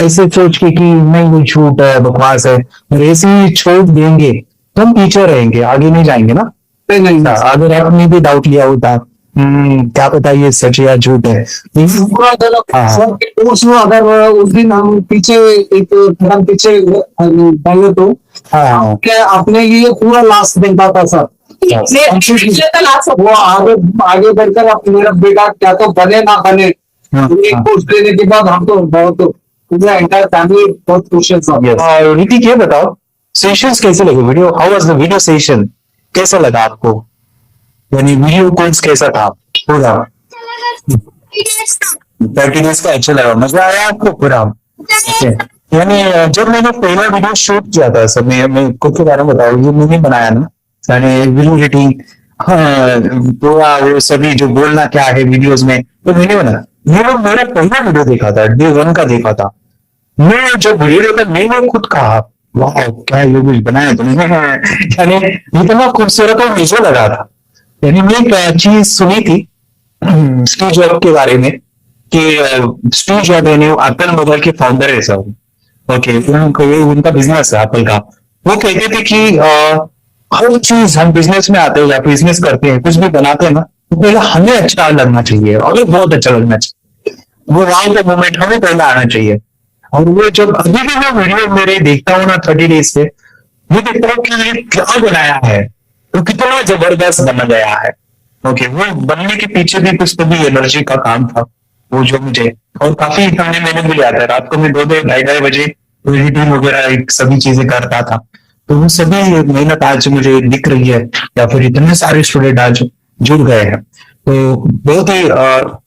ऐसे सोच के कि नहीं वो झूठ है बकवास है, और ऐसे ही छोड़ देंगे तो हम पीछे रहेंगे, आगे नहीं जाएंगे ना। नहीं, अगर आपने भी डाउट लिया होता क्या पता ये सच या झूठ है, कोर्स में अगर उस दिन हम पीछे एक कदम पीछे डाले तो क्या अपने लिए पूरा लास्ट दिन था सर। वो आगे बढ़कर अब मेरा बेटा क्या तो बने ना बने, एक कोर्स लेने के बाद हम तो बहुत पूरा एंटायर फैमिली बहुत खुश है सर। रीति क्या बताओ, सेशंस कैसे लगे, video how was the video session, कैसा लगा आपको, यानी वीडियो कोर्स कैसा था पूरा? 30 डेज का अच्छा लगा, मजा आया आपको पूरा? यानी जब मैंने पहला वीडियो शूट किया था सर, मैं खुद के बारे में बताऊँ, ये मैंने बनाया ना वीडियो एडिटिंग, पूरा वो सभी जो बोलना क्या है वीडियोस में, तो मैंने बनाया। मेरा पहला वीडियो देखा था, डे 1 का देखा था, मैं जब वीडियो देखा मैंने खुद कहा वाह क्या ये कुछ बनाया तुमने, यानी इतना खूबसूरत और मुझे लगा था। यानी मैं एक चीज सुनी थी स्टीव जॉब के बारे में कि स्टीव जॉब यानी एप्पल मोबाइल के फाउंडर है सर, ओके, उनका बिजनेस है एप्पल का। वो कहते थे कि हर चीज हम बिजनेस में आते हैं या बिजनेस करते हैं, कुछ भी बनाते हैं ना, तो पहले हमें अच्छा लगना चाहिए और बहुत अच्छा लगना चाहिए, वो राउंड द मोमेंट हमें पहले आना चाहिए। और वो जब अभी भी मैं वीडियो मेरे देखता हूँ ना 30 डेज से, मैं देखता हूँ कि ये क्या बनाया है, तो कितना जबरदस्त बना गया है। ओके, वो बनने के पीछे भी कुछ तो भी एनर्जी का काम था वो जो मुझे, और काफी इतने मैंने भी लिया था, रात को मैं 2 ढाई बजे एडिटिंग वगैरह एक सभी चीजें करता था, तो वो सभी मेहनत आज मुझे दिख रही है, या फिर इतने सारे स्टूडेंट आज जुड़ गए हैं। तो बहुत ही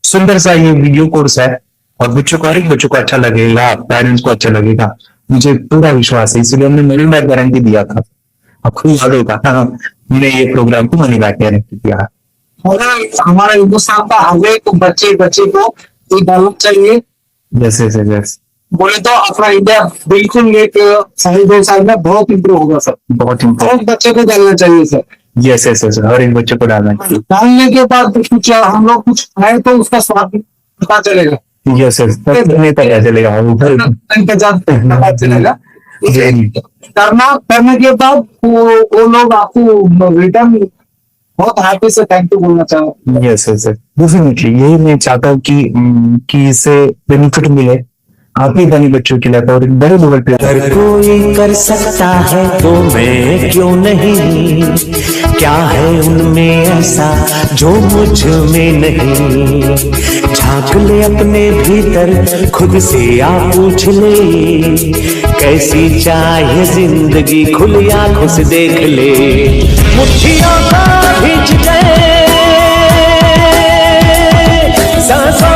सुंदर सा ये वीडियो कोर्स है, और बच्चों को अच्छा लगेगा, पेरेंट्स को अच्छा लगेगा, मुझे पूरा विश्वास है, इसलिए हमने मनी बैक गारंटी दिया था, आपको याद होगा हमने ये प्रोग्राम को मनी बैक गारंटी दिया। और हमारा हिंदुस्तान का हर एक बच्चे को ये डालना चाहिए, जैसे बोले तो अपना इंडिया बिल्कुल एक साल 2 साल में बहुत इम्प्रूव होगा सर, बहुत बच्चे को डालना चाहिए सर। यस हर एक बच्चे को डालना चाहिए, डालने के बाद कुछ हम लोग कुछ खाए तो उसका स्वाद पता चलेगा। यस पता चलेगा, पता चलेगा। करने के बाद वो लोग आपको रिटर्न बहुत हैप्पी से थैंक यू बोलना चाहूँ। यस डेफिनेटली, यही मैं चाहता हूँ कि इससे बेनिफिट मिले आप ही बनी बच्चों के लिए, और एक बड़े लेवल पे अगर कोई कर सकता है तो मैं क्यों नहीं, क्या है उनमें ऐसा जो मुझ में नहीं, झांक ले अपने भीतर खुद से आप पूछ ले, कैसी चाहे जिंदगी खुली आंखों से देख ले, मुट्ठियों को खींच ले सांसों